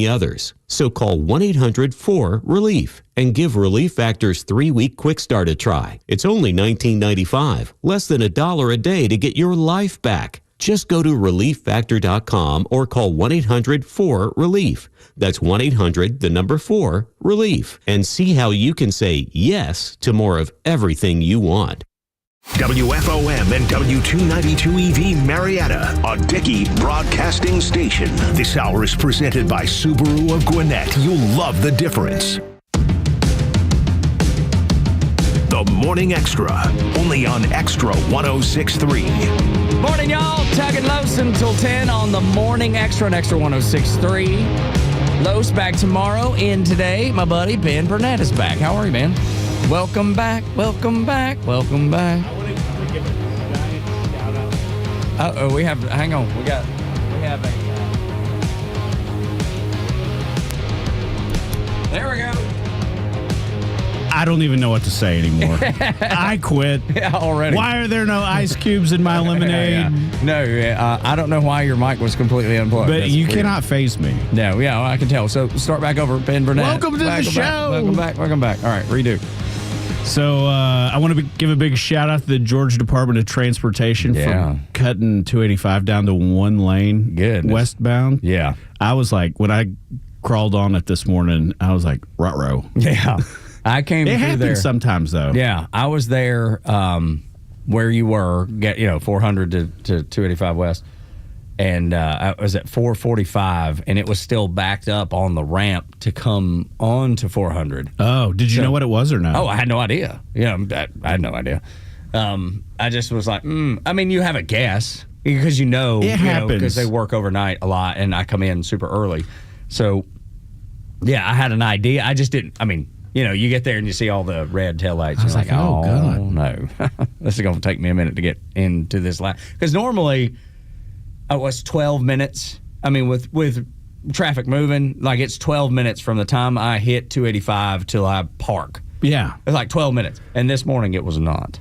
many others. So call 1-800-4RELIEF and give Relief Factor's 3-week quick start a try. It's only $19.95, less than $1 a day to get your life back. Just go to ReliefFactor.com or call 1-800-4RELIEF. That's 1-800-4RELIEF. And see how you can say yes to more of everything you want. WFOM and W292EV Marietta, a Dickey broadcasting station. This hour is presented by Subaru of Gwinnett. You'll love the difference. The Morning Xtra, only on Xtra 106.3. Morning, y'all. Tug and Los until 10 on the Morning Xtra on Xtra 106.3. Los back tomorrow. In today, my buddy Ben Burnett is back. How are you, man? Welcome back, welcome back, welcome back. I want to give a giant shout out. Uh-oh, we have, hang on, we have a, there we go. I don't even know what to say anymore. I quit. Yeah, already. Why are there no ice cubes in my lemonade? Yeah. No, I don't know why your mic was completely unplugged. But That's you weird. cannot face me. No, yeah, I can tell. So start back over, Ben Burnett. Welcome to the show. Welcome back. All right, redo. So I want to give a big shout out to the Georgia Department of Transportation for cutting 285 down to one lane westbound. Yeah. I was like, when I crawled on it this morning, I was like, ruh-roh. Yeah. I came It through happens there sometimes, though. Yeah, I was there where you were, 400 to 285 West, and I was at 445, and it was still backed up on the ramp to come on to 400. Oh, did you know what it was or not? Oh, I had no idea. Yeah, I had no idea. I just was like, I mean, you have a guess because it happens because they work overnight a lot, and I come in super early. So, yeah, I had an idea. I just didn't. I mean. You get there and you see all the red taillights. I was like, oh, God. No. This is going to take me a minute to get into this line. Because normally, it was 12 minutes. I mean, with traffic moving, like it's 12 minutes from the time I hit 285 till I park. Yeah. It's like 12 minutes. And this morning, it was not.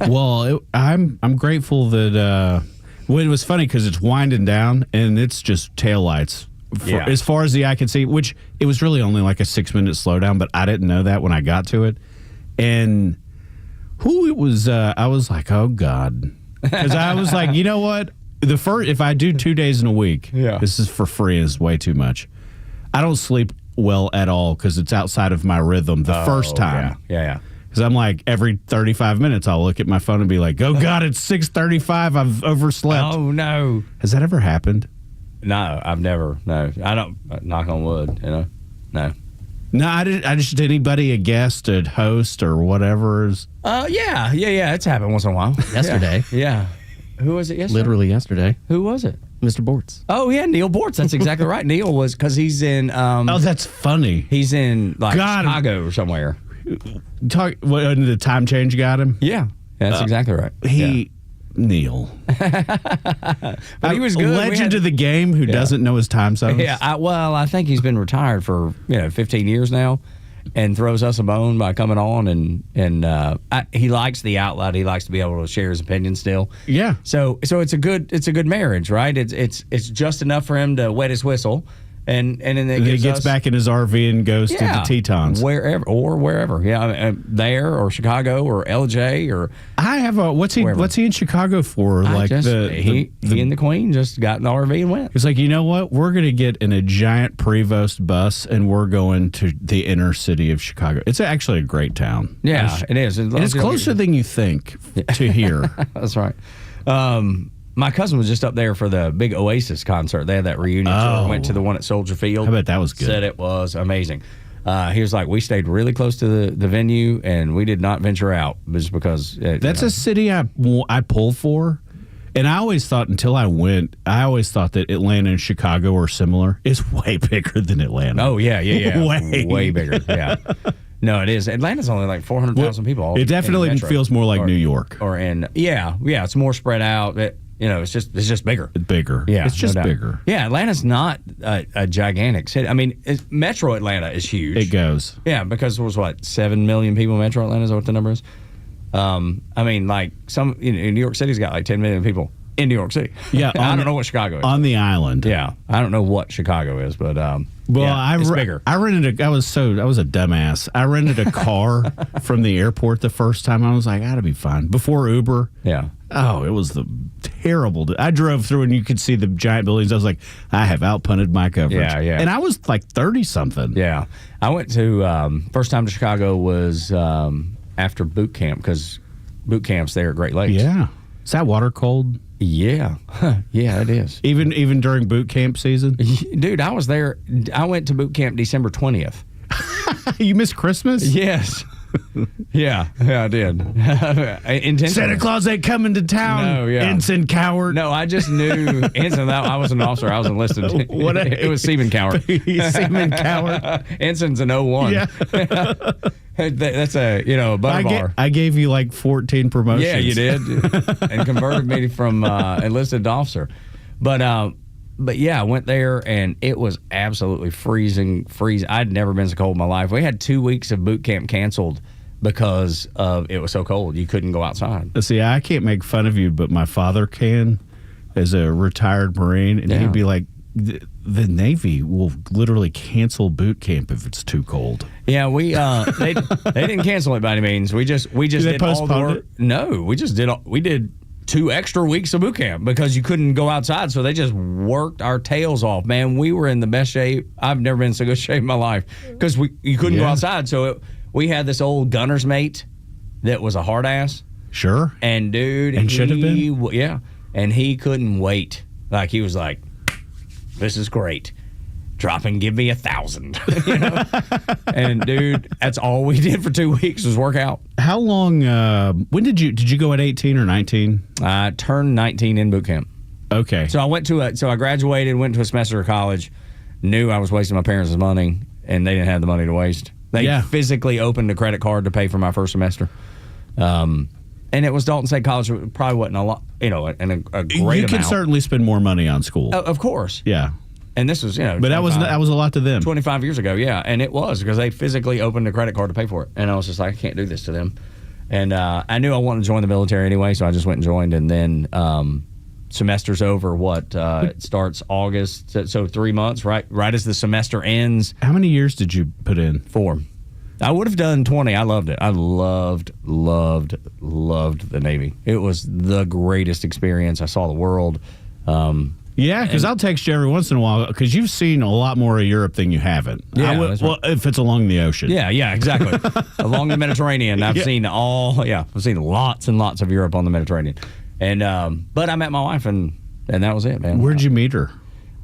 Well, I'm grateful that it was funny because it's winding down and it's just taillights. As far as the eye can see, which it was really only like a 6-minute slowdown, but I didn't know that when I got to it. And it was, I was like, oh, God. Because I was like, you know what? If I do 2 days in a week, this is for free and it's way too much. I don't sleep well at all because it's outside of my rhythm the first time. Yeah. Because I'm like, every 35 minutes, I'll look at my phone and be like, oh, God, it's 6:35. I've overslept. Oh, no. Has that ever happened? No, I've never. No, I don't. Knock on wood. No. No, I just anybody a guest, a host, or whatever. Yeah. It's happened once in a while. Yesterday. Yeah. Who was it yesterday? Literally yesterday. Who was it? Mr. Bortz. Oh yeah, Neil Bortz. That's exactly right. Neil was because he's in. Oh, that's funny. He's in Chicago or somewhere. When the time change got him. Yeah, that's exactly right. Neil. But he was good. Legend of the game who doesn't know his time zones. Yeah, I think he's been retired for 15 years now, and throws us a bone by coming on, and he likes the outlet. He likes to be able to share his opinion still. Yeah. So it's a good marriage, right? It's just enough for him to wet his whistle. And then he gets back in his RV and goes to the Tetons. Wherever. Yeah, there or Chicago or LJ or I have what's he in Chicago for? He and the Queen just got in the RV and went. It's like, you know what? We're going to get in a giant Prevost bus and we're going to the inner city of Chicago. It's actually a great town. Yeah, it is. It's closer than you think to here. That's right. My cousin was just up there for the big Oasis concert. They had that reunion tour. Went to the one at Soldier Field. I bet that was good. Said it was amazing. He was like, we stayed really close to the venue, and we did not venture out just because. That's a city I pull for. And I always thought, until I went, that Atlanta and Chicago are similar. It's way bigger than Atlanta. Oh, yeah. Way bigger, yeah. No, it is. Atlanta's only like 400,000 people. It definitely feels more like New York. It's more spread out. It's just bigger. It's bigger. Yeah, it's just bigger. Yeah, Atlanta's not a gigantic city. I mean, Metro Atlanta is huge. It goes. Yeah, because there was 7 million people in Metro Atlanta. Is that what the number is? I mean, like New York City's got like 10 million people in New York City. Yeah, I don't know what Chicago is on the island. Yeah, I don't know what Chicago is, but Well, yeah, it's bigger. I rented I was a dumbass. I rented a car from the airport the first time. I was like, that'd be fine. Before Uber. Yeah. Oh, it was the terrible. I drove through and you could see the giant buildings. I was like, I have outpunted my coverage. Yeah, yeah. And I was like 30-something. Yeah. I went to, first time to Chicago was after boot camp, because boot camp's there at Great Lakes. Yeah. Is that water cold? Yeah. Yeah, it is. Even during boot camp season? Dude, I was there. I went to boot camp December 20th. You missed Christmas? Yes. Yeah, I did. Santa Claus ain't coming to town. No, yeah. Ensign coward. No, I just knew. Ensign, I was an officer. I was enlisted. It was Seaman Coward. Seaman Coward. Ensign's an 01. Yeah. That's a butter bar. I gave you like 14 promotions. Yeah, you did, and converted me from enlisted to officer. But yeah, I went there and it was absolutely freezing. I'd never been so cold in my life. We had 2 weeks of boot camp canceled because it was so cold. You couldn't go outside. See, I can't make fun of you, but my father can, as a retired Marine, and he'd be like, the Navy will literally cancel boot camp if it's too cold. Yeah, we they didn't cancel it by any means. We just did all the work. No, we did 2 extra weeks of boot camp because you couldn't go outside, so they just worked our tails off. Man, we were in the best shape. I've never been in so good shape in my life because you couldn't go outside. So we had this old gunner's mate that was a hard ass. Sure. And dude, and should have been. Yeah, and he couldn't wait. Like he was like, "This is great. Drop and give me 1,000." You know? And dude, that's all we did for 2 weeks was work out. How long? When did you go at 18 or 19? I turned 19 in boot camp. Okay. So I graduated, went to a semester of college, knew I was wasting my parents' money, and they didn't have the money to waste. They physically opened a credit card to pay for my first semester. And it was Dalton State College. It probably wasn't a lot, and a great amount. You could certainly spend more money on school. Of course. Yeah. And this was, but that was a lot to them. 25 years ago, yeah, and it was because they physically opened a credit card to pay for it, and I was just like, I can't do this to them. And I knew I wanted to join the military anyway, so I just went and joined. And then semester's over. It starts August, so 3 months, right as the semester ends. How many years did you put in? 4. I would have done 20. I loved it. I loved the Navy. It was the greatest experience. I saw the world. Yeah, because I'll text you every once in a while because you've seen a lot more of Europe than you haven't. Yeah, that's right. Well, if it's along the ocean. Yeah, exactly. Along the Mediterranean, I've seen I've seen lots and lots of Europe on the Mediterranean. And but I met my wife and that was it, man. Where'd you meet her?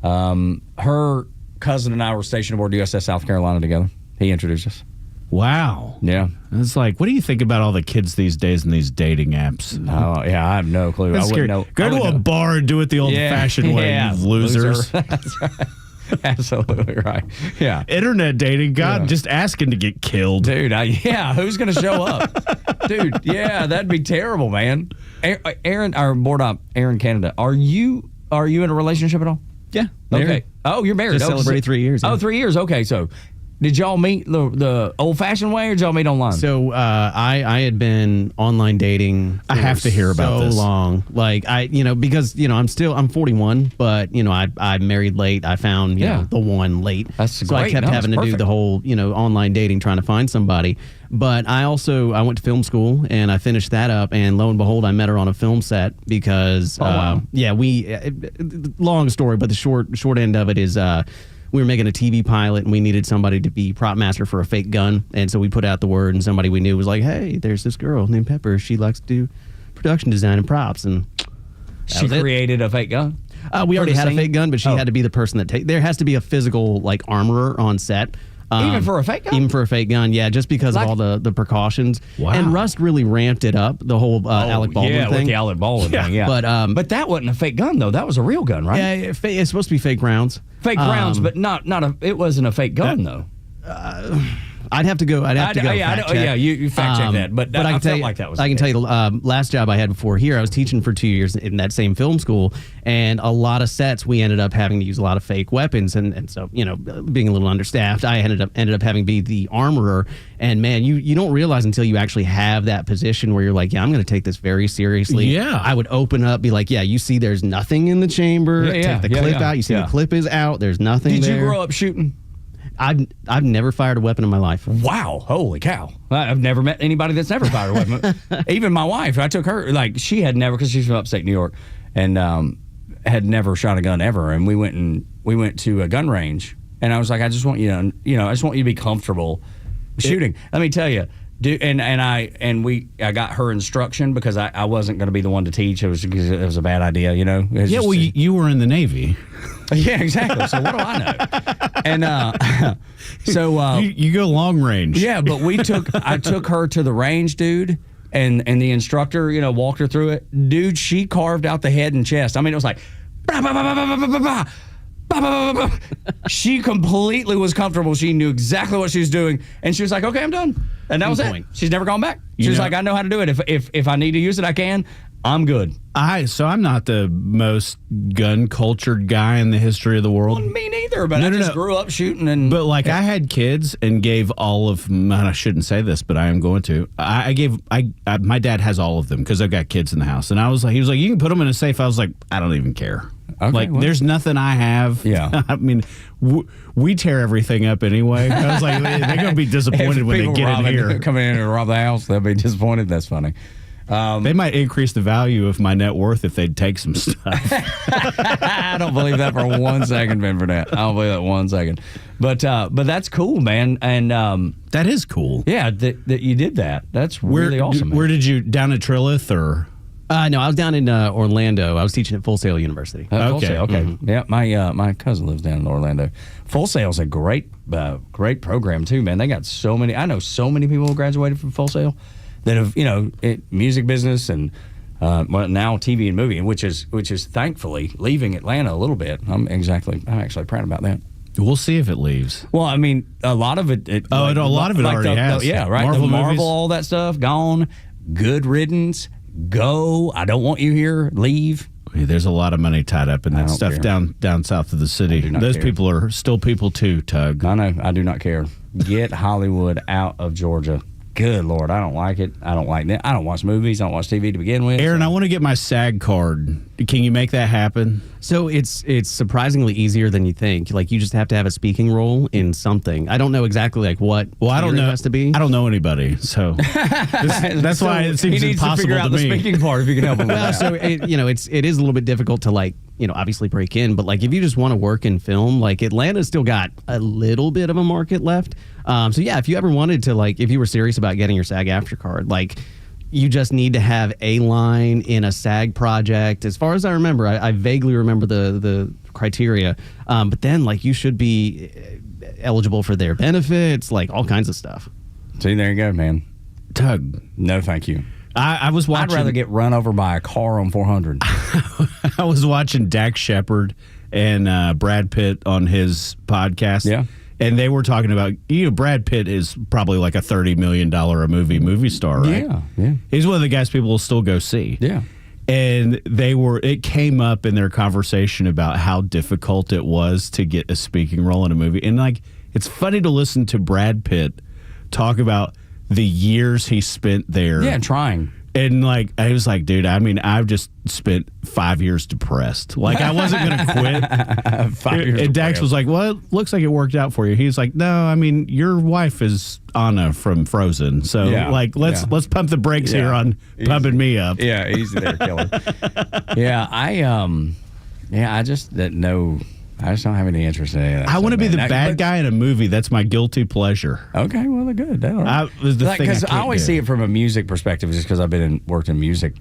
Her cousin and I were stationed aboard USS South Carolina together. He introduced us. Wow. Yeah. It's like, what do you think about all the kids these days in these dating apps? Oh, yeah, I have no clue. I wouldn't know. Go to a bar and do it the old-fashioned way, you losers. That's right. Absolutely right. Yeah. Internet dating, God, just asking to get killed. Dude, who's going to show up? Dude, yeah, that'd be terrible, man. Aaron, our board op, Aaron Canada, are you in a relationship at all? Yeah. Okay. Oh, you're married. Just celebrated 3 years. Oh, 3 years. Okay, so did y'all meet the old-fashioned way, or did y'all meet online? So I had been online dating. I have to hear about this. So long, like because I'm 41, but I married late. I found the one late. That's so great. I kept having to do the whole online dating, trying to find somebody. But I went to film school and I finished that up, and lo and behold, I met her on a film set because long story, but the short end of it is. We were making a TV pilot, and we needed somebody to be prop master for a fake gun. And so we put out the word, and somebody we knew was like, hey, there's this girl named Pepper. She likes to do production design and props. And she created a fake gun? We already had a fake gun, but she had to be the person that there has to be a physical armorer on set. Even for a fake gun? Even for a fake gun, yeah, just because of all the precautions. Wow. And Rust really ramped it up, the whole Alec Baldwin thing. Yeah, with the Alec Baldwin thing, yeah. But that wasn't a fake gun, though. That was a real gun, right? Yeah, it's supposed to be fake rounds. Fake rounds, but it wasn't a fake gun, though. I'd have to go. fact check. Yeah, you fact check that. But I felt like that was. I can tell you, last job I had before here, I was teaching for 2 years in that same film school, and a lot of sets we ended up having to use a lot of fake weapons, and so being a little understaffed, I ended up having to be the armorer. And man, you don't realize until you actually have that position where you're like, yeah, I'm going to take this very seriously. Yeah, I would open up, be like, yeah, you see, there's nothing in the chamber. Take the clip out. You see the clip is out. There's nothing. Did there. you grow up shooting? I've never fired a weapon in my life. Wow. Holy cow. I've never met anybody that's never fired a weapon. Even my wife, I took her, like, she had never, because she's from upstate New York, and had never shot a gun ever. And we went to a gun range, and I was like, I just want you to, I just want you to be comfortable shooting. Let me tell you. I got her instruction because I wasn't going to be the one to teach. It was a bad idea, Yeah, well, you were in the Navy. Yeah, exactly. So what do I know? And so you go long range. Yeah, but I took her to the range, dude, and the instructor, walked her through it. Dude, she carved out the head and chest. I mean, it was like, bah, bah, bah, bah, bah, bah, bah, bah. She completely was comfortable. She knew exactly what she was doing, and she was like, "Okay, I'm done." And that was it. She's never gone back. She was like, "I know how to do it. If I need to use it, I can. I'm good." So I'm not the most gun cultured guy in the history of the world. Well, me neither. But I just grew up shooting, and I had kids and gave all of. I shouldn't say this, but I am going to. My dad has all of them because I've got kids in the house, and he was like, "You can put them in a safe." I was like, "I don't even care." Okay, there's nothing I have. Yeah. I mean, we tear everything up anyway. I was like, they're going to be disappointed when they get in here. Coming in and rob the house, they'll be disappointed. That's funny. They might increase the value of my net worth if they'd take some stuff. I don't believe that for 1 second, Ben Burnett. I don't believe that 1 second. But that's cool, man. And that is cool. Yeah, that you did that. That's really awesome. Man. Where did you, down at Trilith or? No, I was down in Orlando. I was teaching at Full Sail University. Okay. Mm-hmm. Yeah, my cousin lives down in Orlando. Full Sail's a great program too, man. They got so many. I know so many people who graduated from Full Sail that have music business and now TV and movie, which is thankfully leaving Atlanta a little bit. I'm actually proud about that. We'll see if it leaves. Well, I mean, a lot of it. A lot of it already has. Yeah, right. Marvel, all that stuff gone. Good riddance. Go. I don't want you here. Leave. There's a lot of money tied up in that stuff down south of the city. Those people are still people too, Tug. I know. I do not care. Get Hollywood out of Georgia. Good Lord, I don't like it. I don't like that. I don't watch movies. I don't watch TV to begin with. Aaron, I want to get my SAG card. Can you make that happen? So it's surprisingly easier than you think. Like, you just have to have a speaking role in something. I don't know exactly like what. Well, I don't know. It has to be. I don't know anybody, so that's why it seems impossible to figure out the speaking part. If you can help him. Well, so it is a little bit difficult to obviously break in. But like, if you just want to work in film, like, Atlanta's still got a little bit of a market left. So yeah, if you ever wanted to, like, if you were serious about getting your SAG-AFTRA card, like, you just need to have a line in a SAG project. As far as I remember, I vaguely remember the criteria. But then, like, you should be eligible for their benefits, like all kinds of stuff. See, there you go, man. Tug. No, thank you. I was watching. I'd rather get run over by a car on 400. I was watching Dax Shepard and Brad Pitt on his podcast. Yeah. And they were talking about, Brad Pitt is probably like a $30 million a movie star, right? Yeah. He's one of the guys people will still go see. Yeah. And it came up in their conversation about how difficult it was to get a speaking role in a movie. And like, it's funny to listen to Brad Pitt talk about the years he spent there. Yeah, trying. And like, I was like, dude, I mean, I've just spent 5 years depressed. Like, I wasn't going to quit. 5 years. And Dax was like, well, it looks like it worked out for you. He's like, no, I mean, your wife is Anna from Frozen. So let's pump the brakes here on pumping me up. Yeah, easy there, killer. I just don't have any interest in any of that. I want to be the bad guy in a movie. That's my guilty pleasure. Okay, well, they're good. Because I always see it from a music perspective, just because I've worked in music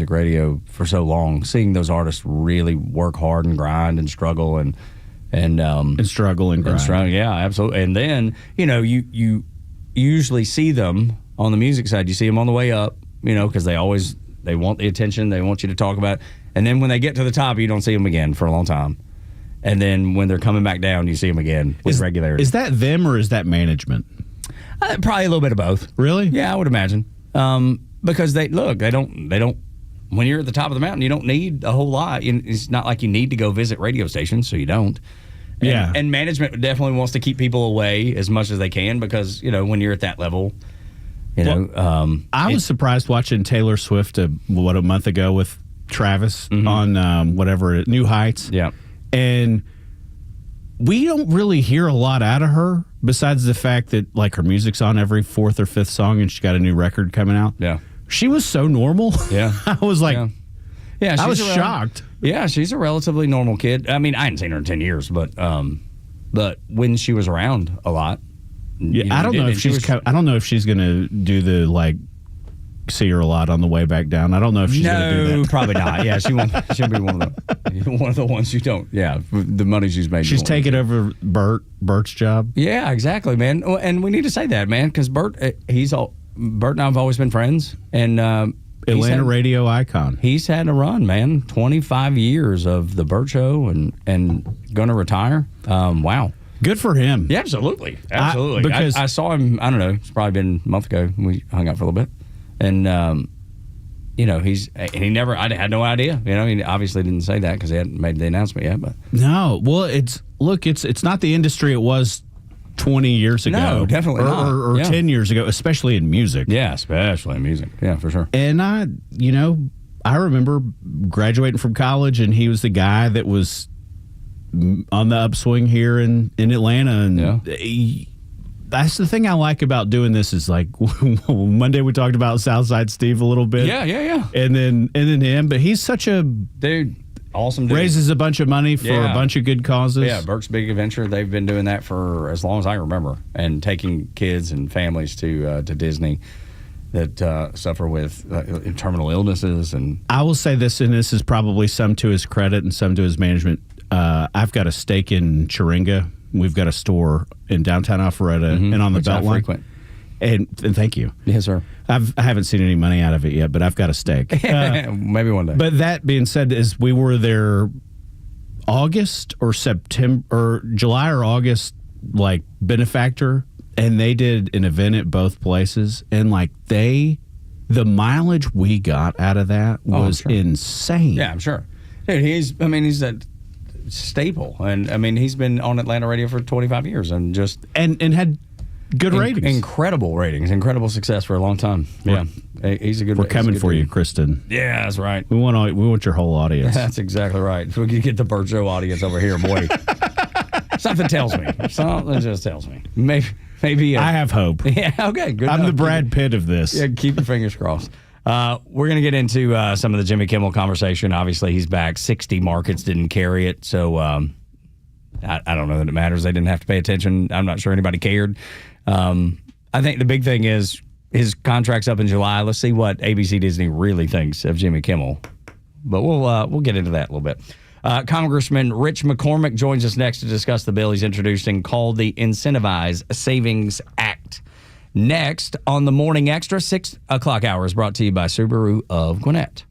radio for so long. Seeing those artists really work hard and grind and struggle and struggle and grind. Yeah, absolutely. And then you usually see them on the music side. You see them on the way up, because they want the attention. They want you to talk about it. And then when they get to the top, you don't see them again for a long time. And then when they're coming back down, you see them again with regularity. Is that them or is that management? Probably a little bit of both. Really? Yeah, I would imagine. Because they don't. When you're at the top of the mountain, you don't need a whole lot. It's not like you need to go visit radio stations, so you don't. And management definitely wants to keep people away as much as they can because when you're at that level, I was surprised watching Taylor Swift a month ago with Travis on New Heights. Yeah. And we don't really hear a lot out of her besides the fact that like her music's on every fourth or fifth song and she's got a new record coming out. Yeah. She was so normal. Yeah. I was like, yeah, I was shocked. Yeah, she's a relatively normal kid. I mean, I hadn't seen her in 10 years, but when she was around a lot. Yeah, I don't know if I don't know if she's going to do the like see her a lot on the way back down. I don't know if she's going to do that. Probably not. Yeah, she'll be one of the ones you don't. Yeah, the money she's made. She's taking over Bert's job. Yeah, exactly, man. And we need to say that, man, because Bert and I have always been friends, and Atlanta radio icon. He's had a run, man. 25 years of the Bert Show, and going to retire. Wow. Good for him. Yeah, absolutely. Because I saw him, I don't know, it's probably been a month ago. We hung out for a little bit. And, I had no idea. He obviously didn't say that because he hadn't made the announcement yet. But no, well, it's not the industry it was 20 years ago. No, definitely not. Or 10 years ago, especially in music. Yeah, especially in music. Yeah, for sure. And I remember graduating from college, and he was the guy that was on the upswing here in Atlanta. And that's the thing I like about doing this is like Monday we talked about Southside Steve a little bit. Yeah. And then him, but he's such a dude. Awesome dude. Raises a bunch of money for a bunch of good causes. Yeah, Bert's Big Adventure. They've been doing that for as long as I remember, and taking kids and families to Disney that suffer with terminal illnesses. And I will say this, and this is probably some to his credit and some to his management. I've got a stake in Chiringa. We've got a store in downtown Alpharetta and on the Beltline. And thank you. Yes, sir. I haven't seen any money out of it yet, but I've got a stake. Maybe one day. But that being said, is we were there August or September or July or August, like benefactor, and they did an event at both places, and like the mileage we got out of that was insane. Yeah, I'm sure. Dude, he's a staple, and I mean he's been on Atlanta radio for 25 years, and just and had good ratings, incredible ratings, incredible success for a long time. He's a good. We're coming for you, Kristen. Yeah, that's right. We want your whole audience. That's exactly right. If we could get the Bert Show audience over here, boy. Something tells me. Something just tells me. Maybe. I have hope. Yeah. Okay. Good. I'm the Brad Pitt of this. Yeah. Keep your fingers crossed. We're going to get into some of the Jimmy Kimmel conversation. Obviously, he's back. 60 markets didn't carry it, so I don't know that it matters. They didn't have to pay attention. I'm not sure anybody cared. I think the big thing is his contract's up in July. Let's see what ABC Disney really thinks of Jimmy Kimmel. But we'll get into that a little bit. Congressman Rich McCormick joins us next to discuss the bill he's introducing called the Incentivize Savings Act. Next on the Morning Extra, 6 o'clock hour is brought to you by Subaru of Gwinnett.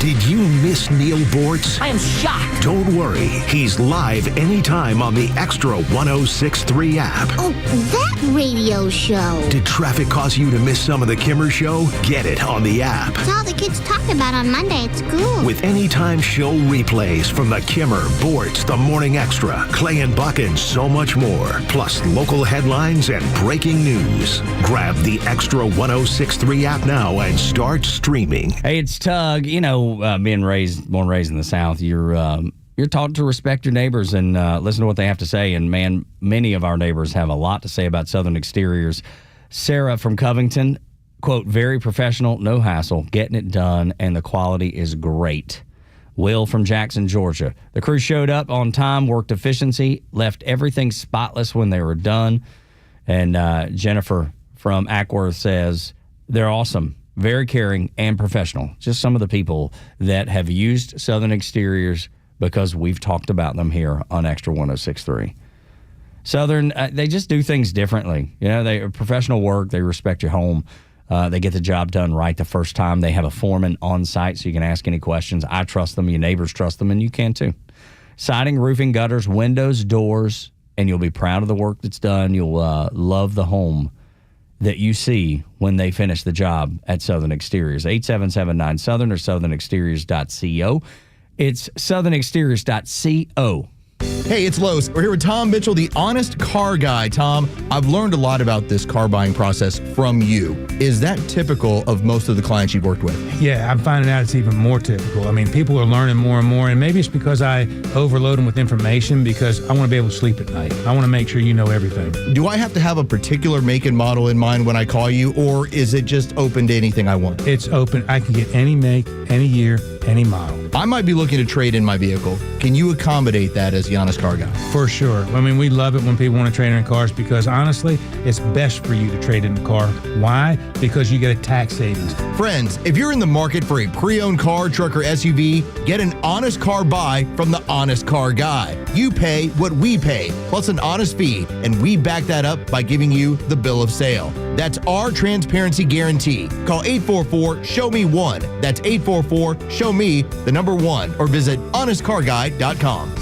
Did you miss Neil Bortz? I am shocked. Don't worry. He's live anytime on the Extra 106.3 app. Oh, that radio show. Did traffic cause you to miss some of the Kimmer Show? Get it on the app. It's all the kids talk about on Monday at school. With anytime show replays from the Kimmer, Bortz, the Morning Extra, Clay and Buck, and so much more. Plus local headlines and breaking news. Grab the Extra 106.3 app now and start streaming. Hey, it's Tug. Born and raised in the South, you're taught to respect your neighbors and listen to what they have to say. And man, many of our neighbors have a lot to say about Southern Exteriors. Sarah from Covington, quote, very professional, no hassle, getting it done, and the quality is great. Will from Jackson, Georgia. The crew showed up on time, worked efficiency, left everything spotless when they were done. And Jennifer from Ackworth says, they're awesome. Very caring and professional. Just some of the people that have used Southern Exteriors because we've talked about them here on Extra 106.3. Southern, they just do things differently. They professional work. They respect your home. They get the job done right the first time. They have a foreman on site so you can ask any questions. I trust them. Your neighbors trust them, and you can too. Siding, roofing, gutters, windows, doors, and you'll be proud of the work that's done. You'll love the home that you see when they finish the job at Southern Exteriors. 8779 Southern or southernexteriors.co. It's southernexteriors.co. Hey, it's Los. We're here with Tom Mitchell, the honest car guy. Tom, I've learned a lot about this car buying process from you. Is that typical of most of the clients you've worked with? Yeah, I'm finding out it's even more typical. I mean, people are learning more and more, and maybe it's because I overload them with information because I want to be able to sleep at night. I want to make sure you know everything. Do I have to have a particular make and model in mind when I call you, or is it just open to anything I want? It's open. I can get any make, any year, any model. I might be looking to trade in my vehicle. Can you accommodate that as the honest car guy? For sure. I mean, we love it when people want to trade in cars because, honestly, it's best for you to trade in a car. Why? Because you get a tax savings. Friends, if you're in the market for a pre-owned car, truck, or SUV, get an honest car buy from the honest car guy. You pay what we pay, plus an honest fee, and we back that up by giving you the bill of sale. That's our transparency guarantee. Call 844-SHOW-ME-1. That's 844-SHOW-ME, the number 1, or visit honestcarguy.com.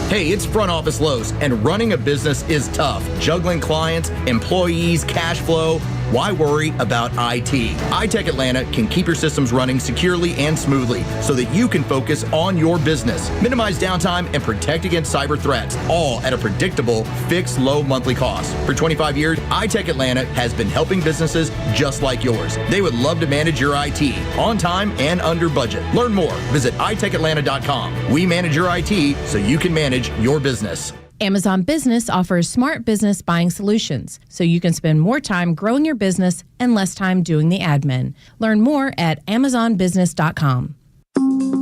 Hey, it's Front Office Los, and running a business is tough. Juggling clients, employees, cash flow. Why worry about IT? iTech Atlanta can keep your systems running securely and smoothly so that you can focus on your business, minimize downtime, and protect against cyber threats, all at a predictable, fixed, low monthly cost. For 25 years, iTech Atlanta has been helping businesses just like yours. They would love to manage your IT on time and under budget. Learn more. Visit iTechAtlanta.com. We manage your IT so you can manage your business. Amazon Business offers smart business buying solutions, so you can spend more time growing your business and less time doing the admin. Learn more at amazonbusiness.com.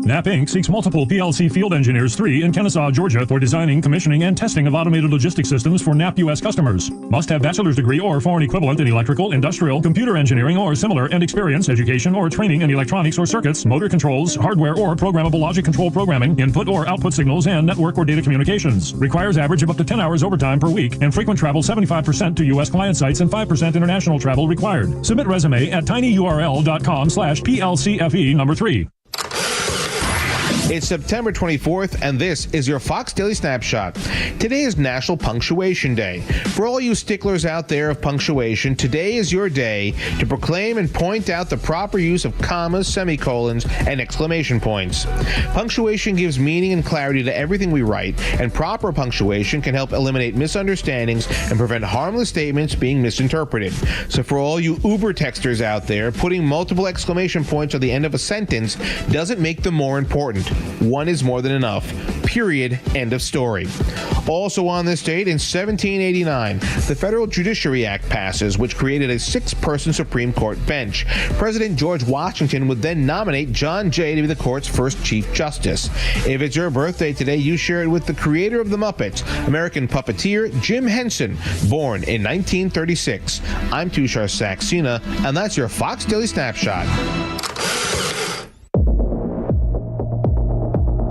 NAP Inc. seeks multiple PLC field engineers, 3 in Kennesaw, Georgia, for designing, commissioning, and testing of automated logistics systems for NAP U.S. customers. Must have bachelor's degree or foreign equivalent in electrical, industrial, computer engineering, or similar, and experience, education, or training in electronics or circuits, motor controls, hardware, or programmable logic control programming, input or output signals, and network or data communications. Requires average of up to 10 hours overtime per week, and frequent travel 75% to U.S. client sites and 5% international travel required. Submit resume at tinyurl.com/PLCFE3. It's September 24th, and this is your Fox Daily Snapshot. Today is National Punctuation Day. For all you sticklers out there of punctuation, today is your day to proclaim and point out the proper use of commas, semicolons, and exclamation points. Punctuation gives meaning and clarity to everything we write, and proper punctuation can help eliminate misunderstandings and prevent harmless statements being misinterpreted. So for all you Uber texters out there, putting multiple exclamation points at the end of a sentence doesn't make them more important. One is more than enough. Period. End of story. Also on this date, in 1789, the Federal Judiciary Act passes, which created a 6-person Supreme Court bench. President George Washington would then nominate John Jay to be the court's first Chief Justice. If it's your birthday today, you share it with the creator of the Muppets, American puppeteer Jim Henson, born in 1936. I'm Tushar Saxena, and that's your Fox Daily Snapshot.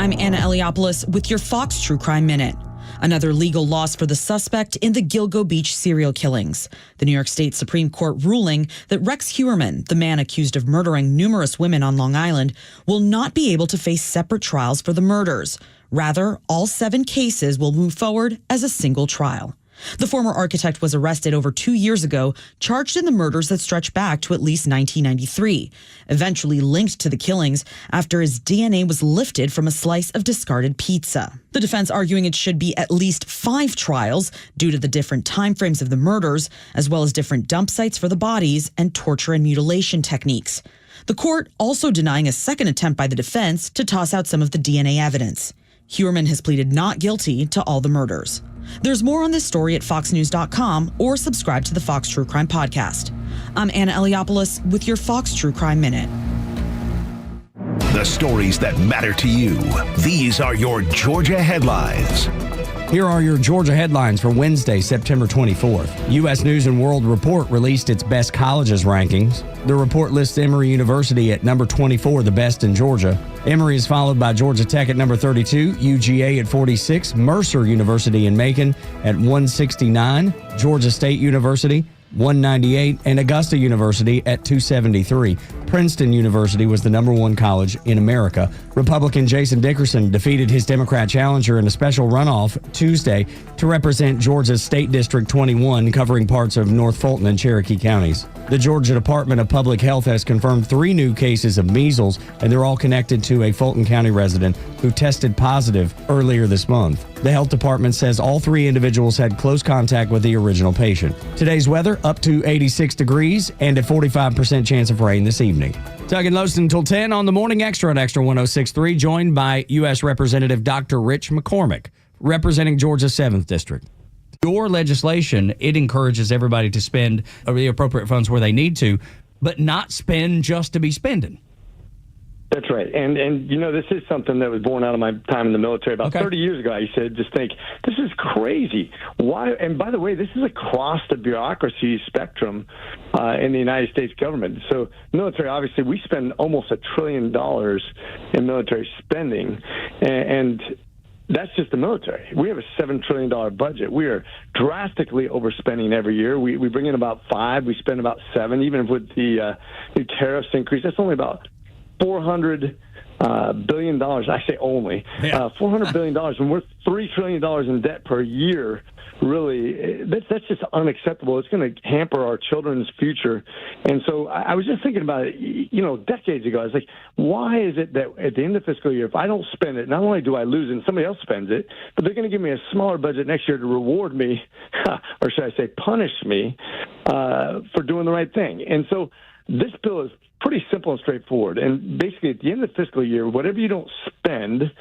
I'm Anna Eliopoulos with your Fox True Crime Minute. Another legal loss for the suspect in the Gilgo Beach serial killings. The New York State Supreme Court ruling that Rex Heuermann, the man accused of murdering numerous women on Long Island, will not be able to face separate trials for the murders. Rather, all 7 cases will move forward as a single trial. The former architect was arrested over 2 years ago, charged in the murders that stretch back to at least 1993, eventually linked to the killings after his DNA was lifted from a slice of discarded pizza. The defense arguing it should be at least 5 trials due to the different timeframes of the murders, as well as different dump sites for the bodies and torture and mutilation techniques. The court also denying a second attempt by the defense to toss out some of the DNA evidence. Heuermann has pleaded not guilty to all the murders. There's more on this story at foxnews.com or subscribe to the Fox True Crime Podcast. I'm Anna Eliopoulos with your Fox True Crime Minute. The stories that matter to you. These are your Georgia headlines. Here are your Georgia headlines for Wednesday, September 24th. U.S. News & World Report released its best colleges rankings. The report lists Emory University at number 24, the best in Georgia. Emory is followed by Georgia Tech at number 32, UGA at 46, Mercer University in Macon at 169, Georgia State University 198, and Augusta University at 273. Princeton University was the #1 college in America. Republican Jason Dickerson defeated his Democrat challenger in a special runoff Tuesday to represent Georgia's State District 21, covering parts of North Fulton and Cherokee counties. The Georgia Department of Public Health has confirmed 3 new cases of measles, and they're all connected to a Fulton County resident who tested positive earlier this month. The health department says all 3 individuals had close contact with the original patient. Today's weather, up to 86 degrees and a 45% chance of rain this evening. Tug and Los until 10 on the Morning Extra on Extra 106.3, joined by U.S. Representative Dr. Rich McCormick, representing Georgia's 7th District. Your legislation, it encourages everybody to spend the appropriate funds where they need to, but not spend just to be spending. That's right. And this is something that was born out of my time in the military. About 30 years ago, I used to just think, this is crazy. Why? And by the way, this is across the bureaucracy spectrum in the United States government. So military, obviously, we spend almost $1 trillion in military spending. And that's just the military. We have a $7 trillion budget. We are drastically overspending every year. We bring in about 5. We spend about 7. Even with the new tariffs increase, that's only about $400 billion. I say only $400 billion, and we're $3 trillion in debt per year. Really, that's just unacceptable. It's going to hamper our children's future. And so I was just thinking about it, decades ago. I was like, why is it that at the end of the fiscal year, if I don't spend it, not only do I lose it and somebody else spends it, but they're going to give me a smaller budget next year to reward me, or should I say punish me, for doing the right thing. And so this bill is pretty simple and straightforward. And basically, at the end of the fiscal year, whatever you don't spend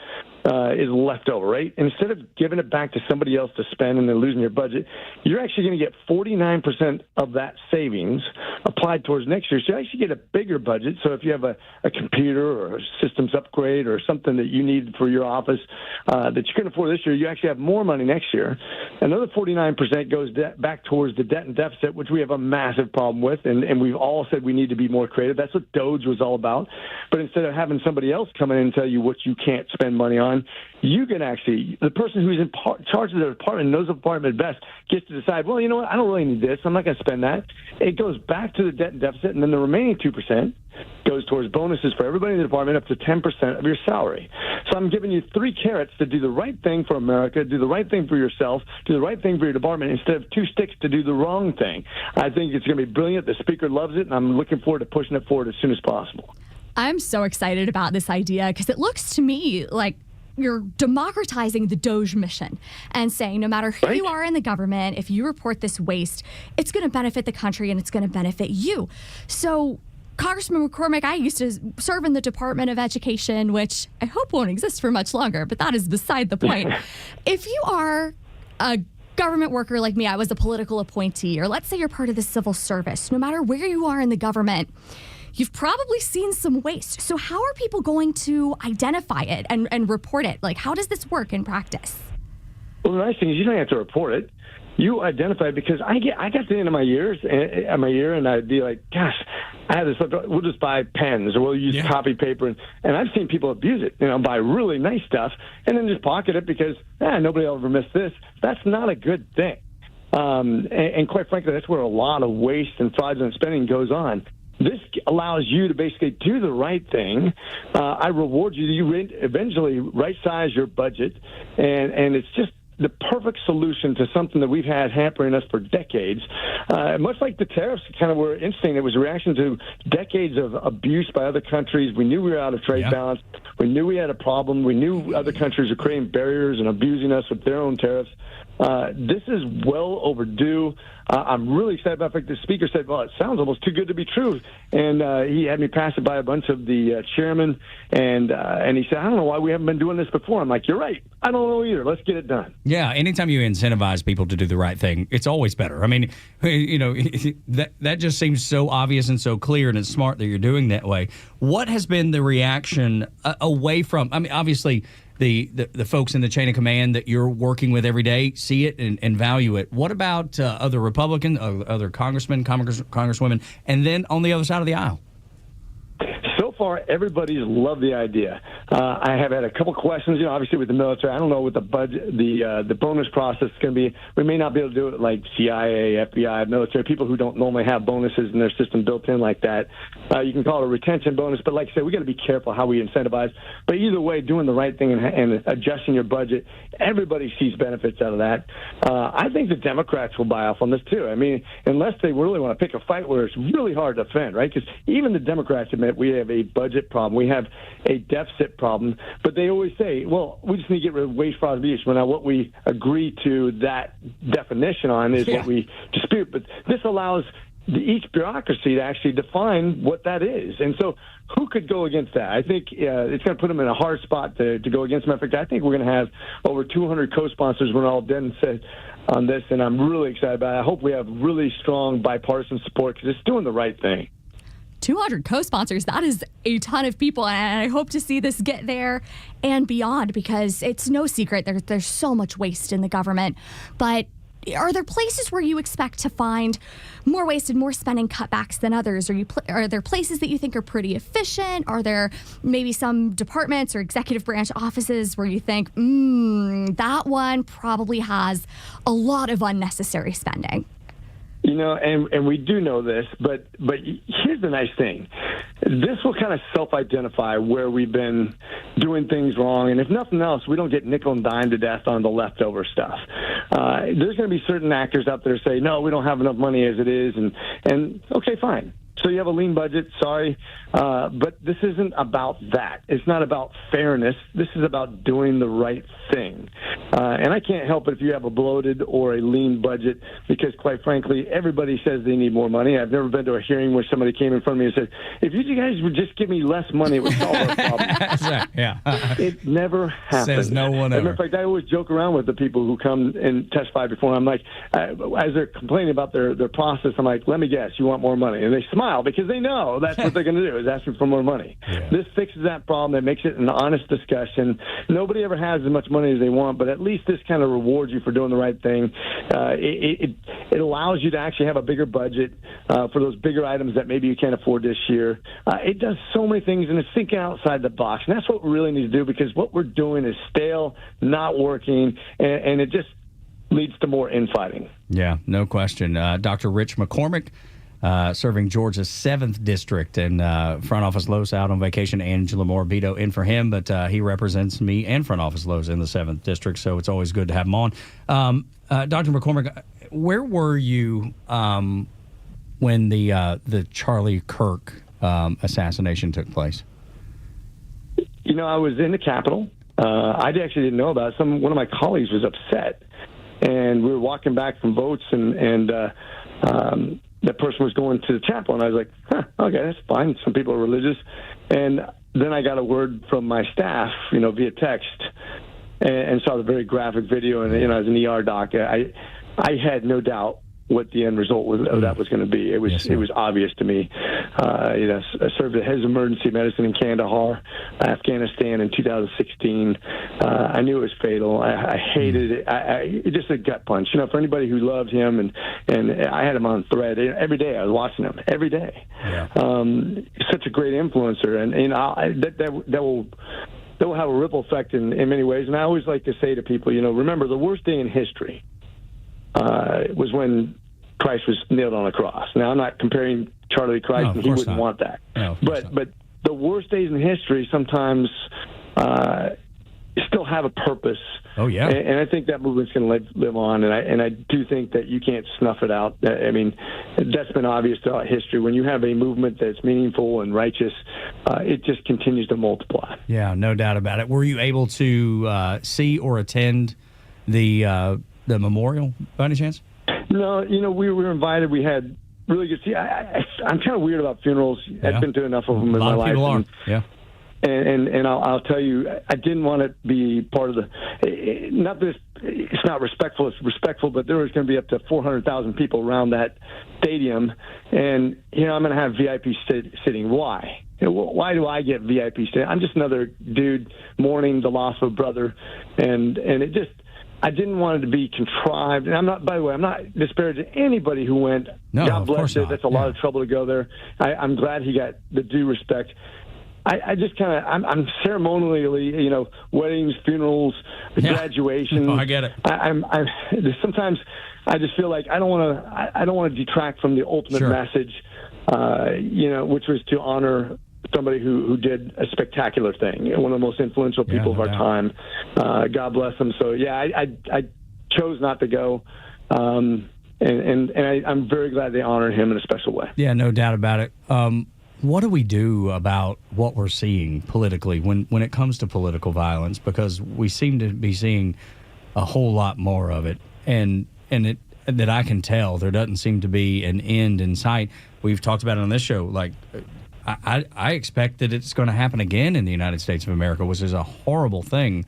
is left over, right? And instead of giving it back to somebody else to spend and then losing your budget, you're actually going to get 49% of that savings applied towards next year. So you actually get a bigger budget. So if you have a computer or a systems upgrade or something that you need for your office that you couldn't afford this year, you actually have more money next year. Another 49% goes back towards the debt and deficit, which we have a massive problem with. And we've all said we need to be more creative. That's what DOGE was all about. But instead of having somebody else come in and tell you what you can't spend money on, you can actually, the person who's in charge of the department, knows the department best, gets to decide, well, you know what, I don't really need this. I'm not going to spend that. It goes back to the debt and deficit, and then the remaining 2% goes towards bonuses for everybody in the department up to 10% of your salary. So I'm giving you 3 carrots to do the right thing for America, do the right thing for yourself, do the right thing for your department, instead of 2 sticks to do the wrong thing. I think it's going to be brilliant. The speaker loves it, and I'm looking forward to pushing it forward as soon as possible. I'm so excited about this idea because it looks to me like you're democratizing the DOGE mission and saying no matter who you are in the government, if you report this waste, it's going to benefit the country and it's going to benefit you. So, Congressman McCormick, I used to serve in the Department of Education, which I hope won't exist for much longer, but that is beside the point. If you are a government worker like me, I was a political appointee, or let's say you're part of the civil service, no matter where you are in the government, you've probably seen some waste. So how are people going to identify it and report it? Like, how does this work in practice? Well, the nice thing is you don't have to report it. You identify it, because I got to the end of my year, and I'd be like, gosh, I have this. We'll just buy pens, or we'll use copy paper, and I've seen people abuse it. Buy really nice stuff and then just pocket it because nobody will ever miss this. That's not a good thing. And quite frankly, that's where a lot of waste and fraudulent spending goes on. This allows you to basically do the right thing. I reward you. You eventually right-size your budget, and it's just the perfect solution to something that we've had hampering us for decades. Much like the tariffs kind of were interesting. It was a reaction to decades of abuse by other countries. We knew we were out of trade balance. We knew we had a problem. We knew other countries were creating barriers and abusing us with their own tariffs. This is well overdue. I'm really excited about it. The speaker said, well, it sounds almost too good to be true. And he had me pass it by a bunch of the chairmen. And he said, I don't know why we haven't been doing this before. I'm like, you're right. I don't know either. Let's get it done. Yeah, anytime you incentivize people to do the right thing, it's always better. I mean, that just seems so obvious and so clear, and it's smart that you're doing that way. What has been the reaction away from, I mean, obviously, the folks in the chain of command that you're working with every day see it and value it. What about other Republicans, other congressmen, congresswomen, and then on the other side of the aisle? So far, everybody's loved the idea. I have had a couple questions, obviously with the military. I don't know what the budget, the bonus process is going to be. We may not be able to do it like CIA, FBI, military, people who don't normally have bonuses in their system built in like that. You can call it a retention bonus, but like I said, we got to be careful how we incentivize. But either way, doing the right thing and adjusting your budget, everybody sees benefits out of that. I think the Democrats will buy off on this too. I mean, unless they really want to pick a fight where it's really hard to defend, right? Because even the Democrats admit we have a budget problem. We have a deficit problem. But they always say, well, we just need to get rid of waste, fraud, and abuse. Well, now what we agree to that definition on is what we dispute. But this allows each bureaucracy to actually define what that is. And so who could go against that? I think it's going to put them in a hard spot to go against them. In fact, I think we're going to have over 200 co-sponsors when all done and said on this, and I'm really excited about it. I hope we have really strong bipartisan support because it's doing the right thing. 200 co-sponsors, that is a ton of people, and I hope to see this get there and beyond because it's no secret there's so much waste in the government. But are there places where you expect to find more waste and more spending cutbacks than others? Are there places that you think are pretty efficient? Are there maybe some departments or executive branch offices where you think, that one probably has a lot of unnecessary spending? And we do know this, but here's the nice thing. This will kind of self-identify where we've been doing things wrong, and if nothing else, we don't get nickel and dime to death on the leftover stuff. There's going to be certain actors out there who say, no, we don't have enough money as it is, and okay, fine. So you have a lean budget, sorry, but this isn't about that. It's not about fairness. This is about doing the right thing. And I can't help it if you have a bloated or a lean budget because, quite frankly, everybody says they need more money. I've never been to a hearing where somebody came in front of me and said, if you guys would just give me less money, it would solve our problem. That's right, yeah. It never happens. Says no one ever. As a matter of fact, I always joke around with the people who come and testify before. I'm like, as they're complaining about their process, I'm like, let me guess, you want more money. And they smile because they know that's what they're going to do is asking for more money. Yeah. This fixes that problem. It makes it an honest discussion. Nobody ever has as much money as they want, but at least this kind of rewards you for doing the right thing. It allows you to actually have a bigger budget for those bigger items that maybe you can't afford this year. It does so many things, and it's thinking outside the box. And that's what we really need to do because what we're doing is stale, not working, and it just leads to more infighting. Yeah, no question. Dr. Rich McCormick, serving Georgia's 7th District, and Front Office Los out on vacation. Angela Morabito in for him, but he represents me and Front Office Los in the 7th District, so it's always good to have him on. Dr. McCormick, where were you when the Charlie Kirk assassination took place? I was in the Capitol. I actually didn't know about it. One of my colleagues was upset, and we were walking back from votes, and that person was going to the chapel, and I was like, okay, that's fine. Some people are religious. And then I got a word from my staff, via text, and saw the very graphic video, and, as an ER doc, I had no doubt what the end result of that was going to be. It was obvious to me. I served as head of emergency medicine in Kandahar, Afghanistan in 2016. I knew it was fatal. I hated it. It just a gut punch. For anybody who loved him, and I had him on thread every day. I was watching him every day. Yeah. Such a great influencer, and that will have a ripple effect in many ways. And I always like to say to people, remember the worst day in history was when Christ was nailed on a cross. Now, I'm not comparing Charlie to Christ, and he wouldn't want that. No, but the worst days in history sometimes still have a purpose. Oh, yeah. And I think that movement's going to live on, and I do think that you can't snuff it out. I mean, that's been obvious throughout history. When you have a movement that's meaningful and righteous, it just continues to multiply. Yeah, no doubt about it. Were you able to see or attend the memorial by any chance? No, we were invited. We had really good. See, I'm kind of weird about funerals. Yeah. I've been to enough of them in my life. A lot of people are. Yeah. And I'll tell you, I didn't want to be part of the. Not that it's not respectful. It's respectful, but there was going to be up to 400,000 people around that stadium, and I'm going to have VIP sitting. Why? Why do I get VIP sitting? I'm just another dude mourning the loss of a brother, and it just. I didn't want it to be contrived. And I'm not disparaging anybody who went. No, God bless it. Not. That's a lot of trouble to go there. I'm glad he got the due respect. I just kind of I'm ceremonially, weddings, funerals, graduation. Oh, I get it. I'm sometimes I just feel like I don't want to detract from the ultimate message, which was to honor somebody who did a spectacular thing, one of the most influential people of our time. God bless him. So I chose not to go, and I'm very glad they honored him in a special way. Yeah, no doubt about it. What do we do about what we're seeing politically when it comes to political violence? Because we seem to be seeing a whole lot more of it, and it that I can tell there doesn't seem to be an end in sight. We've talked about it on this show. Like, I expect that it's going to happen again in the United States of America, which is a horrible thing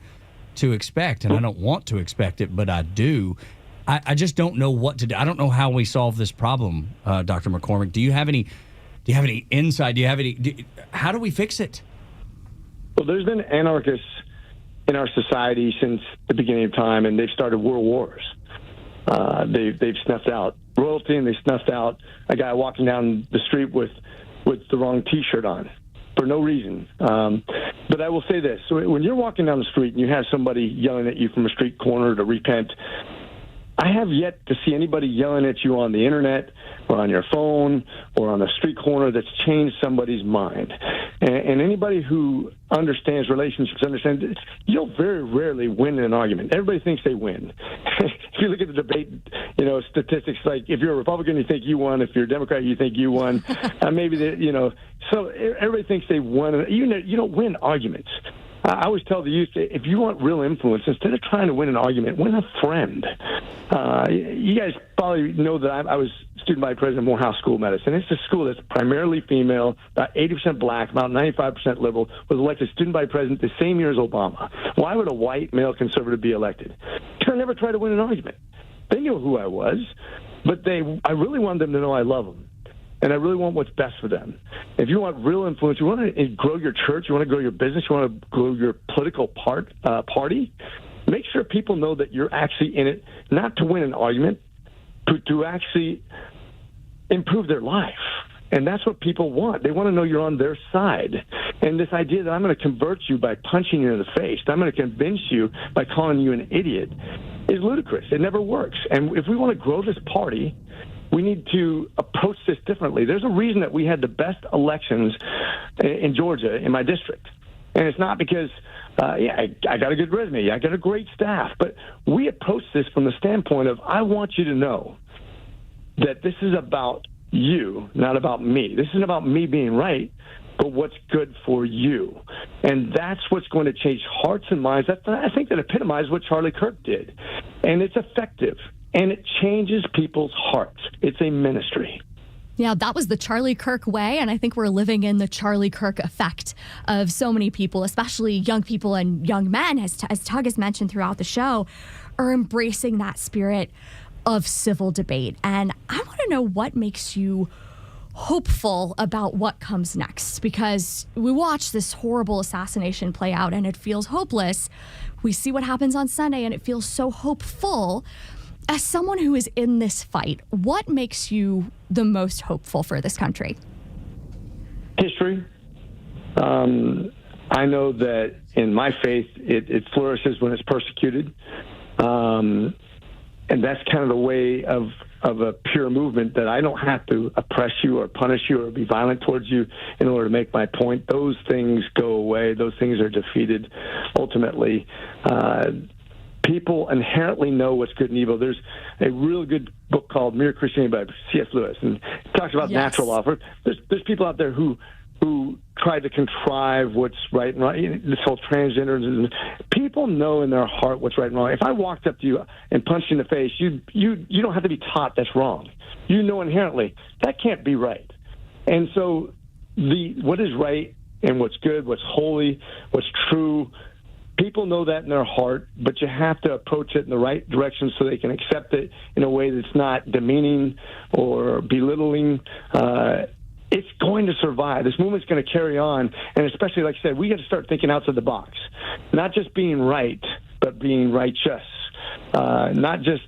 to expect, and I don't want to expect it, but I do. I just don't know what to do. I don't know how we solve this problem, Dr. McCormick. Do you have any insight? How do we fix it? Well, there's been anarchists in our society since the beginning of time, and they've started world wars. They've snuffed out royalty, and they snuffed out a guy walking down the street with the wrong T-shirt on for no reason. But I will say this. So when you're walking down the street and you have somebody yelling at you from a street corner to repent, I have yet to see anybody yelling at you on the internet or on your phone or on a street corner that's changed somebody's mind. And anybody who understands relationships understands you'll very rarely win an argument. Everybody thinks they win. If you look at the debate, statistics, like if you're a Republican, you think you won. If you're a Democrat, you think you won. So everybody thinks they won. You don't win arguments. I always tell the youth, if you want real influence, instead of trying to win an argument, win a friend. You guys probably know that I was student body president of Morehouse School of Medicine. It's a school that's primarily female, about 80% black, about 95% liberal, was elected student body president the same year as Obama. Why would a white male conservative be elected? Because I never tried to win an argument. They knew who I was, but I really wanted them to know I love them. And I really want what's best for them. If you want real influence, you want to grow your church, you want to grow your business, you want to grow your political party, make sure people know that you're actually in it, not to win an argument, but to actually improve their life. And that's what people want. They want to know you're on their side. And this idea that I'm going to convert you by punching you in the face, that I'm going to convince you by calling you an idiot, is ludicrous. It never works. And if we want to grow this party, we need to approach this differently. There's a reason that we had the best elections in Georgia, in my district. And it's not because, I got a good resume, I got a great staff, but we approach this from the standpoint of, I want you to know that this is about you, not about me. This isn't about me being right, but what's good for you. And that's what's going to change hearts and minds. I think that epitomizes what Charlie Kirk did. And it's effective. And it changes people's hearts. It's a ministry. Yeah, that was the Charlie Kirk way, and I think we're living in the Charlie Kirk effect of so many people, especially young people and young men, as Tug has mentioned throughout the show, are embracing that spirit of civil debate. And I want to know what makes you hopeful about what comes next, because we watch this horrible assassination play out and it feels hopeless. We see what happens on Sunday and it feels so hopeful. As someone who is in this fight, what makes you the most hopeful for this country? History. I know that in my faith, it flourishes when it's persecuted. And that's kind of the way of a pure movement, that I don't have to oppress you or punish you or be violent towards you in order to make my point. Those things go away. Those things are defeated ultimately. People inherently know what's good and evil. There's a real good book called Mere Christianity by C.S. Lewis, and it talks about natural law. There's people out there who try to contrive what's right and wrong. This whole transgenderism. People know in their heart what's right and wrong. If I walked up to you and punched you in the face, you don't have to be taught that's wrong. You know inherently that can't be right. And so what is right and what's good, what's holy, what's true, people know that in their heart, but you have to approach it in the right direction so they can accept it in a way that's not demeaning or belittling. It's going to survive. This movement's going to carry on, and especially, like I said, we got to start thinking outside the box. Not just being right, but being righteous. Not just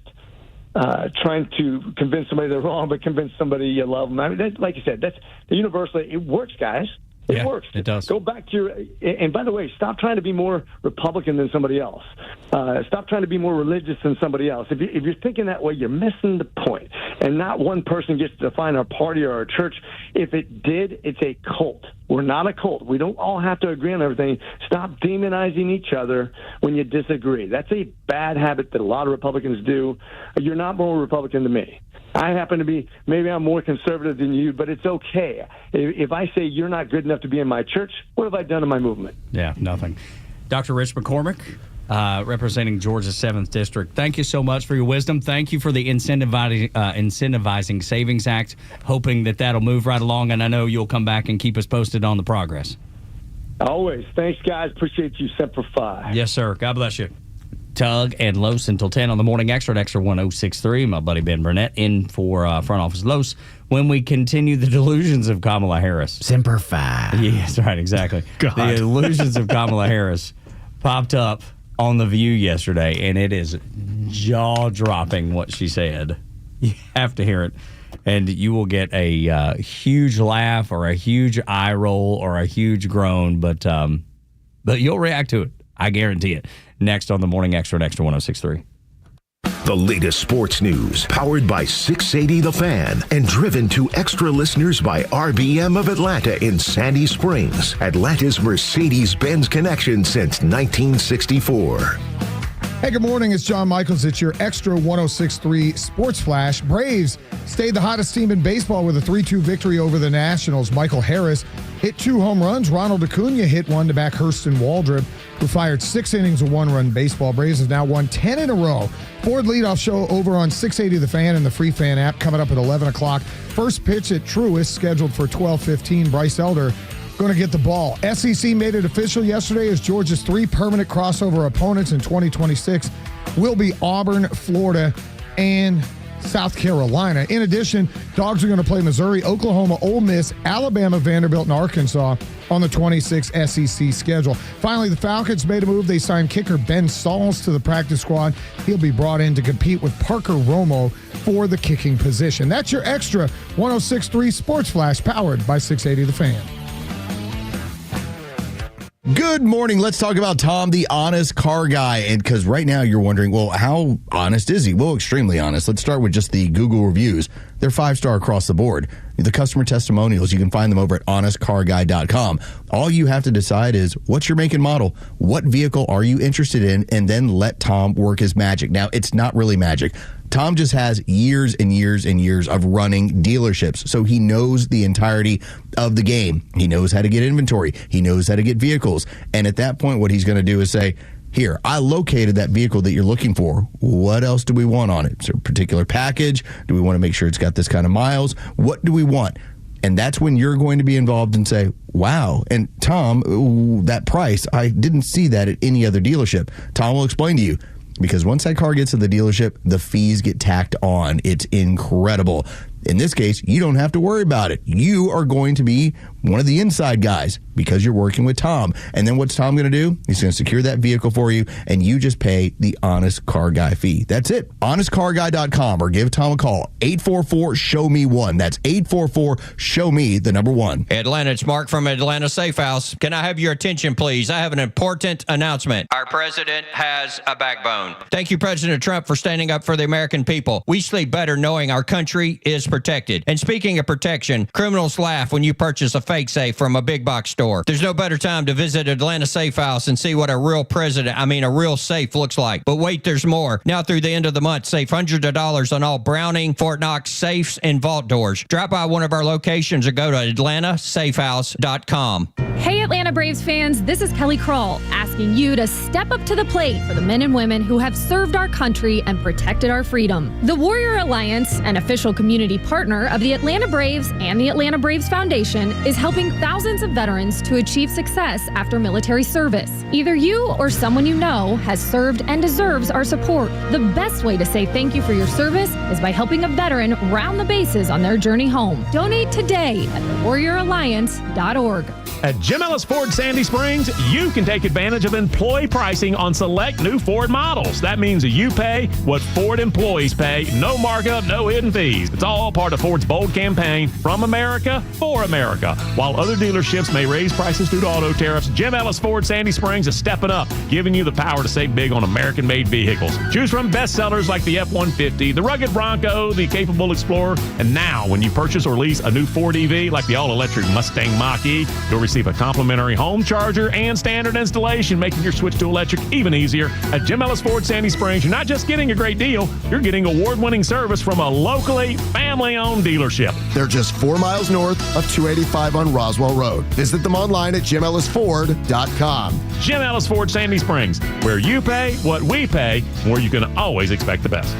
trying to convince somebody they're wrong, but convince somebody you love them. I mean, like you said, that's the universal. It works, guys. It works. It does. Go back to and by the way, stop trying to be more Republican than somebody else. Stop trying to be more religious than somebody else. If you're thinking that way, you're missing the point. And not one person gets to define our party or our church. If it did, it's a cult. We're not a cult. We don't all have to agree on everything. Stop demonizing each other when you disagree. That's a bad habit that a lot of Republicans do. You're not more Republican than me. I happen to be, maybe I'm more conservative than you, but it's okay. If I say you're not good enough to be in my church, what have I done in my movement? Yeah, nothing. Dr. Rich McCormick, representing Georgia's 7th District. Thank you so much for your wisdom. Thank you for the Incentivizing Savings Act, hoping that that'll move right along, and I know you'll come back and keep us posted on the progress. Always. Thanks, guys. Appreciate you. Semper Fi. Yes, sir. God bless you. Tug and Los until 10 on the Morning Extra at Extra 106.3. My buddy Ben Burnett in for Front Office Los when we continue the delusions of Kamala Harris. Semper Fi. Yes, right, exactly. God. The illusions of Kamala Harris popped up on The View yesterday, and it is jaw-dropping what she said. You have to hear it, and you will get a huge laugh or a huge eye roll or a huge groan, but you'll react to it. I guarantee it. Next on the Morning Extra at Extra 106.3. The latest sports news, powered by 680 The Fan, and driven to extra listeners by RBM of Atlanta in Sandy Springs, Atlanta's Mercedes-Benz connection since 1964. Hey, good morning. It's John Michaels. It's your Extra 106.3 Sports Flash. Braves stayed the hottest team in baseball with a 3-2 victory over the Nationals. Michael Harris hit 2 home runs. Ronald Acuna hit one to back Hurston Waldrop, who fired 6 innings of 1-run baseball. Braves have now won 10 in a row. Ford leadoff show over on 680 The Fan and the free fan app coming up at 11 o'clock. First pitch at Truist scheduled for 12:15. Bryce Elder going to get the ball. SEC made it official yesterday as Georgia's 3 permanent crossover opponents in 2026 will be Auburn, Florida, and South Carolina. In addition, Dogs are going to play Missouri, Oklahoma, Ole Miss, Alabama, Vanderbilt, and Arkansas on the 26 SEC schedule. Finally, the Falcons made a move. They signed kicker Ben Sauls to the practice squad. He'll be brought in to compete with Parker Romo for the kicking position. That's your Extra 106.3 Sports Flash, powered by 680 The Fan. Good morning. Let's talk about Tom, the honest car guy. And because right now you're wondering, well, how honest is he? Well, extremely honest. Let's start with just the Google reviews. They're 5-star across the board. The customer testimonials, you can find them over at honestcarguy.com. All you have to decide is what's your make and model? What vehicle are you interested in? And then let Tom work his magic. Now, it's not really magic. Tom just has years and years and years of running dealerships, so he knows the entirety of the game. He knows how to get inventory. He knows how to get vehicles. And at that point, what he's going to do is say, here, I located that vehicle that you're looking for. What else do we want on it? Is there a particular package? Do we want to make sure it's got this kind of miles? What do we want? And that's when you're going to be involved and say, wow. And Tom, that price, I didn't see that at any other dealership. Tom will explain to you. Because once that car gets to the dealership, the fees get tacked on. It's incredible. In this case, you don't have to worry about it. You are going to be one of the inside guys because you're working with Tom. And then what's Tom going to do? He's going to secure that vehicle for you, and you just pay the Honest Car Guy fee. That's it. HonestCarGuy.com or give Tom a call. 844-SHOW-ME-1. That's 844-SHOW-ME, the number 1. Atlanta, it's Mark from Atlanta Safe House. Can I have your attention, please? I have an important announcement. Our president has a backbone. Thank you, President Trump, for standing up for the American people. We sleep better knowing our country is protected. And speaking of protection, criminals laugh when you purchase a fake safe from a big box store. There's no better time to visit Atlanta Safe House and see what a real a real safe looks like. But wait, there's more. Now through the end of the month, save hundreds of dollars on all Browning, Fort Knox safes and vault doors. Drop by one of our locations or go to atlantasafehouse.com. Hey Atlanta Braves fans, this is Kelly Kroll asking you to step up to the plate for the men and women who have served our country and protected our freedom. The Warrior Alliance, an official community partner of the Atlanta Braves and the Atlanta Braves Foundation, is helping thousands of veterans to achieve success after military service. Either you or someone you know has served and deserves our support. The best way to say thank you for your service is by helping a veteran round the bases on their journey home. Donate today at thewarrioralliance.org. At Jim Ellis Ford Sandy Springs, you can take advantage of employee pricing on select new Ford models. That means you pay what Ford employees pay, no markup, no hidden fees. It's all part of Ford's bold campaign, From America, for America. While other dealerships may raise prices due to auto tariffs, Jim Ellis Ford Sandy Springs is stepping up, giving you the power to save big on American-made vehicles. Choose from bestsellers like the F-150, the rugged Bronco, the capable Explorer, and now when you purchase or lease a new Ford EV like the all-electric Mustang Mach-E, you'll receive a complimentary home charger and standard installation, making your switch to electric even easier. At Jim Ellis Ford Sandy Springs, you're not just getting a great deal, you're getting award-winning service from a locally family-owned dealership. They're just 4 miles north of 285 on Roswell Road. Visit them online at jimellisford.com. Jim Ellis Ford Sandy Springs, where you pay what we pay, where you can always expect the best.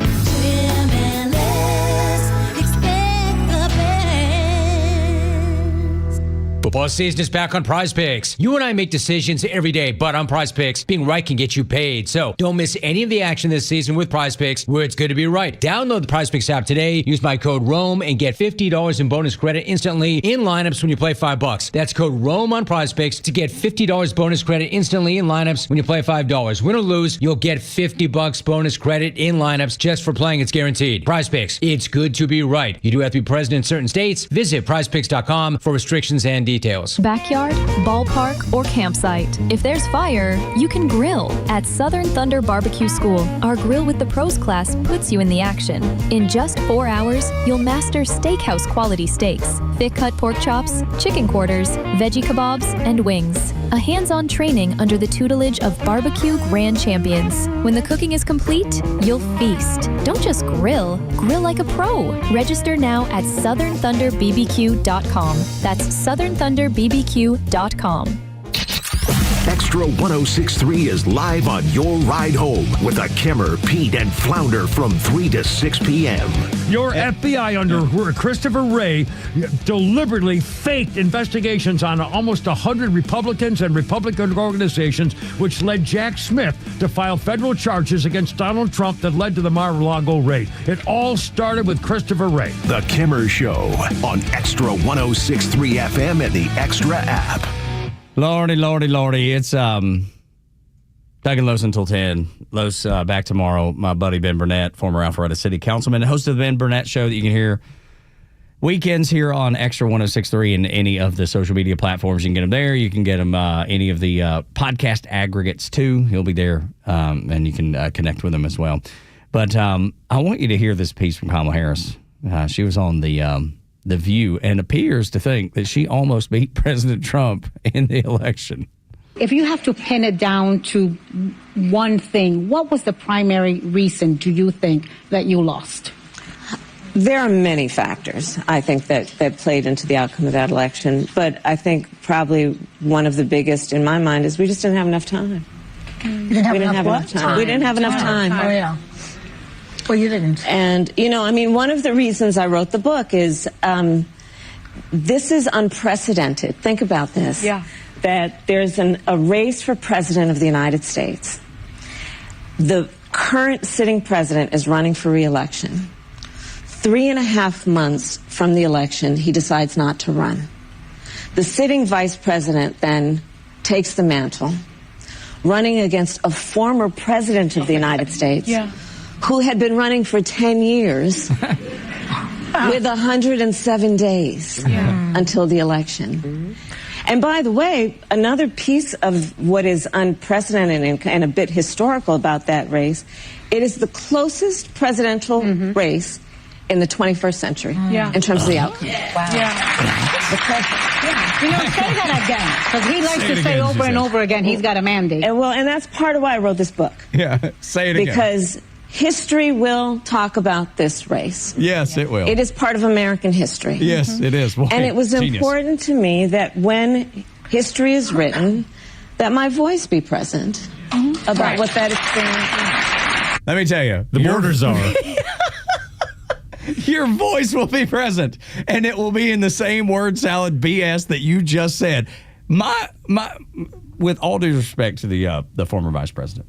Football season is back on Prize Picks. You and I make decisions every day, but on Prize Picks, being right can get you paid. So don't miss any of the action this season with Prize Picks, where it's good to be right. Download the Prize Picks app today. Use my code ROAM and get $50 in bonus credit instantly in lineups when you play $5. That's code ROAM on Prize Picks to get $50 bonus credit instantly in lineups when you play $5. Win or lose, you'll get $50 bonus credit in lineups just for playing. It's guaranteed. Prize Picks. It's good to be right. You do have to be present in certain states. Visit prizepicks.com for restrictions and details. Backyard, ballpark, or campsite. If there's fire, you can grill at Southern Thunder Barbecue School. Our Grill with the Pros class puts you in the action. In just 4 hours, you'll master steakhouse quality steaks, thick cut pork chops, chicken quarters, veggie kebabs, and wings. A hands-on training under the tutelage of barbecue grand champions. When the cooking is complete, you'll feast. Don't just grill like a pro. Register now at southernthunderbbq.com. That's southernthunderbbq.com. Extra 106.3 is live on your ride home with a Kimmer, Pete, and Flounder from 3 to 6 p.m. Your FBI under Christopher Wray deliberately faked investigations on almost 100 Republicans and Republican organizations, which led Jack Smith to file federal charges against Donald Trump that led to the Mar-a-Lago raid. It all started with Christopher Wray. The Kimmer Show on Extra 106.3 FM and the Extra app. Lordy. It's Tug and Los until 10. Los back tomorrow. My buddy Ben Burnett, former Alpharetta City Councilman, host of the Ben Burnett Show that you can hear weekends here on Extra 106.3 and any of the social media platforms. You can get him there. You can get him any of the podcast aggregates too. He'll be there, and you can connect with him as well. But I want you to hear this piece from Kamala Harris. She was on The View and appears to think that she almost beat President Trump in the election. If you have to pin it down to one thing, what was the primary reason, do you think, that you lost? There are many factors, I think, that played into the outcome of that election. But I think probably one of the biggest in my mind is we just didn't have enough time. You didn't have enough time. We didn't have enough time. Oh, yeah. Well, you didn't. And, one of the reasons I wrote the book is this is unprecedented. Think about this. Yeah. That there's a race for president of the United States. The current sitting president is running for re-election. 3.5 months from the election, he decides not to run. The sitting vice president then takes the mantle, running against a former president of the United States. Yeah. Who had been running for 10 years with 107 days until the election. Mm-hmm. And by the way, another piece of what is unprecedented and a bit historical about that race, it is the closest presidential race in the 21st century in terms of the outcome. Wow. Yeah. Say that again, because he likes to say over and over again he's got a mandate. And that's part of why I wrote this book. Yeah, say it again. Because history will talk about this race. Yes, it will. It is part of American history. Yes, it is. Boy, and it was important to me that when history is written, that my voice be present about what that experience is. Let me tell you. The borders are. Your voice will be present, and it will be in the same word salad BS that you just said. My, with all due respect to the former vice president,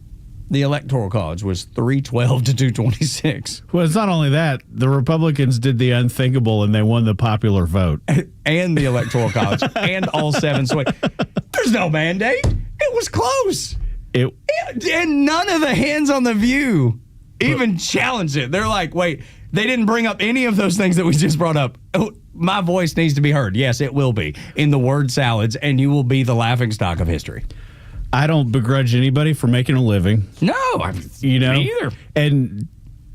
the Electoral College was 312 to 226. Well, it's not only that. The Republicans did the unthinkable, and they won the popular vote. And the Electoral College, and all 7 swing. There's no mandate. It was close. And none of the hands on The View even challenged it. They're like, wait, They didn't bring up any of those things that we just brought up. Oh, my voice needs to be heard. Yes, it will be in the word salads, and you will be the laughingstock of history. I don't begrudge anybody for making a living. No, me either. And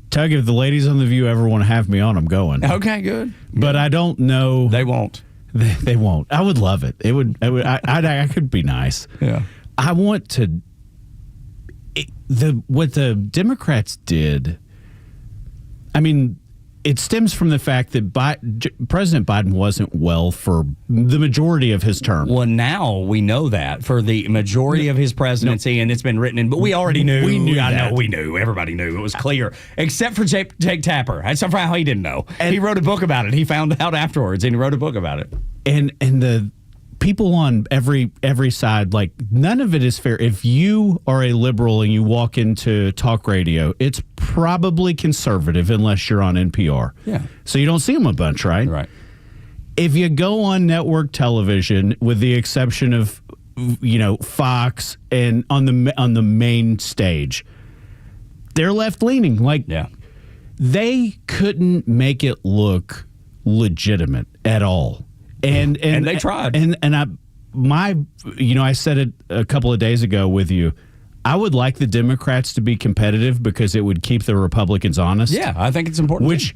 Tug, if the ladies on The View ever want to have me on, I'm going. Okay, good. But I don't know. They won't. They won't. I would love it. It would. I could be nice. Yeah. I want to. What the Democrats did. I mean, it stems from the fact that President Biden wasn't well for the majority of his term. Well, now we know that for the majority of his presidency, and it's been written in, but we already knew. We knew I that. know we knew. Everybody knew. It was clear, except for Jake Tapper. That's somehow he didn't know. And he wrote a book about it. He found out afterwards, and he wrote a book about it. And the people on every side, like, none of it is fair. If you are a liberal and you walk into talk radio, it's probably conservative unless you're on NPR. Yeah. So you don't see them a bunch, right? Right. If you go on network television, with the exception of, Fox and on the main stage, they're left leaning. Like, they couldn't make it look legitimate at all. And they tried. And I said it a couple of days ago with you. I would like the Democrats to be competitive because it would keep the Republicans honest. Yeah, I think it's important. Which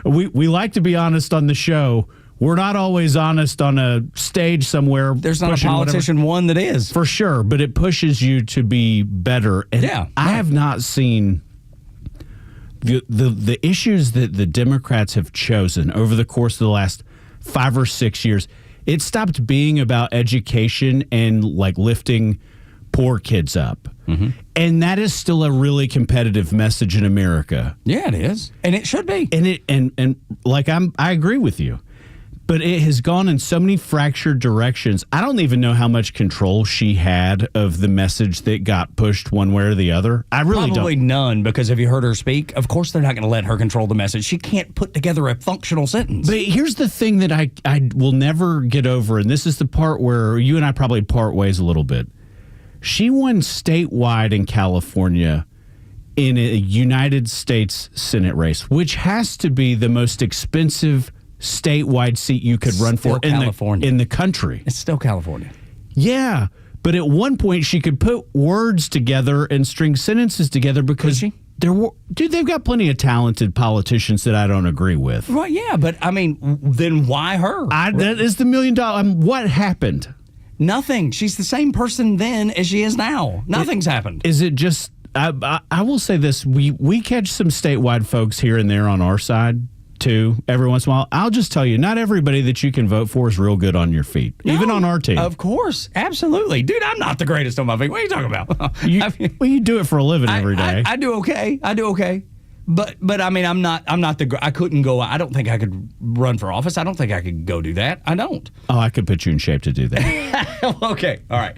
we like to be honest on the show. We're not always honest on a stage somewhere. There's not a politician one that is. For sure, but it pushes you to be better. And I have not seen the issues that the Democrats have chosen over the course of the last 5 or 6 years. It stopped being about education and like lifting poor kids up. Mm-hmm. And that is still a really competitive message in America. Yeah, it is. And it should be. And I agree with you. But it has gone in so many fractured directions. I don't even know how much control she had of the message that got pushed one way or the other. I really Probably don't. none, because if you heard her speak, of course they're not going to let her control the message. She can't put together a functional sentence. But here's the thing that I will never get over, and this is the part where you and I probably part ways a little bit. She won statewide in California in a United States Senate race, which has to be the most expensive statewide seat you could run for in the country. It's still California. Yeah, but at one point she could put words together and string sentences together because they've got plenty of talented politicians that I don't agree with. Right, yeah, but I mean, then why her? That is the $1 million. What happened? Nothing. She's the same person then as she is now. Nothing's happened. Is it just? I will say this: we catch some statewide folks here and there on our side too, every once in a while. I'll just tell you, not everybody that you can vote for is real good on your feet, even on our team. Of course, absolutely, dude. I'm not the greatest on my feet. What are you talking about? You do it for a living every day. I do okay. But I mean, I'm not I couldn't go. I don't think I could run for office. I don't think I could go do that. I don't. Oh, I could put you in shape to do that. Okay, all right.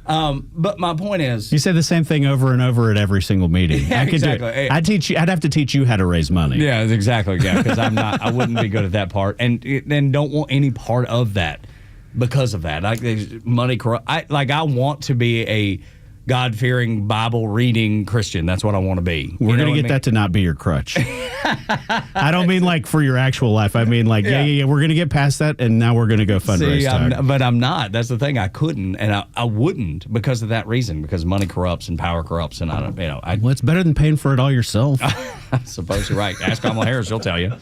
But my point is, you say the same thing over and over at every single meeting. Yeah, I could exactly. do it. I'd have to teach you how to raise money. Yeah, exactly. Yeah, because I wouldn't be good at that part, and don't want any part of that because of that. Like, there's money corrupt. I want to be a God-fearing, Bible-reading Christian. That's what I want to be. We're going to get that to not be your crutch. I don't mean like for your actual life. I mean like, yeah. We're going to get past that, and now we're going to go fundraise. But I'm not. That's the thing. I couldn't, and I wouldn't because of that reason, because money corrupts and power corrupts, and I don't, well, it's better than paying for it all yourself. I suppose you're right. Ask Kamala Harris. She'll tell you.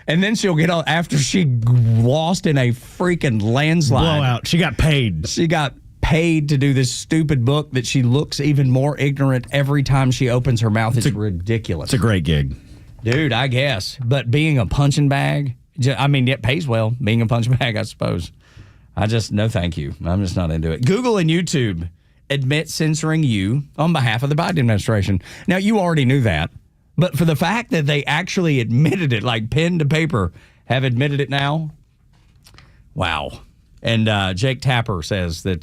And then she'll get on after she lost in a freaking landslide. Blowout. She got paid. She got paid to do this stupid book that she looks even more ignorant every time she opens her mouth. It's ridiculous. It's a great gig. Dude, I guess. But being a punching bag, I mean, it pays well, being a punching bag, I suppose. No thank you. I'm just not into it. Google and YouTube admit censoring you on behalf of the Biden administration. Now, you already knew that. But for the fact that they actually admitted it, like pen to paper, have admitted it now, wow. And Jake Tapper says that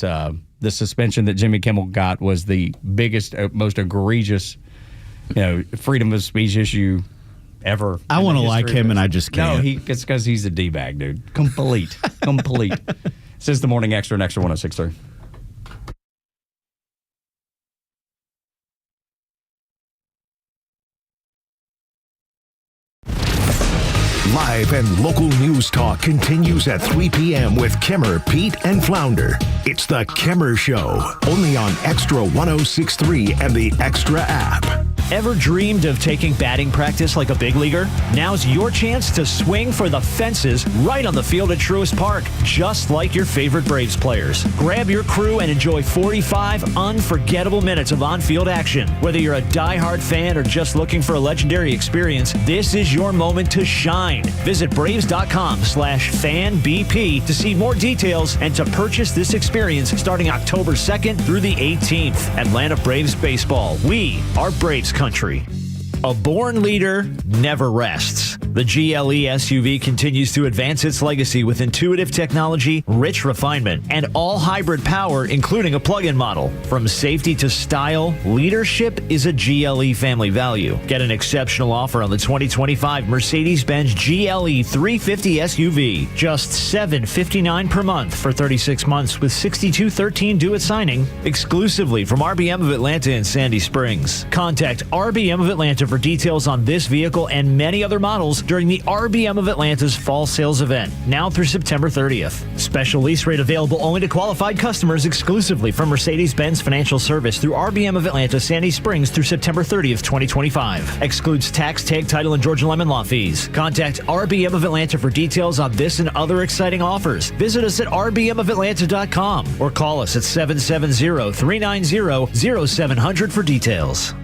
the suspension that Jimmy Kimmel got was the biggest, most egregious, freedom of speech issue ever. I want to like him, and I just can't. No, it's because he's a D-bag, dude. Complete. This is the Morning Xtra, and Xtra 106.3. Live and local news talk continues at 3 p.m. with Kimmer, Pete, and Flounder. It's the Kimmer Show, only on Extra 106.3 and the Extra app. Ever dreamed of taking batting practice like a big leaguer? Now's your chance to swing for the fences right on the field at Truist Park, just like your favorite Braves players. Grab your crew and enjoy 45 unforgettable minutes of on-field action. Whether you're a diehard fan or just looking for a legendary experience, this is your moment to shine. Visit Braves.com/FanBP to see more details and to purchase this experience starting October 2nd through the 18th. Atlanta Braves Baseball. We are Braves country. A born leader never rests. The GLE SUV continues to advance its legacy with intuitive technology, rich refinement, and all-hybrid power, including a plug-in model. From safety to style, leadership is a GLE family value. Get an exceptional offer on the 2025 Mercedes-Benz GLE 350 SUV. Just $759 per month for 36 months with $62.13 due at signing. Exclusively from RBM of Atlanta and Sandy Springs. Contact RBM of Atlanta for details on this vehicle and many other models during the RBM of Atlanta's fall sales event, now through September 30th. Special lease rate available only to qualified customers exclusively from Mercedes-Benz Financial Service through RBM of Atlanta, Sandy Springs through September 30th, 2025. Excludes tax, tag, title, and Georgia lemon law fees. Contact RBM of Atlanta for details on this and other exciting offers. Visit us at rbmofatlanta.com or call us at 770-390-0700 for details.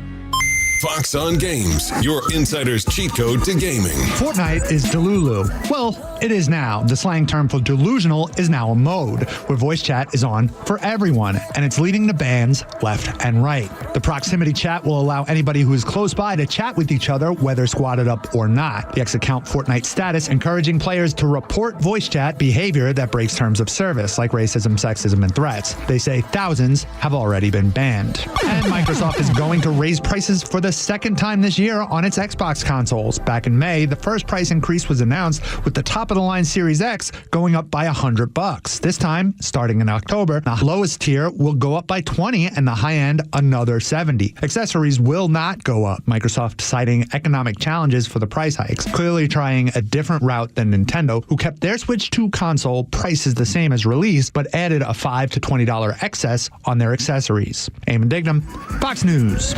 Fox on Games, your insider's cheat code to gaming. Fortnite is Delulu. Well, it is now. The slang term for delusional is now a mode, where voice chat is on for everyone, and it's leading to bans left and right. The proximity chat will allow anybody who is close by to chat with each other, whether squatted up or not. The X account Fortnite status encouraging players to report voice chat behavior that breaks terms of service, like racism, sexism, and threats. They say thousands have already been banned. And Microsoft is going to raise prices for the second time this year on its Xbox consoles. Back in May, the first price increase was announced, with the top-of-the-line Series X going up by $100. This time, starting in October, the lowest tier will go up by $20 and the high end another $70. Accessories will not go up, Microsoft citing economic challenges for the price hikes, clearly trying a different route than Nintendo, who kept their Switch 2 console prices the same as release, but added a $5 to $20 excess on their accessories. Eamon Dignam, Fox News.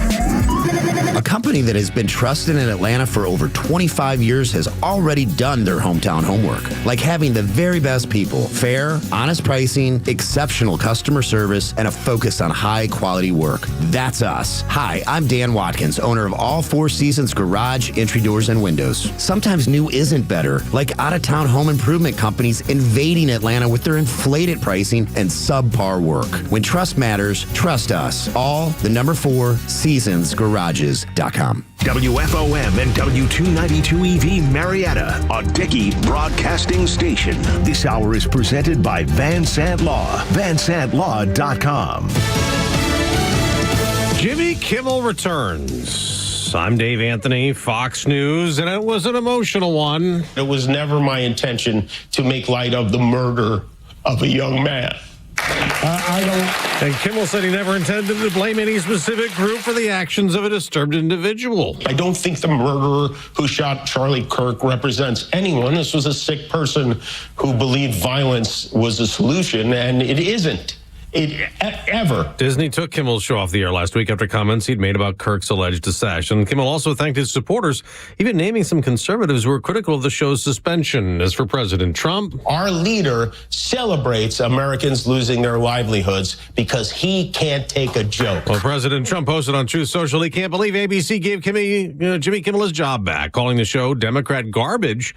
A company that has been trusted in Atlanta for over 25 years has already done their hometown homework, like having the very best people, fair, honest pricing, exceptional customer service, and a focus on high-quality work. That's us. Hi, I'm Dan Watkins, owner of All Four Seasons Garage, Entry Doors, and Windows. Sometimes new isn't better, like out-of-town home improvement companies invading Atlanta with their inflated pricing and subpar work. When trust matters, trust us. All the number 4 Seasons Garages.com. WFOM and W292EV Marietta, a Dickey broadcasting station. This hour is presented by Van Sant Law, vansantlaw.com. Jimmy Kimmel returns. I'm Dave Anthony, Fox News, and it was an emotional one. It was never my intention to make light of the murder of a young man. And Kimmel said he never intended to blame any specific group for the actions of a disturbed individual. I don't think the murderer who shot Charlie Kirk represents anyone. This was a sick person who believed violence was a solution, and it isn't. Ever. Disney took Kimmel's show off the air last week after comments he'd made about Kirk's alleged assassin. Kimmel also thanked his supporters, even naming some conservatives who were critical of the show's suspension. As for President Trump, our leader celebrates Americans losing their livelihoods because he can't take a joke. Well, President Trump posted on Truth Social he can't believe ABC gave Jimmy Kimmel his job back, calling the show Democrat garbage,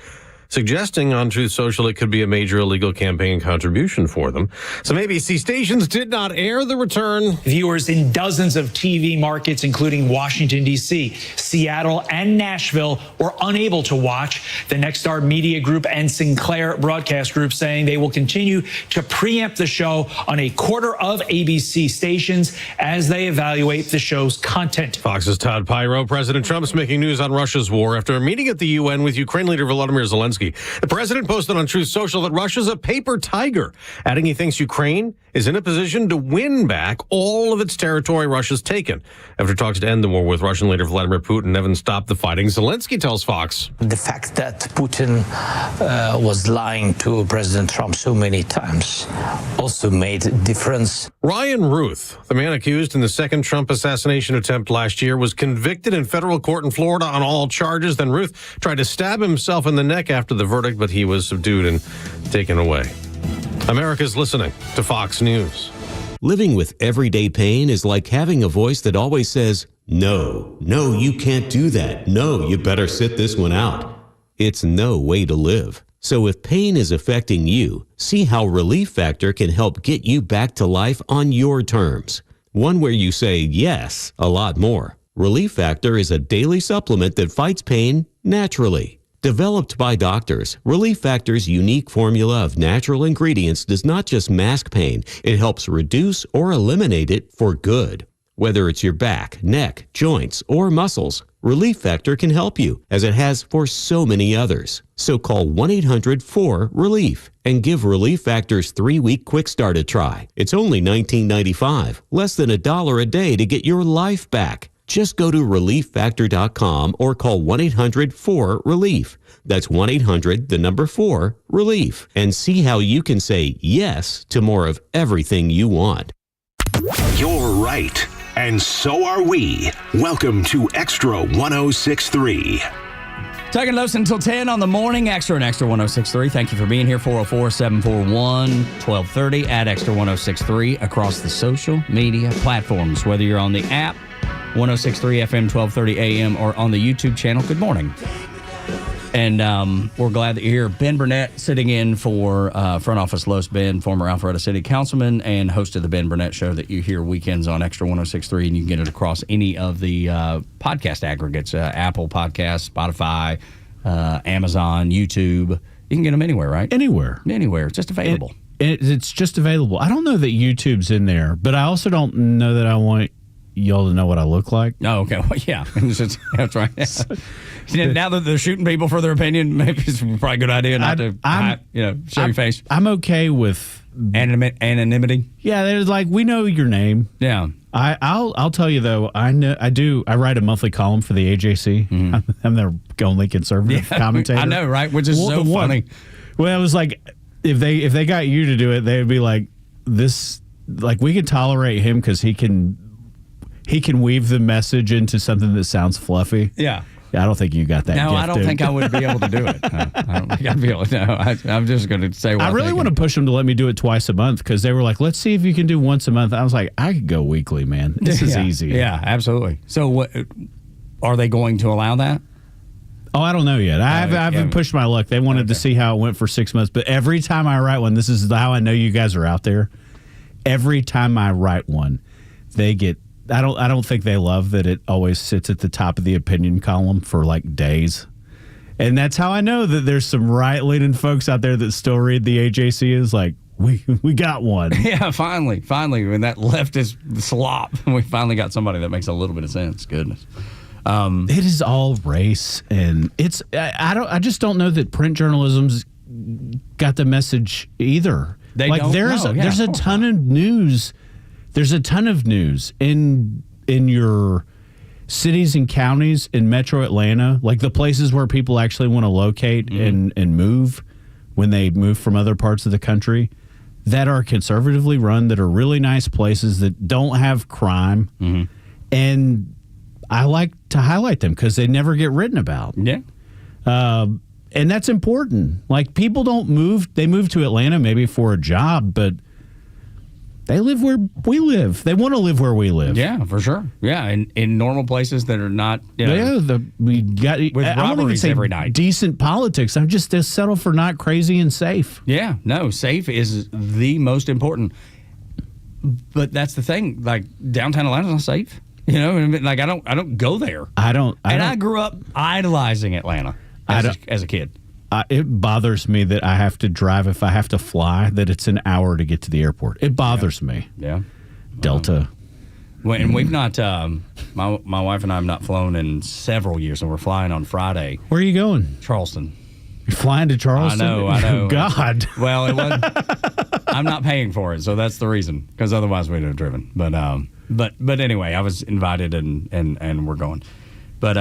suggesting on Truth Social it could be a major illegal campaign contribution for them. Some ABC stations did not air the return. Viewers in dozens of TV markets, including Washington, D.C., Seattle, and Nashville, were unable to watch. The Nexstar Media Group and Sinclair Broadcast Group saying they will continue to preempt the show on a quarter of ABC stations as they evaluate the show's content. Fox's Todd Pyro. President Trump's making news on Russia's war after a meeting at the UN with Ukraine leader Volodymyr Zelensky. Zelensky. The president posted on Truth Social that Russia's a paper tiger, adding he thinks Ukraine is in a position to win back all of its territory Russia's taken. After talks to end the war with Russian leader Vladimir Putin haven't stopped the fighting, Zelensky tells Fox. The fact that Putin was lying to President Trump so many times also made a difference. Ryan Ruth, the man accused in the second Trump assassination attempt last year, was convicted in federal court in Florida on all charges. Then Ruth tried to stab himself in the neck after the verdict, but he was subdued and taken away. America's listening to Fox News. Living with everyday pain is like having a voice that always says, no, you can't do that. No, you better sit this one out. It's no way to live. So if pain is affecting you, see how Relief Factor can help get you back to life on your terms. One where you say yes a lot more. Relief Factor is a daily supplement that fights pain naturally. Developed by doctors, Relief Factor's unique formula of natural ingredients does not just mask pain, it helps reduce or eliminate it for good. Whether it's your back, neck, joints, or muscles, Relief Factor can help you, as it has for so many others. So call 1-800-4RELIEF and give Relief Factor's 3-week quick start a try. It's only $19.95, less than $1 a day to get your life back. Just go to ReliefFactor.com or call 1-800-4RELIEF. That's 1-800-4RELIEF. And see how you can say yes to more of everything you want. You're right. And so are we. Welcome to Extra 106.3. Tug and Los until 10 on the Morning Extra and Extra 106.3. Thank you for being here. 404-741-1230 at Extra 106.3 across the social media platforms. Whether you're on the app, 106.3 FM, 1230 AM, or on the YouTube channel, good morning. And we're glad that you're here. Ben Burnett sitting in for Front Office Los Ben, former Alpharetta City Councilman, and host of the Ben Burnett Show that you hear weekends on Extra 106.3, and you can get it across any of the podcast aggregates, Apple Podcasts, Spotify, Amazon, YouTube. You can get them anywhere, right? Anywhere. It's just available. It's just available. I don't know that YouTube's in there, but I also don't know that I want y'all to know what I look like. Oh, okay. Well, yeah. That's right. Now that they're shooting people for their opinion, maybe it's probably a good idea not to show your face. I'm okay with anonymity. Yeah, there's like, we know your name. Yeah. I'll tell you though, I write a monthly column for the AJC. Mm-hmm. I'm their only conservative commentator. I know, right? Which is so funny. Well, it was like if they got you to do it, they'd be like, this, like, we could tolerate him because he can weave the message into something that sounds fluffy. Yeah. I don't think you got that. No, gift, I don't think I would be able to do it. I don't think I'd be able to. No, I'm just going to say what I really want to push them to let me do it twice a month because they were like, let's see if you can do once a month. I was like, I could go weekly, man. This is easy. Yeah, absolutely. So what, are they going to allow that? Oh, I don't know yet. I haven't pushed my luck. They wanted to see how it went for 6 months. But every time I write one, this is how I know you guys are out there. Every time I write one, they get... I don't think they love that it always sits at the top of the opinion column for like days. And that's how I know that there's some right-leaning folks out there that still read the AJC is like, we got one. Yeah, finally, when that leftist slop, we finally got somebody that makes a little bit of sense. Goodness. It is all race, and it's I just don't know that print journalism's got the message either. There's a ton of news. There's a ton of news in your cities and counties in Metro Atlanta, like the places where people actually want to locate and move when they move from other parts of the country, that are conservatively run, that are really nice places that don't have crime. Mm-hmm. And I like to highlight them because they never get written about. Yeah. And that's important. Like, people don't move. They move to Atlanta maybe for a job, but they live where we live. They want to live where we live. Yeah, for sure. Yeah, in normal places that are not. We got with robberies every night. Decent politics. I'm just to settle for not crazy and safe. Yeah, no, safe is the most important. But that's the thing. Like, downtown Atlanta's not safe. You know, like I don't go there. I grew up idolizing Atlanta as a kid. It bothers me that I have to drive if I have to fly, that it's an hour to get to the airport. It bothers me. Yeah. Delta. And we've not, my wife and I have not flown in several years, and we're flying on Friday. Where are you going? Charleston. You're flying to Charleston? I know. God. Well, it wasn't. I'm not paying for it, so that's the reason. Because otherwise we'd have driven. But anyway, I was invited and we're going. But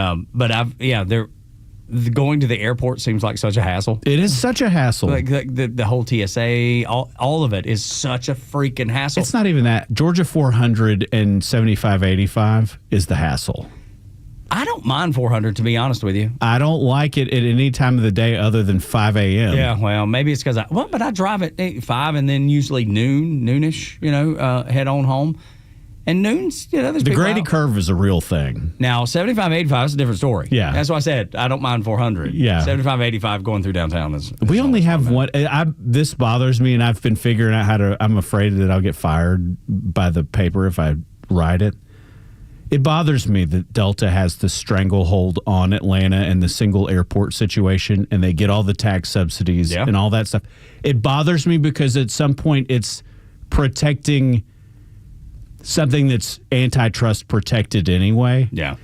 going to the airport seems like such a hassle. It is such a hassle. Like the whole TSA, all of it is such a freaking hassle. It's not even that. Georgia 400 and 7585 is the hassle. I don't mind 400, to be honest with you. I don't like it at any time of the day other than 5 a.m. Yeah, well, maybe it's because but I drive at 5 and then usually noonish, head on home. And noon's, there's the Grady curve is a real thing. Now, 75-85 is a different story. Yeah. That's why I said I don't mind 400. Yeah. 75-85 going through downtown is we only have one. This bothers me, and I've been figuring out I'm afraid that I'll get fired by the paper if I write it. It bothers me that Delta has the stranglehold on Atlanta and the single airport situation, and they get all the tax subsidies and all that stuff. It bothers me because at some point it's protecting something that's antitrust protected anyway. Yeah.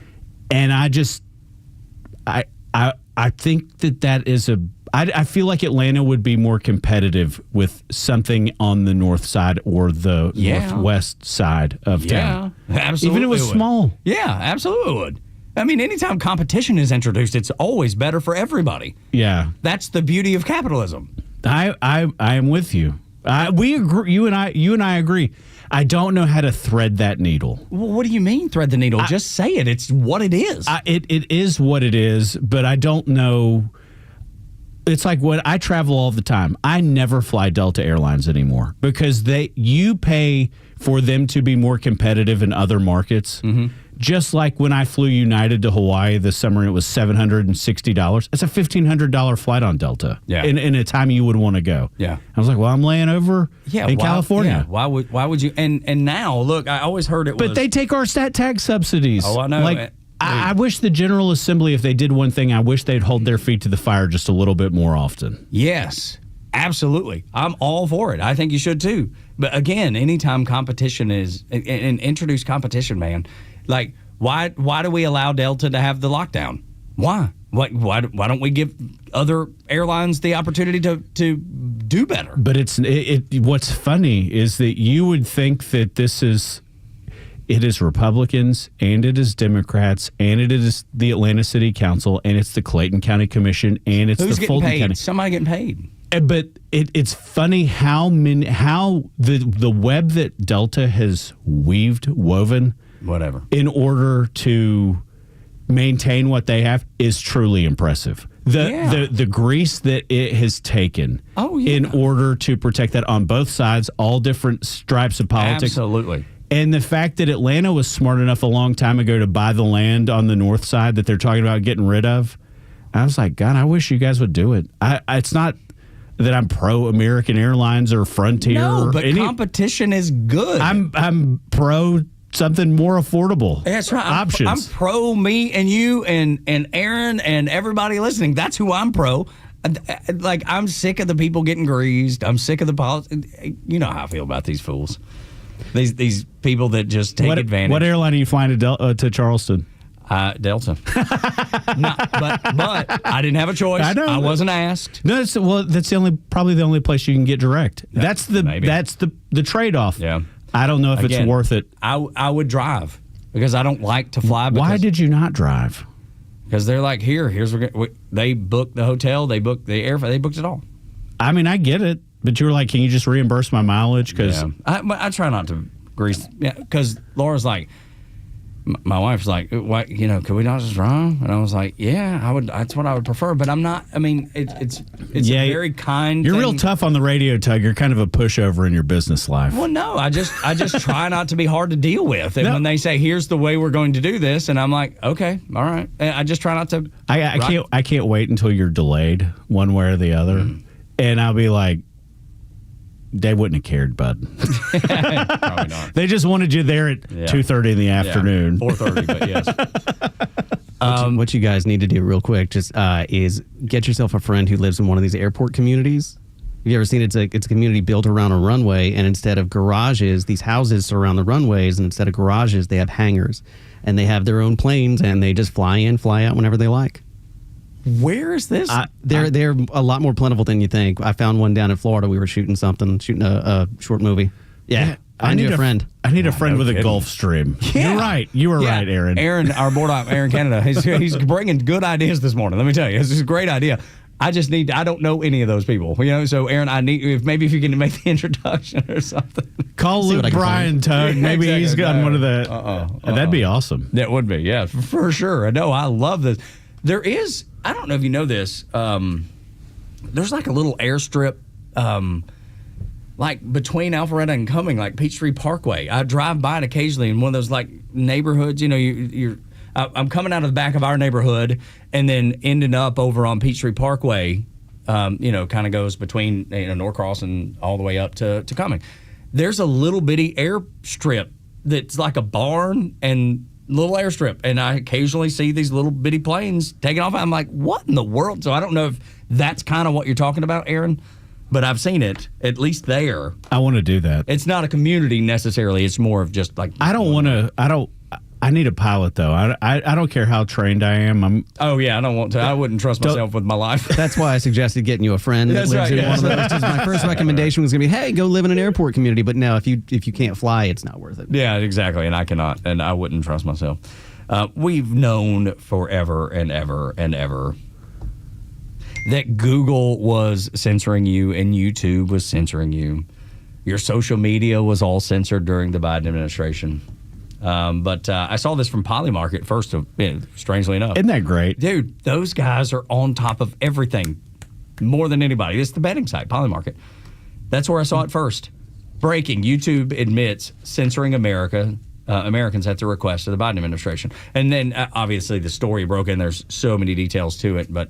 And I think that is I feel like Atlanta would be more competitive with something on the north side or the northwest side of town. Absolutely. Even if it was small. Yeah, absolutely would. I mean, anytime competition is introduced, it's always better for everybody. Yeah. That's the beauty of capitalism. I am with you. We agree. You and I agree. I don't know how to thread that needle. Well, what do you mean thread the needle? Just say it. It's what it is. It is what it is, but I don't know. It's like when I travel all the time. I never fly Delta Airlines anymore because you pay for them to be more competitive in other markets. Mm-hmm. Just like when I flew United to Hawaii this summer, it was $760. It's a $1,500 flight on Delta. Yeah. In a time you would want to go. Yeah. I was like, well, I'm laying over in California. Yeah. Why would you? And now, look, I always heard it was. But they take our stat tax subsidies. Oh, I know. Like, I wish the General Assembly, if they did one thing, I wish they'd hold their feet to the fire just a little bit more often. Yes, absolutely. I'm all for it. I think you should too. But again, anytime competition is, and introduce competition, man. Like, why do we allow Delta to have the lockdown? Why? Why don't we give other airlines the opportunity to do better? But what's funny is that you would think that it is Republicans and it is Democrats and it is the Atlanta City Council and it's the Clayton County Commission and it's Who's the Fulton paid? County. Somebody getting paid. But it's funny how the web that Delta has woven whatever in order to maintain what they have is truly impressive. The grease that it has taken in order to protect that on both sides, all different stripes of politics. Absolutely. And the fact that Atlanta was smart enough a long time ago to buy the land on the north side that they're talking about getting rid of, I was like, God, I wish you guys would do it. It's not that I'm pro American Airlines or Frontier. No, but competition is good. I'm pro something more affordable. That's right. Options. I'm pro me and you and Aaron and everybody listening. That's who I'm pro. Like, I'm sick of the people getting greased. I'm sick of the politics. You know how I feel about these fools. These people that just take advantage. What airline are you flying to Charleston? Delta. But I didn't have a choice. I know. I wasn't asked. No, that's probably the only place you can get direct. That's the trade-off. Yeah. I don't know if it's worth it. I would drive because I don't like to fly. Why did you not drive? Because they're like, here's they booked the hotel, they booked the airfare, they booked it all. I mean, I get it, but you were like, can you just reimburse my mileage? Because I try not to grease. Yeah, because Laura's like, my wife's like, what? Could we not just drive? And I was like, yeah, I would. That's what I would prefer. But I'm not. I mean, it's a very kind. You're thing. real tough on the radio, Tug. You're kind of a pushover in your business life. Well, no, I just try not to be hard to deal with. And when they say, here's the way we're going to do this, and I'm like, okay, all right. And I just try not to. I can't wait until you're delayed one way or the other, and I'll be like, they wouldn't have cared, bud. Probably not. They just wanted you there at 2:30 in the afternoon. 4:30, but yes. What you guys need to do real quick just is get yourself a friend who lives in one of these airport communities. Have you ever seen it's a community built around a runway, and instead of garages, these houses surround the runways, and instead of garages, they have hangars, and they have their own planes, and they just fly in, fly out whenever they like. Where is this? They're a lot more plentiful than you think. I found one down in Florida. We were shooting a short movie. Yeah. I need a friend. I need a friend with a Gulf Stream. Yeah. You're right. You were right, Aaron. Aaron, our board op, Aaron Canada, he's bringing good ideas this morning. Let me tell you, it's a great idea. I don't know any of those people, so Aaron, if you can make the introduction or something. Call Luke Bryan, Tug. Maybe exactly. He's got one of the. That'd be awesome. That would be, yeah, for sure. No, I love this. There is, I don't know if you know this, there's like a little airstrip, like between Alpharetta and Cumming, like Peachtree Parkway. I drive by it occasionally in one of those like neighborhoods, I'm coming out of the back of our neighborhood and then ending up over on Peachtree Parkway, kind of goes between Norcross and all the way up to Cumming. There's a little bitty airstrip that's like a barn and little airstrip, and I occasionally see these little bitty planes taking off. I'm like, what in the world? So I don't know if that's kind of what you're talking about, Aaron, but I've seen it, at least there. I want to do that. It's not a community necessarily. It's more of just like... I need a pilot, though. I don't care how trained I am. I don't want to. I wouldn't trust myself with my life. That's why I suggested getting you a friend that lives in one of those. Because my first recommendation was going to be, hey, go live in an airport community. But no, if you can't fly, it's not worth it. Yeah, exactly. And I cannot. And I wouldn't trust myself. We've known forever and ever and ever that Google was censoring you and YouTube was censoring you. Your social media was all censored during the Biden administration. But I saw this from Polymarket first, strangely enough. Isn't that great? Dude, those guys are on top of everything more than anybody. It's the betting site, Polymarket. That's where I saw it first. Breaking, YouTube admits censoring Americans at the request of the Biden administration. And then, obviously, the story broke in. There's so many details to it. But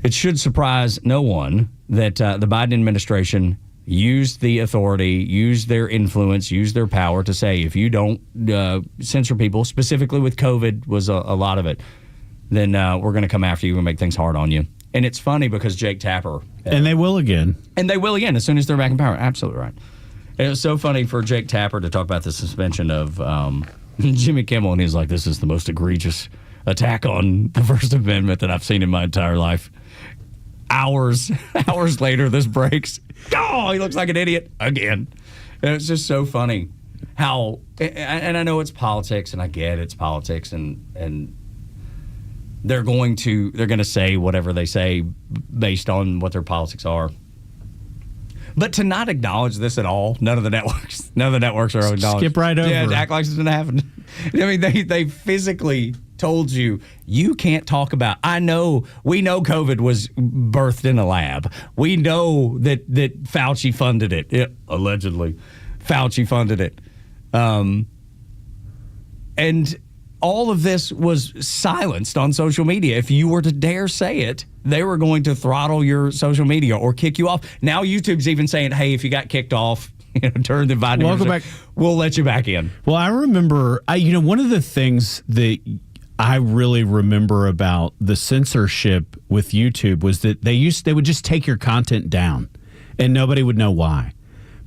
it should surprise no one that the Biden administration used the authority, used their influence, used their power to say, if you don't censor people, specifically with COVID was a lot of it, then we're going to come after you and make things hard on you. And it's funny because Jake Tapper. And they will again. And they will again as soon as they're back in power. Absolutely right. And it was so funny for Jake Tapper to talk about the suspension of Jimmy Kimmel, and he's like, this is the most egregious attack on the First Amendment that I've seen in my entire life. Hours later, this breaks. Oh, he looks like an idiot again. And it's just so funny how, and I know it's politics, and I get it's politics, and they're going to say whatever they say based on what their politics are. But to not acknowledge this at all, none of the networks are acknowledged. Skip right over. Yeah, act like this didn't happen. I mean, they physically told you can't talk about. We know COVID was birthed in a lab. We know that Fauci funded it. Yeah, allegedly, Fauci funded it. And all of this was silenced on social media. If you were to dare say it, they were going to throttle your social media or kick you off. Now YouTube's even saying, hey, if you got kicked off, during the Biden administration, we'll let you back in. Well, I remember, one of the things that I really remember about the censorship with YouTube was that they would just take your content down and nobody would know why.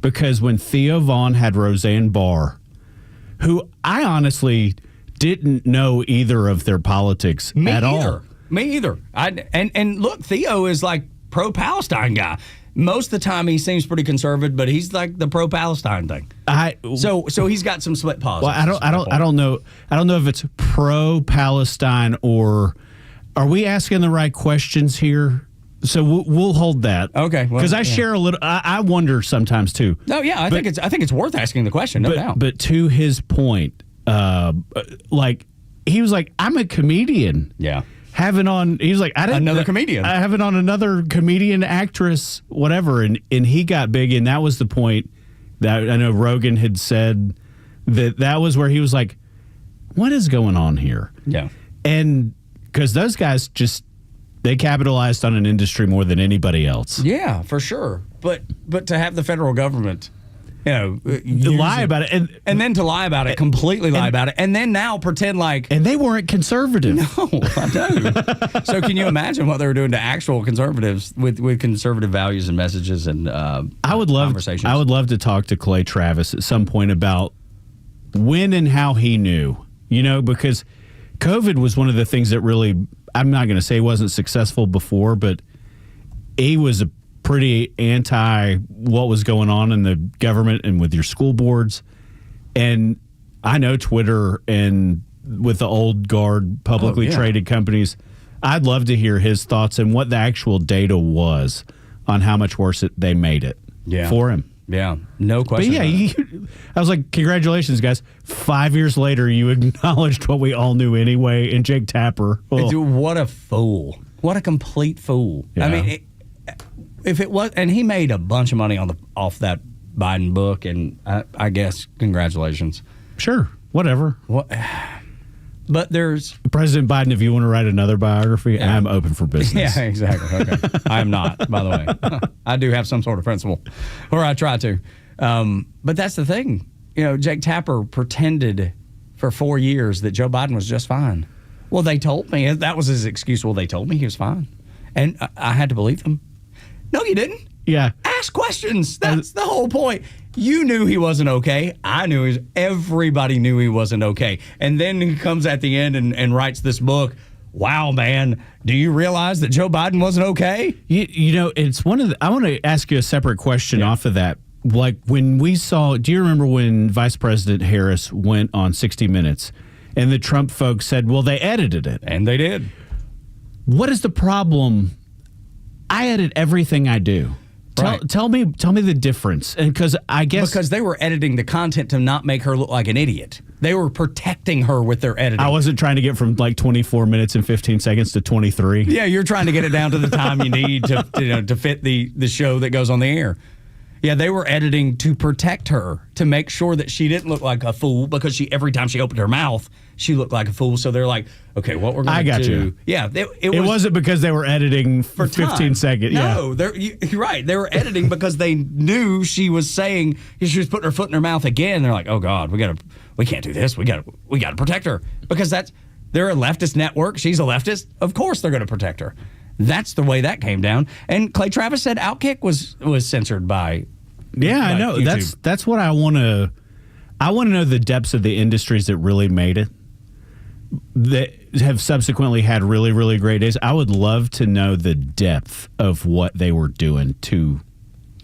Because when Theo Vaughn had Roseanne Barr, who I honestly didn't know either of their politics at all. Me either. And look, Theo is like pro-Palestine guy. Most of the time he seems pretty conservative, but he's like the pro-Palestine thing. So he's got some split positives. Well, I don't know if it's pro-Palestine or are we asking the right questions here? So we'll hold that. Okay. Because I share a little. I wonder sometimes too. No, yeah, I think it's worth asking the question. No doubt. But to his point, he was like, I'm a comedian. Yeah. He was like, another comedian. I have it on another comedian, actress, whatever. And he got big. And that was the point that I know Rogan had said that was where he was like, what is going on here? Yeah. And because those guys they capitalized on an industry more than anybody else. Yeah, for sure. But to have the federal government, lie about it, and then to lie about it, completely lie about it, and then now pretend like, and they weren't conservative. No, I know. So can you imagine what they were doing to actual conservatives with conservative values and messages and conversations? I would love to talk to Clay Travis at some point about when and how he knew. Because COVID was one of the things that really I'm not going to say he wasn't successful before, but he was a pretty anti what was going on in the government and with your school boards. And I know Twitter and with the old guard publicly traded companies, I'd love to hear his thoughts and what the actual data was on how much worse they made it for him. Yeah, no question. But I was like, congratulations, guys. 5 years later, you acknowledged what we all knew anyway. And Jake Tapper. Dude, what a fool. What a complete fool. Yeah. I mean, if it was, and he made a bunch of money off that Biden book, and I guess congratulations. Sure, whatever. But there's President Biden. If you want to write another biography, I'm open for business. Yeah, exactly. Okay, I am not. By the way, I do have some sort of principle, or I try to. But that's the thing. Jake Tapper pretended for 4 years that Joe Biden was just fine. Well, they told me that was his excuse. Well, they told me he was fine, and I had to believe them. No, you didn't. Yeah. Ask questions. That's the whole point. You knew he wasn't okay. I knew everybody knew he wasn't okay. And then he comes at the end and writes this book. Wow, man. Do you realize that Joe Biden wasn't okay? It's one of I want to ask you a separate question off of that. Like when we saw, do you remember when Vice President Harris went on 60 Minutes and the Trump folks said, well, they edited it. And they did. What is the problem? I edit everything I do. Tell me the difference, and because they were editing the content to not make her look like an idiot. They were protecting her with their editing. I wasn't trying to get from like 24 minutes and 15 seconds to 23. Yeah, you're trying to get it down to the time you need to fit the show that goes on the air. Yeah, they were editing to protect her, to make sure that she didn't look like a fool, because every time she opened her mouth, she looked like a fool. So they're like, okay, what we're going to do. I got you. Yeah. It wasn't because they were editing for 15 seconds. No, you're right. They were editing because they knew she was saying, she was putting her foot in her mouth again. They're like, oh God, we can't do this. We got to protect her, because they're a leftist network. She's a leftist. Of course they're going to protect her. That's the way that came down. And Clay Travis said Outkick was censored by I know. YouTube. That's what I want to know, the depths of the industries that really made it, that have subsequently had really, really great days. I would love to know the depth of what they were doing to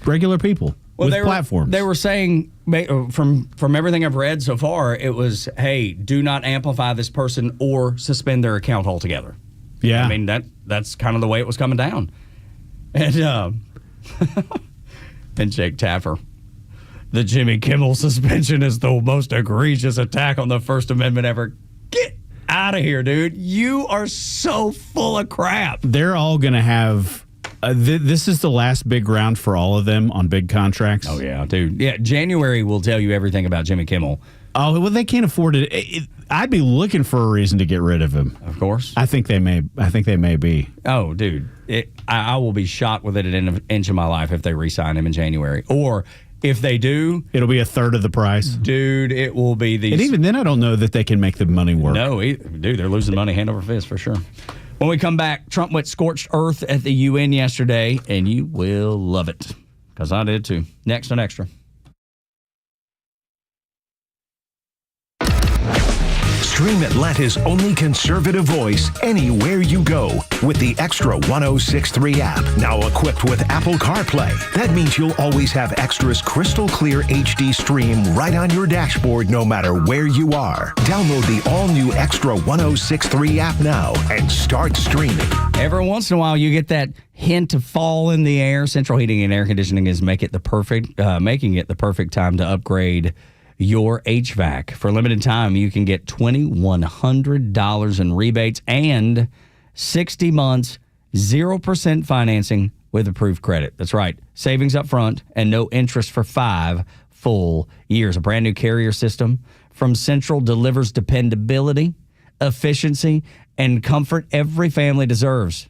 regular people with platforms. They were saying, from everything I've read so far, it was, hey, do not amplify this person or suspend their account altogether. Yeah. I mean, that's kind of the way it was coming down. And and Jake Tapper, the Jimmy Kimmel suspension is the most egregious attack on the First Amendment ever. Get out of here, dude. You are so full of crap. They're all going to have... this is the last big round for all of them on big contracts. Oh, yeah, dude. Yeah, January will tell you everything about Jimmy Kimmel. Oh, well, they can't afford it. I'd be looking for a reason to get rid of him. Of course. I think they may be. Oh, dude. I will be shocked with it at an inch of my life if they re-sign him in January. Or if they do... It'll be a third of the price. Dude, it will be these... And even then, I don't know that they can make the money work. No, dude, they're losing money hand over fist for sure. When we come back, Trump went scorched earth at the UN yesterday, and you will love it. Because I did too. Next on Extra. Stream Atlanta's only conservative voice anywhere you go with the Extra 106.3 app. Now equipped with Apple CarPlay. That means you'll always have Extra's crystal clear HD stream right on your dashboard no matter where you are. Download the all-new Extra 106.3 app now and start streaming. Every once in a while, you get that hint of fall in the air. Central Heating and Air Conditioning is making it the perfect time to upgrade your HVAC. For a limited time, you can get $2,100 in rebates and 60 months, 0% financing with approved credit. That's right. Savings up front and no interest for 5 full years. A brand new Carrier system from Central delivers dependability, efficiency, and comfort every family deserves.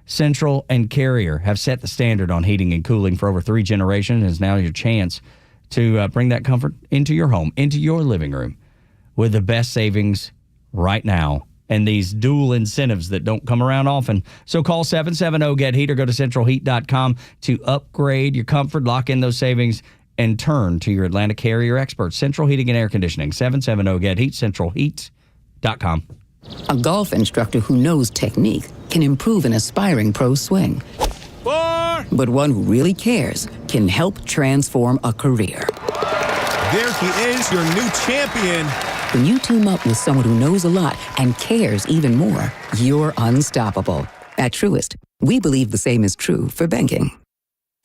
Central and Carrier have set the standard on heating and cooling for over 3 generations, and it's now your chance to bring that comfort into your home, into your living room, with the best savings right now and these dual incentives that don't come around often. So call 770-GET-HEAT or go to centralheat.com to upgrade your comfort, lock in those savings, and turn to your Atlanta Carrier experts. Central Heating and Air Conditioning, 770-GET-HEAT, centralheat.com. A golf instructor who knows technique can improve an aspiring pro's swing. But one who really cares can help transform a career. There he is, your new champion. When you team up with someone who knows a lot and cares even more, you're unstoppable. At Truist, we believe the same is true for banking.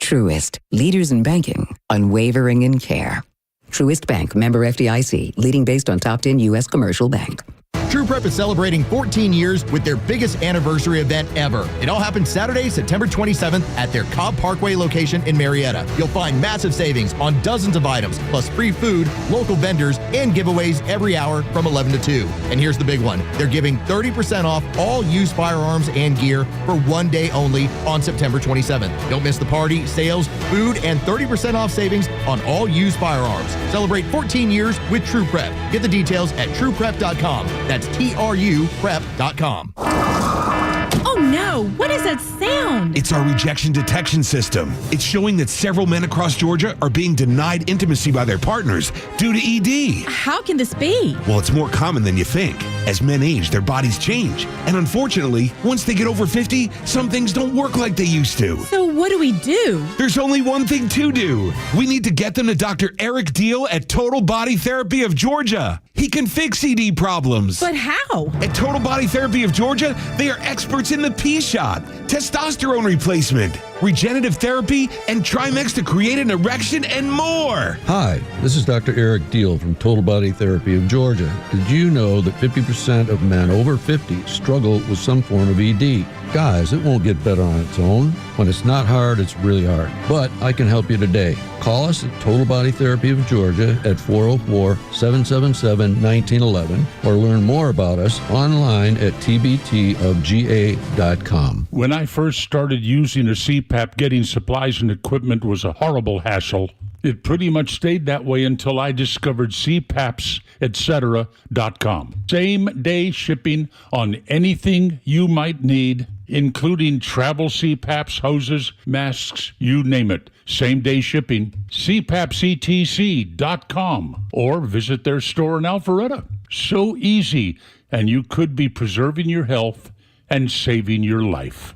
Truist, leaders in banking, unwavering in care. Truist Bank, member FDIC, leading based on top 10 U.S. commercial bank. True Prep is celebrating 14 years with their biggest anniversary event ever. It all happens Saturday, September 27th at their Cobb Parkway location in Marietta. You'll find massive savings on dozens of items, plus free food, local vendors, and giveaways every hour from 11 to 2. And here's the big one. They're giving 30% off all used firearms and gear for one day only on September 27th. Don't miss the party, sales, food, and 30% off savings on all used firearms. Celebrate 14 years with True Prep. Get the details at trueprep.com. That's TRUprep.com. Oh no, what is that sound? It's our rejection detection system. It's showing that several men across Georgia are being denied intimacy by their partners due to ED. How can this be? Well, it's more common than you think. As men age, their bodies change. And unfortunately, once they get over 50, some things don't work like they used to. So what do we do? There's only one thing to do. We need to get them to Dr. Eric Deal at Total Body Therapy of Georgia. He can fix ED problems. But how? At Total Body Therapy of Georgia, they are experts in the P-shot, testosterone replacement, regenerative therapy, and Trimex to create an erection and more. Hi, this is Dr. Eric Deal from Total Body Therapy of Georgia. Did you know that 50% of men over 50 struggle with some form of ED? Guys, it won't get better on its own. When it's not hard, it's really hard. But I can help you today. Call us at Total Body Therapy of Georgia at 404-777-1911 or learn more about us online at tbtofga.com. When I first started using a CPAP, getting supplies and equipment was a horrible hassle. It pretty much stayed that way until I discovered CPAPs, etc.com. Same-day shipping on anything you might need, including travel CPAPs, hoses, masks, you name it. Same-day shipping. CPAPsETC.com or visit their store in Alpharetta. So easy, and you could be preserving your health and saving your life.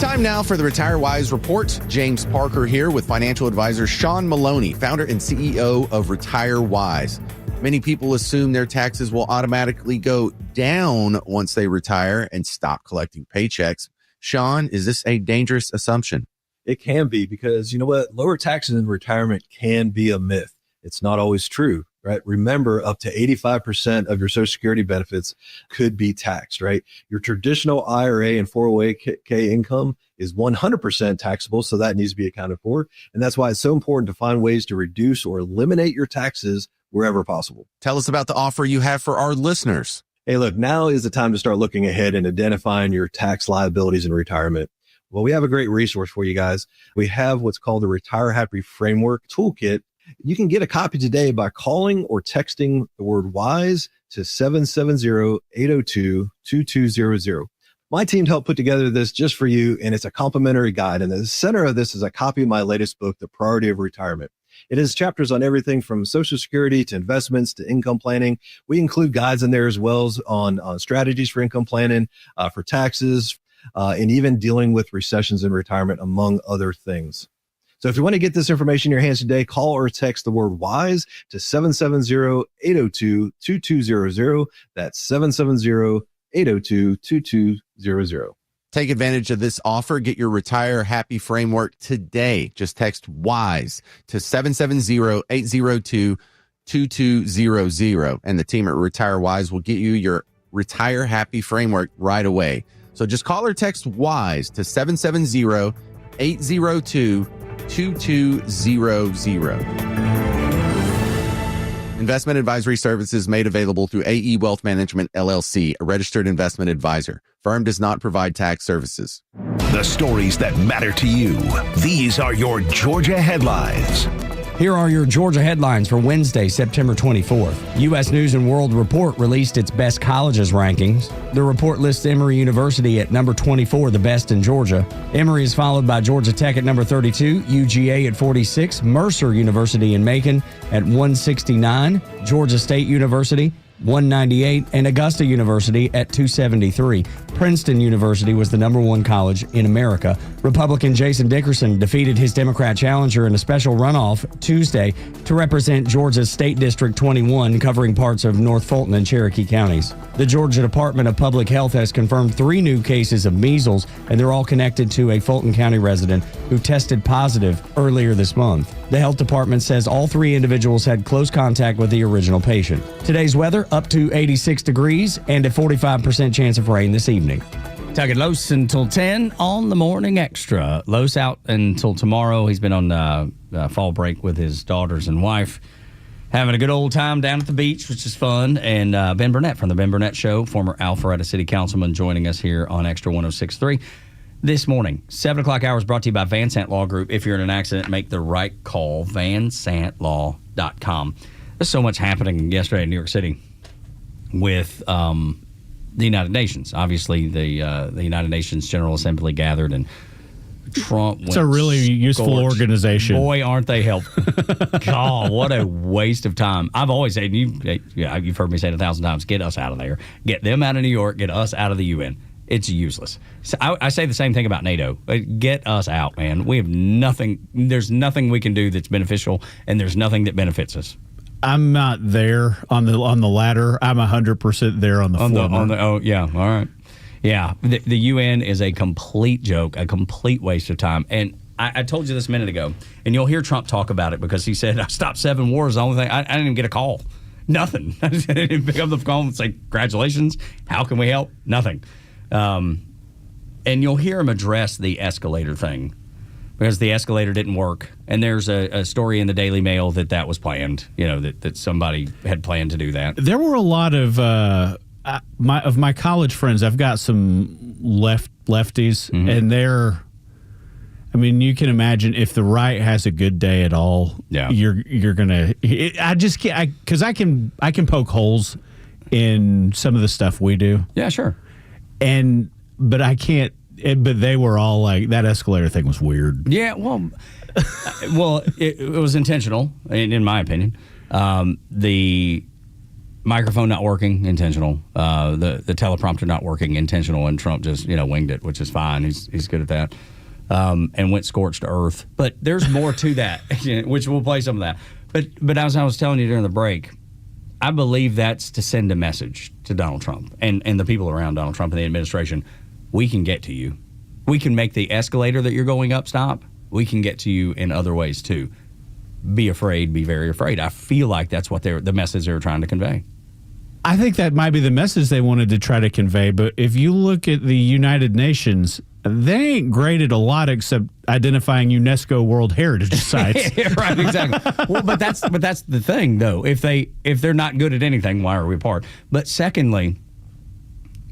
Time now for the Retire Wise Report. James Parker here with financial advisor Sean Maloney, founder and CEO of Retire Wise. Many people assume their taxes will automatically go down once they retire and stop collecting paychecks. Sean, is this a dangerous assumption? It can be, because you know what? Lower taxes in retirement can be a myth. It's not always true, right? Remember, up to 85% of your Social Security benefits could be taxed, right? Your traditional IRA and 401k income is 100% taxable, so that needs to be accounted for. And that's why it's so important to find ways to reduce or eliminate your taxes wherever possible. Tell us about the offer you have for our listeners. Hey, look, now is the time to start looking ahead and identifying your tax liabilities in retirement. Well, we have a great resource for you guys. We have what's called the Retire Happy Framework Toolkit. You can get a copy today by calling or texting the word WISE to 770-802-2200. My team helped put together this just for you, and it's a complimentary guide. And the center of this is a copy of my latest book, The Priority of Retirement. It has chapters on everything from Social Security to investments to income planning. We include guides in there as well as on strategies for income planning, for taxes, and even dealing with recessions in retirement, among other things. So if you want to get this information in your hands today, call or text the word WISE to 770-802-2200. That's 770-802-2200. Take advantage of this offer. Get your Retire Happy Framework today. Just text WISE to 770-802-2200. And the team at Retire Wise will get you your Retire Happy Framework right away. So just call or text WISE to 770-802-2200. Investment advisory services made available through AE Wealth Management, LLC, a registered investment advisor. Firm does not provide tax services. The stories that matter to you. These are your Georgia headlines. Here are your Georgia headlines for Wednesday, September 24th. U.S. News & World Report released its best colleges rankings. The report lists Emory University at number 24, the best in Georgia. Emory is followed by Georgia Tech at number 32, UGA at 46, Mercer University in Macon at 169, Georgia State University 198, and Augusta University at 273. Princeton University was the number one college in America. Republican Jason Dickerson defeated his Democrat challenger in a special runoff Tuesday to represent Georgia's State District 21, covering parts of North Fulton and Cherokee counties. The Georgia Department of Public Health has confirmed 3 new cases of measles, and they're all connected to a Fulton County resident who tested positive earlier this month. The health department says all 3 individuals had close contact with the original patient. Today's weather, up to 86 degrees and a 45% chance of rain this evening. Tug and Los until 10 on the Morning Extra. Los out until tomorrow. He's been on fall break with his daughters and wife, having a good old time down at the beach, which is fun. And Ben Burnett from The Ben Burnett Show, former Alpharetta City Councilman, joining us here on Extra 106.3 this morning. 7 o'clock hour is brought to you by Van Sant Law Group. If you're in an accident, make the right call. VanSantLaw.com. There's so much happening yesterday in New York City with the United Nations. Obviously, the United Nations General Assembly gathered, and Trump went. It's a really useful organization. Boy, aren't they helpful. God, what a waste of time. I've always said, you've heard me say it 1,000 times, get us out of there. Get them out of New York, get us out of the UN. It's useless. So I say the same thing about NATO. Get us out, man. We have nothing. There's nothing we can do that's beneficial, and there's nothing that benefits us. I'm not there on the ladder. I'm 100% there on the former. Oh, yeah. All right. Yeah. The UN is a complete joke, a complete waste of time. And I told you this a minute ago, and you'll hear Trump talk about it because he said, I stopped 7 wars. The only thing, I didn't even get a call. Nothing. I didn't pick up the phone and say, congratulations. How can we help? Nothing. And you'll hear him address the escalator thing because the escalator didn't work. And there's a story in the Daily Mail that was planned, that somebody had planned to do that. There were a lot of my college friends. I've got some lefties, and they're. I mean, you can imagine if the right has a good day at all, you're gonna. I just can't because I can poke holes in some of the stuff we do. Yeah, sure. But I can't. But they were all like, that escalator thing was weird. Yeah, well, it was intentional, in my opinion. The microphone not working, intentional. The teleprompter not working, intentional. And Trump just winged it, which is fine. He's good at that. And went scorched earth. But there's more to that, which we'll play some of that. But as I was telling you during the break, I believe that's to send a message to Donald Trump and the people around Donald Trump and the administration. We can get to you. We can make the escalator that you're going up stop. We can get to you in other ways too. Be afraid, be very afraid. I feel like that's what the message they were trying to convey. I think that might be the message they wanted to try to convey. But if you look at the United Nations, they ain't great at a lot except identifying UNESCO World Heritage sites. Right, exactly. Well, but that's the thing though. If they're not good at anything, why are we apart? But secondly,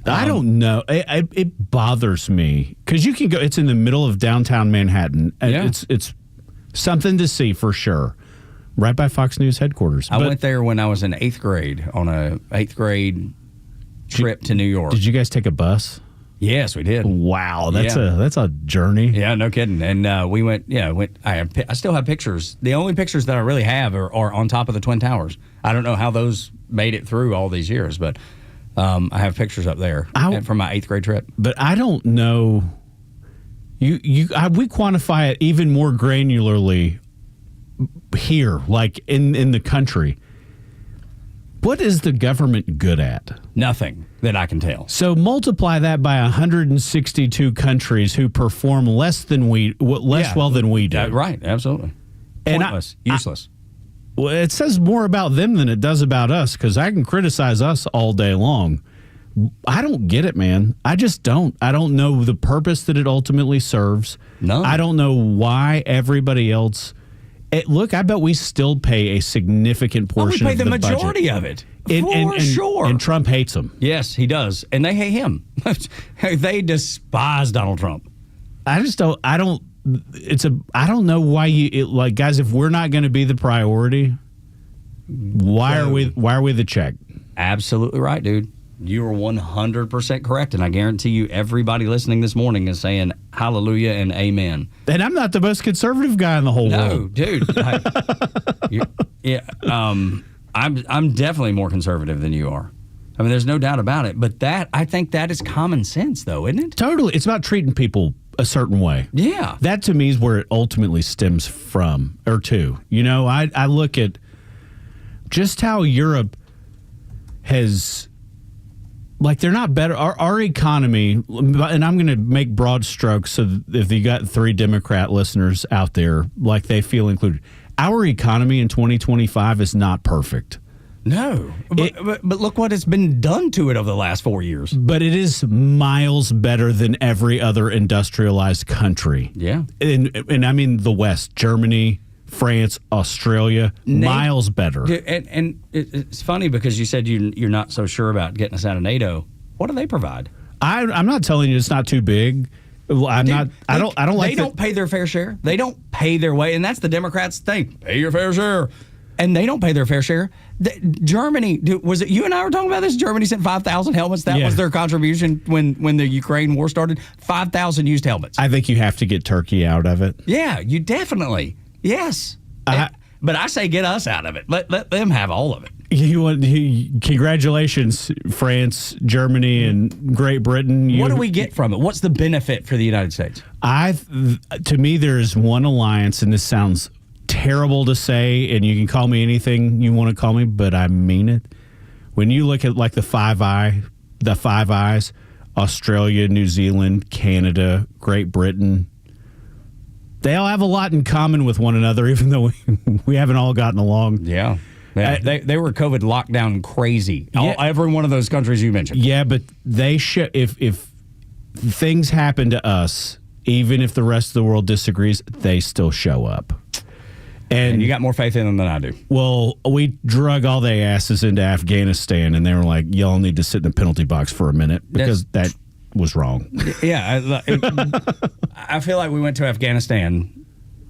I don't know. It bothers me because you can go. It's in the middle of downtown Manhattan. Yeah. It's something to see for sure. Right by Fox News headquarters. I went there when I was in 8th grade on a 8th grade trip to New York. Did you guys take a bus? Yes, we did. Wow, that's a journey. Yeah, no kidding. And we went. Yeah, I still have pictures. The only pictures that I really have are on top of the Twin Towers. I don't know how those made it through all these years, but I have pictures up there from my 8th grade trip. But I don't know. We quantify it even more granularly here, like in the country. What is the government good at? Nothing that I can tell. So multiply that by 162 countries who perform less well than we do. Right, absolutely. Pointless, useless. Well, it says more about them than it does about us because I can criticize us all day long. I don't get it, man. I just don't. I don't know the purpose that it ultimately serves. No. I don't know why everybody else. Look, I bet we still pay a significant portion of the budget. We pay the majority of it. Sure. And Trump hates him. Yes, he does. And they hate him. They despise Donald Trump. I don't know why guys, if we're not going to be the priority, why are we the check? Absolutely right, dude. You are 100% correct, and I guarantee you everybody listening this morning is saying hallelujah and amen. And I'm not the most conservative guy in the whole world. No, dude. I'm definitely more conservative than you are. I mean, there's no doubt about it. But I think that is common sense, though, isn't it? Totally. It's about treating people a certain way. Yeah. That, to me, is where it ultimately stems from, or to. You know, I look at just how Europe has, like, they're not better. Our economy, and I'm going to make broad strokes so that if you got 3 Democrat listeners out there, like they feel included, our economy in 2025 is not perfect. No, but look what has been done to it over the last 4 years. But it is miles better than every other industrialized country. Yeah. And I mean the West, Germany, France, Australia, miles better. And it's funny because you said you're not so sure about getting us out of NATO. What do they provide? I'm not telling you it's not too big. I don't like. They don't pay their fair share. They don't pay their way, and that's the Democrats' thing. Pay your fair share. And they don't pay their fair share. Germany, was it you and I were talking about this? Germany sent 5,000 helmets. That was their contribution when the Ukraine war started. 5,000 used helmets. I think you have to get Turkey out of it. Yeah, you definitely. Yes. But I say get us out of it. Let them have all of it. Congratulations, France, Germany, and Great Britain. What do we get from it? What's the benefit for the United States? To me, there's one alliance, and this sounds terrible to say, and you can call me anything you want to call me, but I mean it. When you look at like the Five Eyes, Australia, New Zealand, Canada, Great Britain, they all have a lot in common with one another, even though we haven't all gotten along. Yeah. They were COVID lockdown crazy. Every one of those countries you mentioned. Yeah, but they should. If things happen to us, even if the rest of the world disagrees, they still show up. And you got more faith in them than I do. Well, we drug all their asses into Afghanistan, and they were like, y'all need to sit in the penalty box for a minute because that was wrong. Yeah. I feel like we went to Afghanistan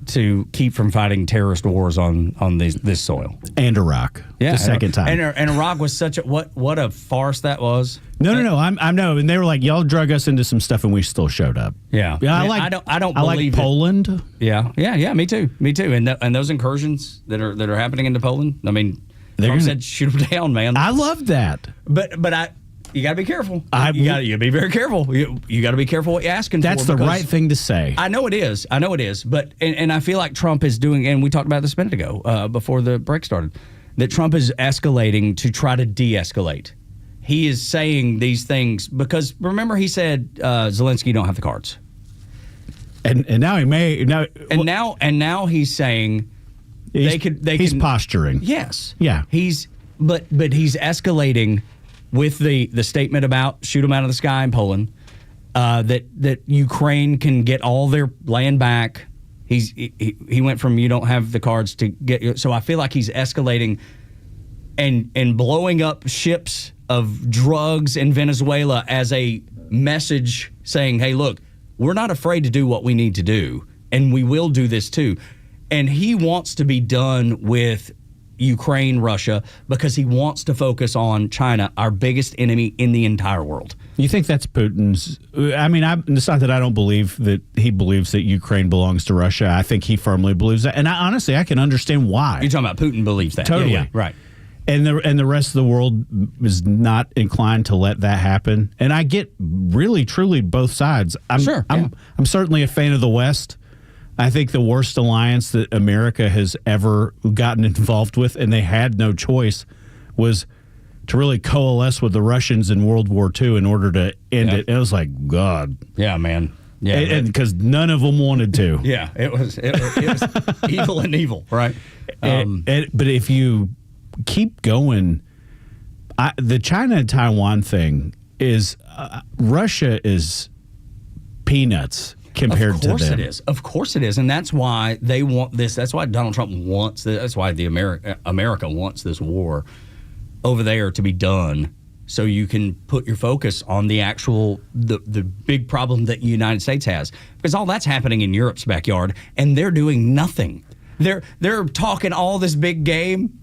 to keep from fighting terrorist wars on this soil. And Iraq. Yeah. The second time. And Iraq was such a, what a farce that was. No. I know. And they were like, y'all drug us into some stuff and we still showed up. Yeah. I don't believe Poland. Yeah. Me too. And those incursions that are happening into Poland, I mean, Trump said shoot them down, man. I love that. But you got to be careful. You got to be very careful. You got to be careful what you're asking for. That's the right thing to say. I know it is. But and I feel like Trump is doing, and we talked about this a minute ago before the break started, that Trump is escalating to try to de-escalate. He is saying these things because remember he said Zelensky don't have the cards, and now he may now now he's saying he's posturing. Yes. Yeah. But he's escalating with the statement about shoot them out of the sky in Poland, that Ukraine can get all their land back. He went from you don't have the cards to get. So I feel like he's escalating and blowing up ships of drugs in Venezuela as a message saying, hey, look, we're not afraid to do what we need to do, and we will do this too. And he wants to be done with Ukraine, Russia, because he wants to focus on China, our biggest enemy in the entire world. You think that's Putin's? I mean, it's not that I don't believe that he believes that Ukraine belongs to Russia. I think he firmly believes that, and honestly, I can understand why. You're talking about Putin believes that, totally, yeah, right? And the rest of the world is not inclined to let that happen. And I get really, truly both sides. I'm certainly a fan of the West. I think the worst alliance that America has ever gotten involved with, and they had no choice, was to really coalesce with the Russians in World War II in order to end it. It was like, God. Yeah, man. Yeah, and because none of them wanted to. Yeah, it was evil and evil, right? But if you keep going, the China and Taiwan thing is Russia is peanuts compared to them. Of course it is. And that's why they want this. That's why Donald Trump wants this. That's why America wants this war over there to be done, so you can put your focus on the actual the big problem that the United States has, because all that's happening in Europe's backyard and they're doing nothing. They're talking all this big game,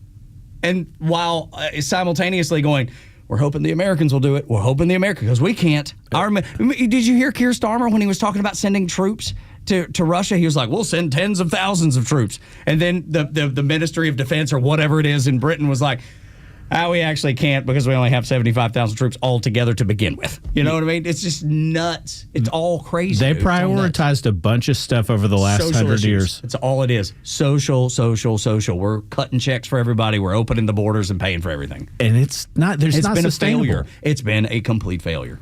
and while simultaneously going, we're hoping the Americans will do it. We're hoping the Americans, because we can't. Did you hear Keir Starmer when he was talking about sending troops to Russia, he was like, we'll send tens of thousands of troops. And then the Ministry of Defense or whatever it is in Britain was like, we actually can't because we only have 75,000 troops altogether to begin with. You know what I mean? It's just nuts. It's all crazy. They prioritized a bunch of stuff over the last 100 years. That's all it is. Social. We're cutting checks for everybody. We're opening the borders and paying for everything. And it's not been sustainable. A failure. It's been a complete failure.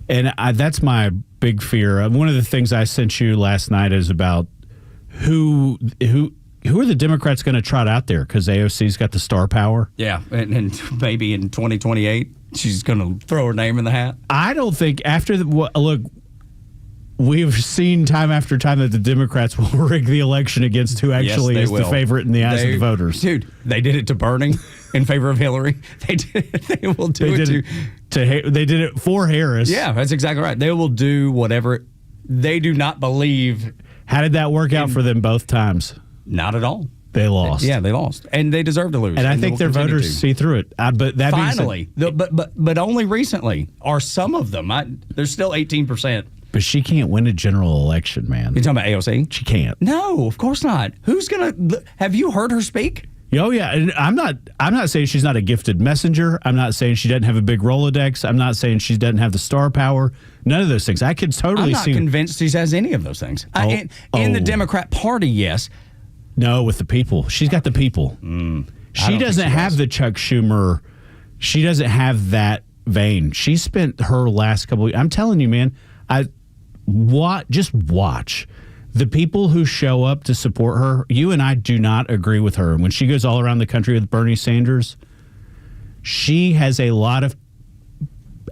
And that's my big fear. One of the things I sent you last night is about who are the Democrats going to trot out there? Because AOC's got the star power. Yeah, and maybe in 2028, she's going to throw her name in the hat. I don't think look, we've seen time after time that the Democrats will rig the election against who actually is the favorite in the eyes of the voters. Dude, they did it to Bernie in favor of Hillary. They will do it to they did it for Harris. Yeah, that's exactly right. They will do whatever. They do not believe. How did that work out for them both times? Not at all. They lost. Yeah, they lost, and they deserve to lose. And I think their voters see through it. But that finally, but only recently are some of them. There's still 18%. But she can't win a general election, man. You talking about AOC? She can't. No, of course not. Who's gonna? Have you heard her speak? Oh yeah, and I'm not saying she's not a gifted messenger. I'm not saying she doesn't have a big Rolodex. I'm not saying she doesn't have the star power. None of those things. I could totally see. I'm not convinced she has any of those things. In the Democrat Party, yes. No, with the people. She's got the people. She doesn't have the Chuck Schumer. She doesn't have that vein. She spent her last couple of I'm telling you, man, just watch. The people who show up to support her, you and I do not agree with her. And when she goes all around the country with Bernie Sanders, she has a lot of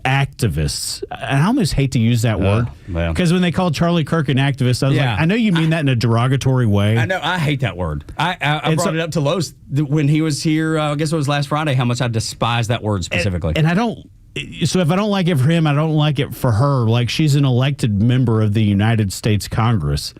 activists. I almost hate to use that word because when they called Charlie Kirk an activist, I was like, I know you mean that in a derogatory way. I know. I hate that word. I brought it up to Los when he was here. I guess it was last Friday. How much I despise that word specifically. And I don't. So if I don't like it for him, I don't like it for her. Like, she's an elected member of the United States Congress.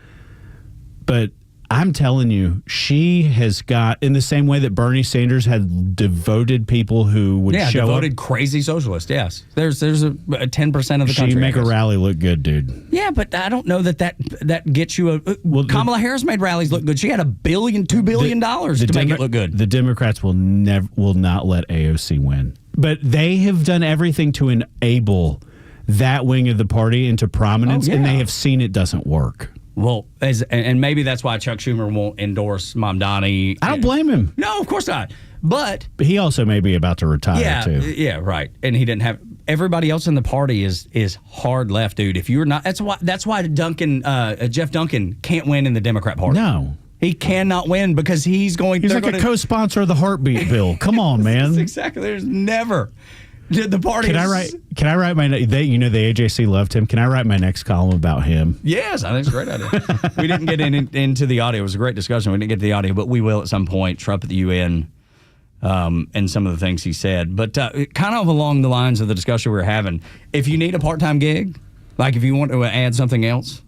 But I'm telling you, she has got, in the same way that Bernie Sanders had devoted people who would show devoted up. Crazy socialist, yes. There's a 10% of the country. She'd make a rally look good, dude. Yeah, but I don't know that gets you Kamala Harris made rallies look good. She had $2 billion to make it look good. The Democrats will not let AOC win. But they have done everything to enable that wing of the party into prominence, and they have seen it doesn't work. Well, and maybe that's why Chuck Schumer won't endorse Mamdani. I don't blame him. No, of course not. But he also may be about to retire, too. Yeah, right. And he didn't have... Everybody else in the party is hard left, dude. If you're not... That's why Jeff Duncan can't win in the Democrat Party. No. He cannot win because he's like a co-sponsor of the heartbeat bill. Come on, man. Exactly. There's never... The party. Can I write my? The AJC loved him. Can I write my next column about him? Yes, I think it's a great idea. We didn't get into the audio. It was a great discussion. We didn't get to the audio, but we will at some point. Trump at the UN, and some of the things he said. But kind of along the lines of the discussion we were having, if you need a part-time gig, like if you want to add something else,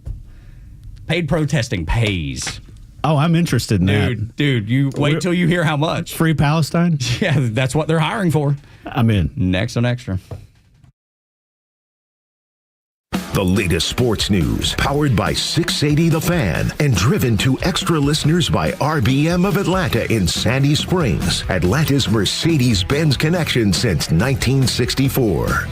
paid protesting pays. Oh, I'm interested in that. Dude, you wait till you hear how much. Free Palestine? Yeah, that's what they're hiring for. I'm in. Next on Extra. The latest sports news, powered by 680 The Fan, and driven to extra listeners by RBM of Atlanta in Sandy Springs, Atlanta's Mercedes-Benz connection since 1964.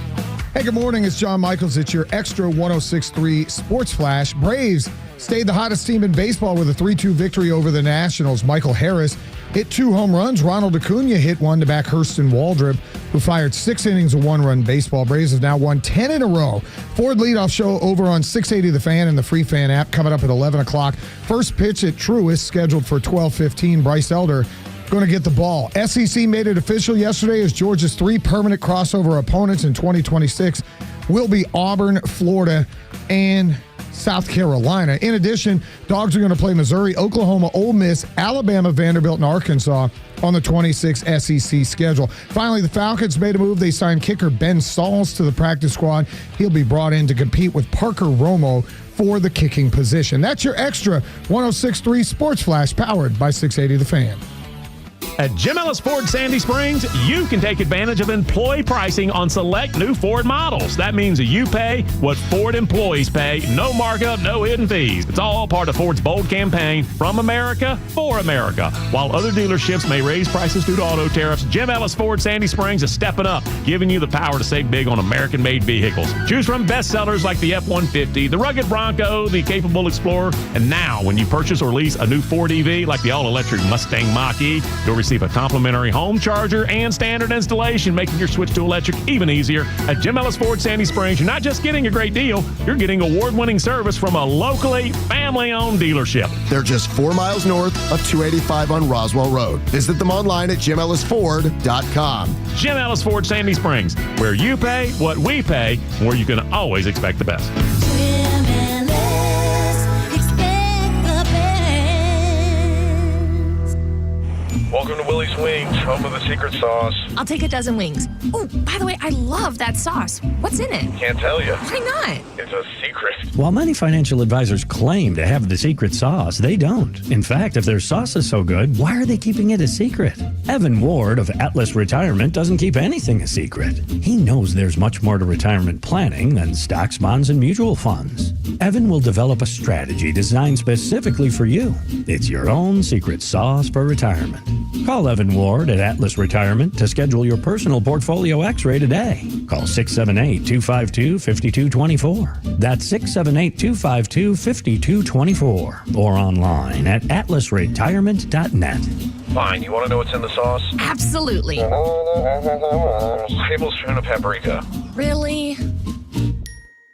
Hey, good morning. It's John Michaels. It's your Extra 106.3 Sports Flash. Braves stayed the hottest team in baseball with a 3-2 victory over the Nationals. Michael Harris hit 2 home runs. Ronald Acuna hit one to back Hurston Waldrop, who fired 6 innings of 1-run baseball. Braves have now won 10 in a row. Ford leadoff show over on 680 The Fan and the Free Fan app coming up at 11 o'clock. First pitch at Truist scheduled for 12:15. Bryce Elder going to get the ball. SEC made it official yesterday as Georgia's 3 permanent crossover opponents in 2026 will be Auburn, Florida, and South Carolina. In addition, Dogs are going to play Missouri, Oklahoma, Ole Miss, Alabama, Vanderbilt, and Arkansas on the 26 SEC schedule. Finally, the Falcons made a move. They signed kicker Ben Stalls to the practice squad. He'll be brought in to compete with Parker Romo for the kicking position. That's your Extra 106.3 Sports Flash, powered by 680 The Fan. At Jim Ellis Ford Sandy Springs, you can take advantage of employee pricing on select new Ford models. That means you pay what Ford employees pay. No markup, no hidden fees. It's all part of Ford's bold campaign, from America for America. While other dealerships may raise prices due to auto tariffs, Jim Ellis Ford Sandy Springs is stepping up, giving you the power to save big on American-made vehicles. Choose from bestsellers like the F-150, the rugged Bronco, the capable Explorer, and now when you purchase or lease a new Ford EV like the all-electric Mustang Mach-E, you'll receive a complimentary home charger and standard installation, making your switch to electric even easier. At Jim Ellis Ford Sandy Springs, you're not just getting a great deal, you're getting award-winning service from a locally family-owned dealership. They're just 4 miles north of 285 on Roswell Road. Visit them online at jimellisford.com. Jim Ellis Ford Sandy Springs, where you pay what we pay, where you can always expect the best. Welcome to Willie's Wings, home of the secret sauce. I'll take a dozen wings. Oh, by the way, I love that sauce. What's in it? Can't tell you. Why not? It's a secret. While many financial advisors claim to have the secret sauce, they don't. In fact, if their sauce is so good, why are they keeping it a secret? Evan Ward of Atlas Retirement doesn't keep anything a secret. He knows there's much more to retirement planning than stocks, bonds, and mutual funds. Evan will develop a strategy designed specifically for you. It's your own secret sauce for retirement. Call Evan Ward at Atlas Retirement to schedule your personal portfolio x-ray today. Call 678-252-5224. That's 678-252-5224. Or online at atlasretirement.net. Fine, you want to know what's in the sauce? Absolutely. Tablespoon of paprika. Really?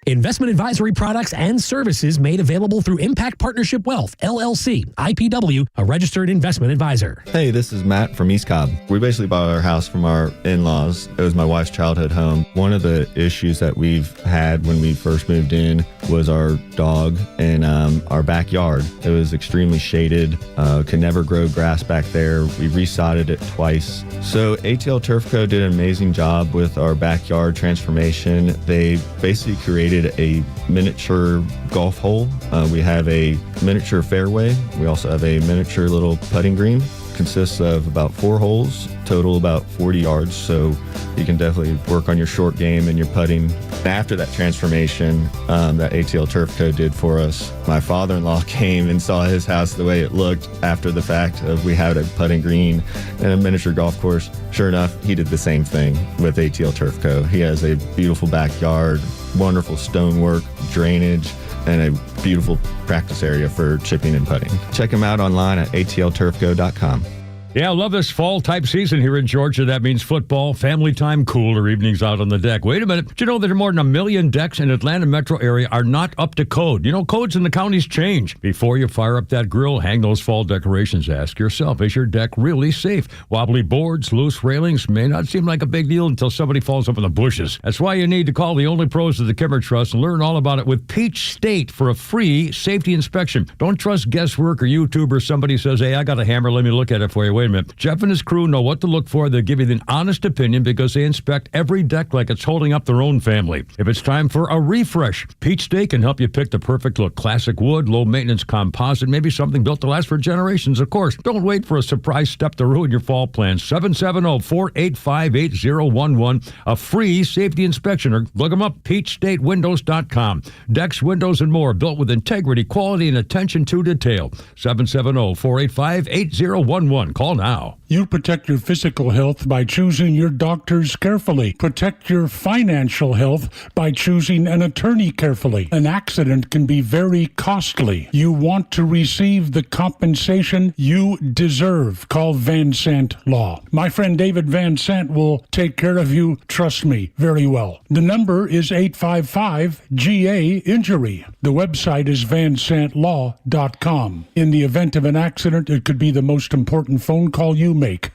Investment advisory products and services made available through Impact Partnership Wealth, LLC, IPW, a registered investment advisor. Hey, this is Matt from East Cobb. We basically bought our house from our in-laws. It was my wife's childhood home. One of the issues that we've had when we first moved in was our dog in our backyard. It was extremely shaded, could never grow grass back there. We resodded it twice. So ATL Turf Co. did an amazing job with our backyard transformation. They basically created a miniature golf hole. We have a miniature fairway. We also have a miniature little putting green. Consists of about 4 holes, total about 40 yards. So you can definitely work on your short game and your putting. After that transformation that ATL Turf Co. did for us, my father-in-law came and saw his house the way it looked after the fact of we had a putting green and a miniature golf course. Sure enough, he did the same thing with ATL Turf Co. He has a beautiful backyard, wonderful stonework, drainage, and a beautiful practice area for chipping and putting. Check him out online at atlturfco.com. Yeah, I love this fall type season here in Georgia. That means football, family time, cooler evenings out on the deck. Wait a minute. Did you know that more than 1 million decks in Atlanta metro area are not up to code? You know, codes in the counties change. Before you fire up that grill, hang those fall decorations. Ask yourself, is your deck really safe? Wobbly boards, loose railings may not seem like a big deal until somebody falls up in the bushes. That's why you need to call the only pros of the Kimmer Trust and learn all about it with Peach State for a free safety inspection. Don't trust guesswork or YouTube or somebody says, hey, I got a hammer, let me look at it for you. Wait a minute. Jeff and his crew know what to look for. They'll give you an honest opinion because they inspect every deck like it's holding up their own family. If it's time for a refresh, Peach State can help you pick the perfect look. Classic wood, low-maintenance composite, maybe something built to last for generations, of course. Don't wait for a surprise step to ruin your fall plans. 770-485-8011. A free safety inspection, or look them up, peachstatewindows.com. Decks, windows, and more built with integrity, quality, and attention to detail. 770-485-8011. Call now. You protect your physical health by choosing your doctors carefully. Protect your financial health by choosing an attorney carefully. An accident can be very costly. You want to receive the compensation you deserve. Call Van Sant Law. My friend David Van Sant will take care of you, trust me, very well. The number is 855-GA-INJURY. The website is vansantlaw.com. In the event of an accident, it could be the most important phone call you make.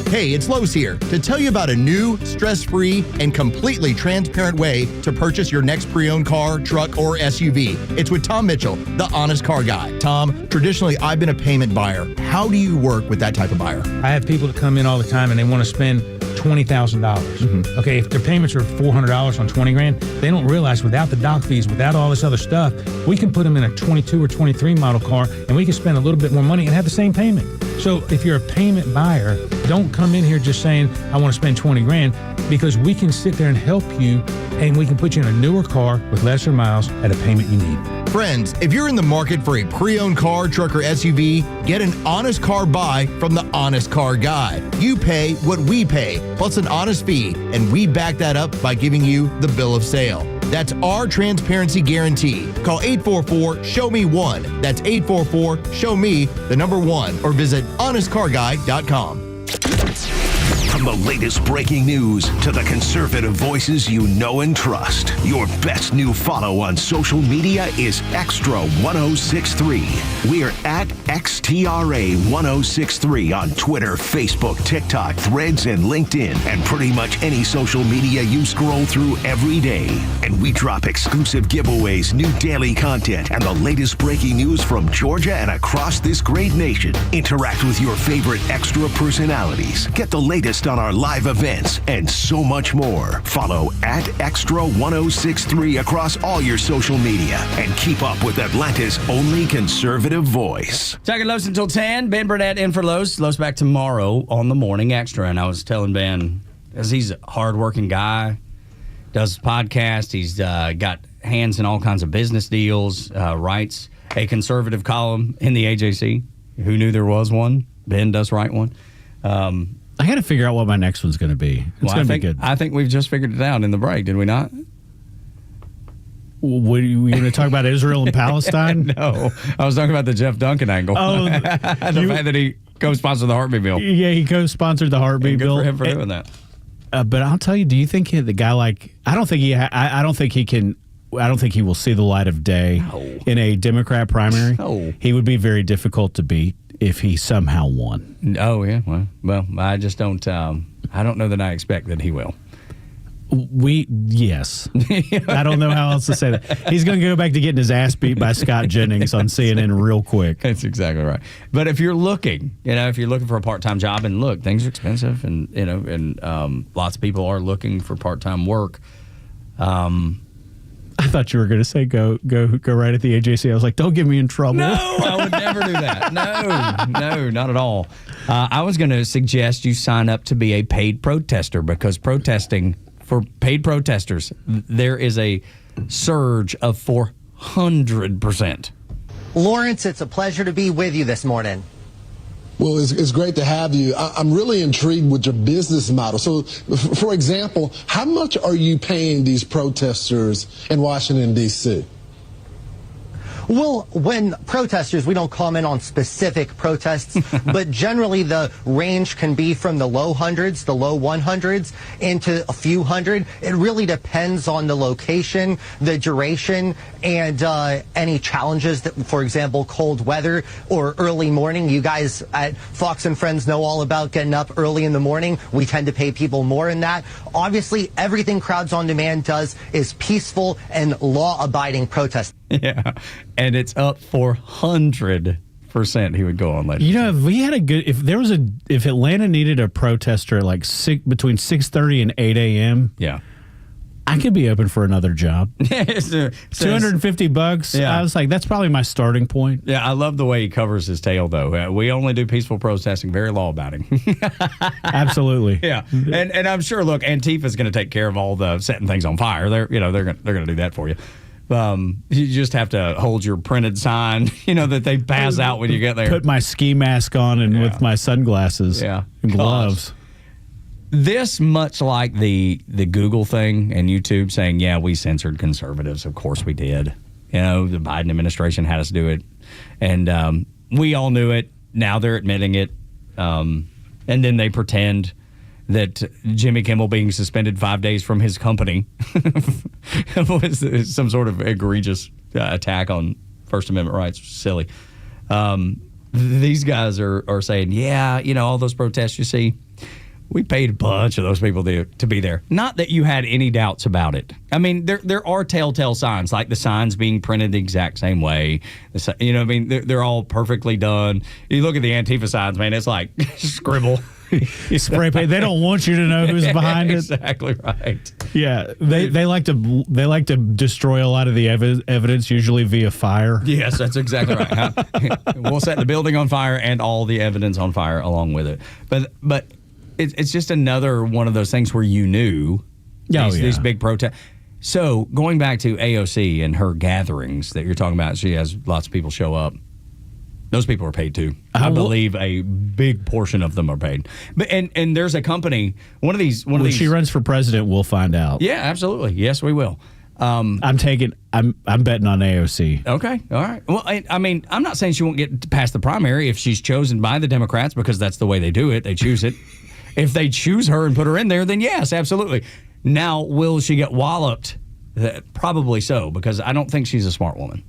Hey, it's Los here to tell you about a new, stress-free, and completely transparent way to purchase your next pre-owned car, truck, or SUV. It's with Tom Mitchell, the Honest Car Guy. Tom, traditionally, I've been a payment buyer. How do you work with that type of buyer? I have people that come in all the time and they want to spend $20,000. Okay, if their payments are $400 on $20,000, they don't realize without the doc fees, without all this other stuff, we can put them in a 22 or 23 model car and we can spend a little bit more money and have the same payment. So if you're a payment buyer, don't come in here just saying, I want to spend 20 grand, because we can sit there and help you, and we can put you in a newer car with lesser miles at a payment you need. Friends, if you're in the market for a pre-owned car, truck, or SUV, get an honest car buy from the Honest Car Guy. You pay what we pay, plus an honest fee, and we back that up by giving you the bill of sale. That's our transparency guarantee. Call 844-SHOW-ME-1. That's 844-SHOW-ME, the number 1, or visit honestcarguy.com. From the latest breaking news to the conservative voices you know and trust, your best new follow on social media is Extra 1063. We are at XTRA 1063 on Twitter, Facebook, TikTok, Threads, and LinkedIn, and pretty much any social media you scroll through every day. And we drop exclusive giveaways, new daily content, and the latest breaking news from Georgia and across this great nation. Interact with your favorite Extra personalities. Get the latest on our live events and so much more. Follow at Extra 1063 across all your social media and keep up with Atlanta's only conservative voice. Tug and Los until 10. Ben Burnett in for Los. Los back tomorrow on the Morning Extra. And I was telling Ben, because he's a hardworking guy, does podcast, he's got hands in all kinds of business deals, writes a conservative column in the AJC. Who knew there was one? Ben does write one. I got to figure out what my next one's going to be. It's going to be good. I think we've just figured it out in the break, did we not? What, are you going to talk about Israel and Palestine? No, I was talking about the Jeff Duncan angle. Oh, the fact that he co-sponsored the heartbeat bill. Yeah, he co-sponsored the heartbeat bill. Good for him for doing that. But I'll tell you, do you think the guy I don't think he will see the light of day in a Democrat primary. No. He would be very difficult to beat if he somehow won. Oh yeah, well, I just don't. I don't know that I expect that he will. Yes. I don't know how else to say that. He's going to go back to getting his ass beat by Scott Jennings on CNN real quick. That's exactly right. But if you're looking, if you're looking for a part-time job, and look, things are expensive, and lots of people are looking for part-time work. I thought you were going to say go right at the AJC. I was like, don't get me in trouble. No, I would never do that. No, not at all. I was going to suggest you sign up to be a paid protester, because protesting for paid protesters, there is a surge of 400%. Lawrence, it's a pleasure to be with you this morning. Well, it's great to have you. I'm really intrigued with your business model. So, for example, how much are you paying these protesters in Washington, D.C.? Well, when protesters, we don't comment on specific protests, but generally the range can be from the low hundreds, the low 100s, into a few hundred. It really depends on the location, the duration, and any challenges that, for example, cold weather or early morning. You guys at Fox and Friends know all about getting up early in the morning. We tend to pay people more in that. Obviously, everything Crowds on Demand does is peaceful and law-abiding protest. Yeah, and it's up 400%. He would go on later. If we had if Atlanta needed a protester like between 6:30 and 8 a.m. Yeah, I could be open for another job. $250. Yeah. I was like, that's probably my starting point. Yeah, I love the way he covers his tail, though. We only do peaceful protesting, very law-abiding. Absolutely. Yeah, and I'm sure. Look, Antifa's going to take care of all the setting things on fire. They're going to do that for you. You just have to hold your printed sign, that they pass out when you get there. Put my ski mask on and with my sunglasses and gloves. This, much like the Google thing and YouTube saying, yeah, we censored conservatives. Of course we did. The Biden administration had us do it. And we all knew it. Now they're admitting it. And then they pretend that Jimmy Kimmel being suspended 5 days from his company was some sort of egregious attack on First Amendment rights. Silly. These guys are saying, yeah, all those protests you see, we paid a bunch of those people to be there. Not that you had any doubts about it. I mean, there are telltale signs, like the signs being printed the exact same way. They're all perfectly done. You look at the Antifa signs, man, it's like scribble. spray paint. They don't want you to know who's behind it. Exactly right. Yeah, they like to destroy a lot of the evidence, usually via fire. Yes, that's exactly right. We'll set the building on fire and all the evidence on fire along with it. But it's just another one of those things where you knew these big protests. So going back to AOC and her gatherings that you're talking about, she has lots of people show up. Those people are paid too. I believe a big portion of them are paid. But and there's a company. When she runs for president, we'll find out. Yeah, absolutely. Yes, we will. I'm betting on AOC. Okay, all right. Well, I mean, I'm not saying she won't get past the primary if she's chosen by the Democrats, because that's the way they do it. They choose it. If they choose her and put her in there, then yes, absolutely. Now, will she get walloped? Probably so, because I don't think she's a smart woman.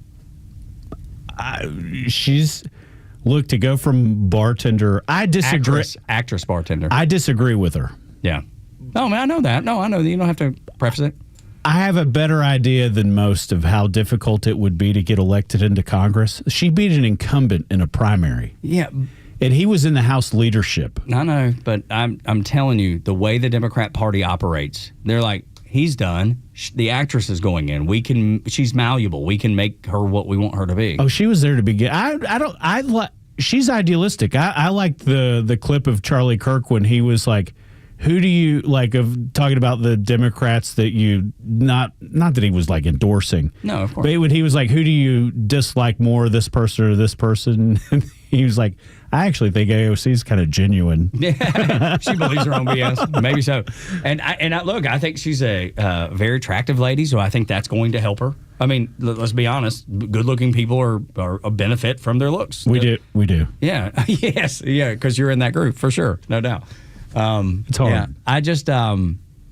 To go from bartender. I disagree. Actress bartender. I disagree with her. Yeah. No, man, I know that. No, I know that. You don't have to preface it. I have a better idea than most of how difficult it would be to get elected into Congress. She beat an incumbent in a primary. Yeah. And he was in the House leadership. I know, but I'm telling you, the way the Democrat Party operates, they're like, he's done. The actress is going in. She's malleable. We can make her what we want her to be. Oh, she was there to begin. She's idealistic. I liked the clip of Charlie Kirk when he was like, who do you like, of talking about the Democrats that you not that he was like endorsing. No, of course. But when he was like, who do you dislike more, this person or this person? He was like, I actually think AOC is kind of genuine. Yeah, she believes her own BS. Maybe so. And I think she's a very attractive lady, so I think that's going to help her. I mean, let's be honest. Good-looking people are a benefit from their looks. We do. Yeah. Yes. Yeah. Because you're in that group for sure, no doubt. It's hard. Yeah, I just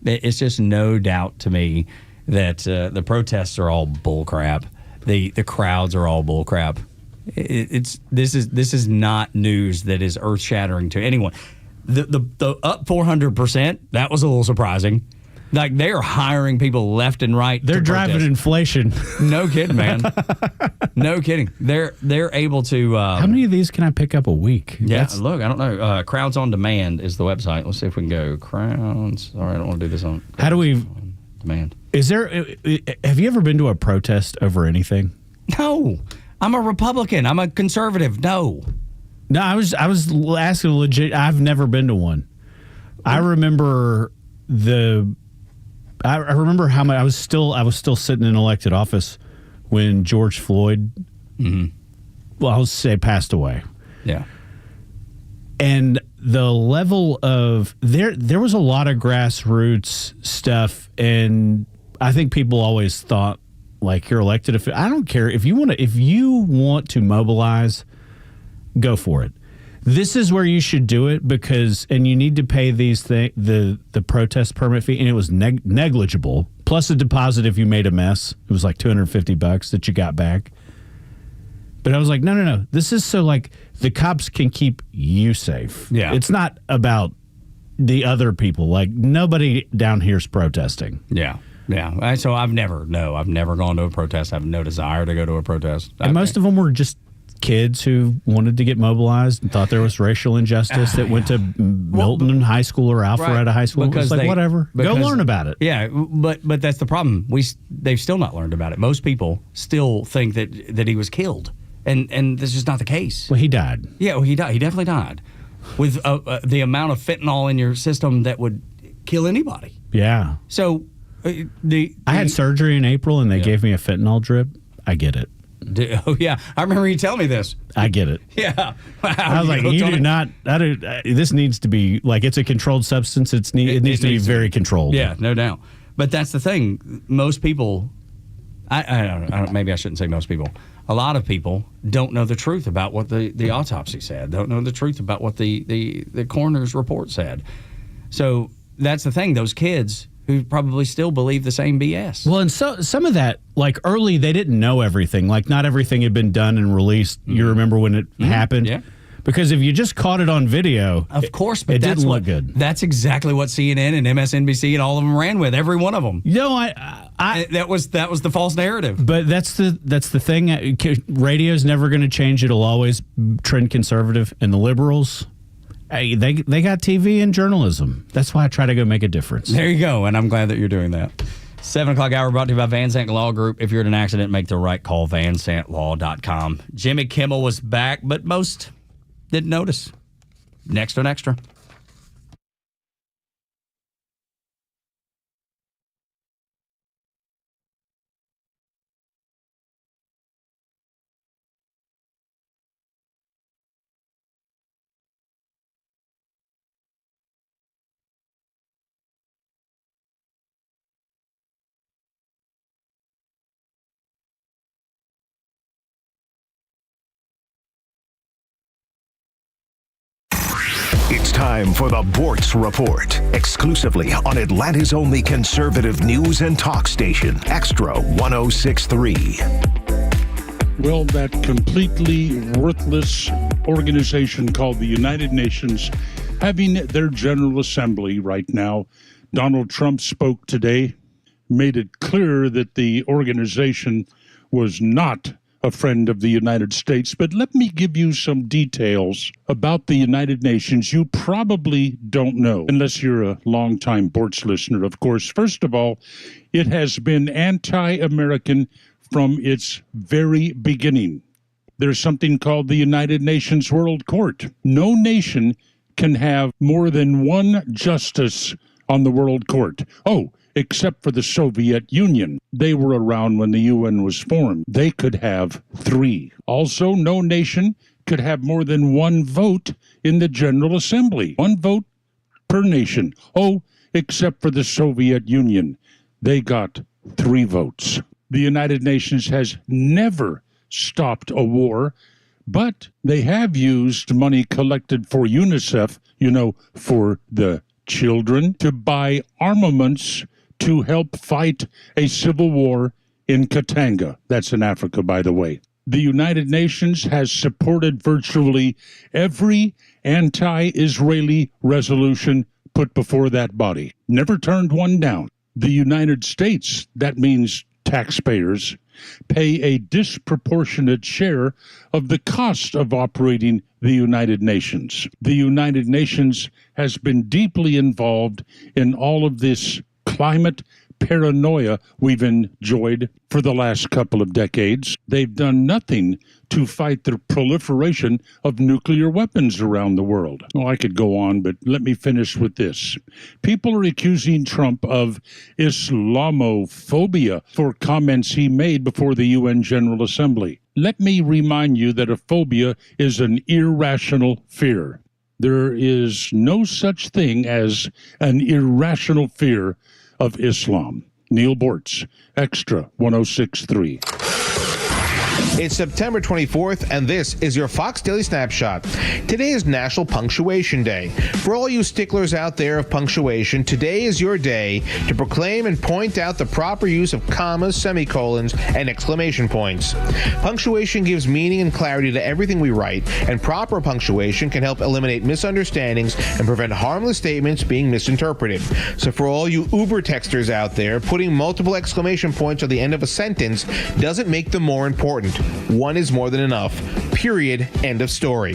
it's just no doubt to me that the protests are all bull crap. The crowds are all bull crap. This is not news that is earth shattering to anyone. The up 400%, that was a little surprising. Like, they are hiring people left and right. They're driving inflation. No kidding, man. No kidding. They're able to. How many of these can I pick up a week? Yeah, look, I don't know. Crowds on Demand is the website. Let's see if we can go. Crowds. All right, I don't want to do this on. How do we demand? Have you ever been to a protest over anything? No, I'm a Republican. I'm a conservative. No, I was asking legit. I've never been to one. I remember I remember how much I was still sitting in elected office when George Floyd, I'll say, passed away. Yeah. And the level of there was a lot of grassroots stuff, and I think people always thought, like, you're elected. I don't care if you want to mobilize, go for it. This is where you should do it, and you need to pay the protest permit fee, and it was negligible, plus a deposit if you made a mess. It was like $250 that you got back. But I was like, no. This is so, like, the cops can keep you safe. Yeah. It's not about the other people. Like, nobody down here's protesting. Yeah. Yeah. So I've never gone to a protest. I have no desire to go to a protest. And most of them were just kids who wanted to get mobilized and thought there was racial injustice that went to Milton High School or Alpharetta High School. Because it's like, whatever. Go learn about it. Yeah, but that's the problem. They've still not learned about it. Most people still think that he was killed, and this is not the case. Well, he died. Yeah, well, he died. He definitely died with the amount of fentanyl in your system that would kill anybody. Yeah. So I had surgery in April, and they gave me a fentanyl drip. I get it. Oh, yeah. I remember you telling me this. I get it. Yeah. I was like, you do not. This needs to be, like, it's a controlled substance. It needs to be very controlled. Yeah, no doubt. But that's the thing. Most people, I don't know, maybe I shouldn't say most people. A lot of people don't know the truth about what the autopsy said, don't know the truth about what the coroner's report said. So that's the thing. Those kids who probably still believe the same BS. Well, and so some of that, like, early, they didn't know everything. Like, not everything had been done and released. You remember when it happened? Yeah. Because if you just caught it on video, of course, but it didn't look good. That's exactly what CNN and MSNBC and all of them ran with. Every one of them. No, that was the false narrative. But that's the thing. Radio's never going to change. It'll always trend conservative, and the liberals. Hey, they got TV and journalism. That's why I try to go make a difference. There you go, and I'm glad that you're doing that. 7 o'clock hour brought to you by Van Sant Law Group. If you're in an accident, make the right call, vansantlaw.com. Jimmy Kimmel was back, but most didn't notice. Next on Extra. It's time for the Bortz Report, exclusively on Atlanta's only conservative news and talk station, Extra 106.3. Well, that completely worthless organization called the United Nations having their General Assembly right now. Donald Trump spoke today, made it clear that the organization was not a friend of the United States. But let me give you some details about the United Nations you probably don't know, unless you're a longtime Bortz listener, of course. First of all, it has been anti-American from its very beginning. There's something called the United Nations World Court. No nation can have more than one justice on the World Court. Oh, except for the Soviet Union. They were around when the UN was formed. They could have 3. Also, no nation could have more than one vote in the General Assembly. 1 vote per nation. Oh, except for the Soviet Union. They got 3 votes. The United Nations has never stopped a war, but they have used money collected for UNICEF, for the children, to buy armaments to help fight a civil war in Katanga. That's in Africa, by the way. The United Nations has supported virtually every anti-Israeli resolution put before that body. Never turned one down. The United States, that means taxpayers, pay a disproportionate share of the cost of operating the United Nations. The United Nations has been deeply involved in all of this climate paranoia we've enjoyed for the last couple of decades. They've done nothing to fight the proliferation of nuclear weapons around the world. Well, I could go on, but let me finish with this. People are accusing Trump of Islamophobia for comments he made before the UN General Assembly. Let me remind you that a phobia is an irrational fear. There is no such thing as an irrational fear of Islam. Neil Bortz, Extra 106.3. It's September 24th, and this is your Fox Daily Snapshot. Today is National Punctuation Day. For all you sticklers out there of punctuation, today is your day to proclaim and point out the proper use of commas, semicolons, and exclamation points. Punctuation gives meaning and clarity to everything we write, and proper punctuation can help eliminate misunderstandings and prevent harmless statements being misinterpreted. So for all you Uber texters out there, putting multiple exclamation points on the end of a sentence doesn't make them more important. One is more than enough. Period. End of story.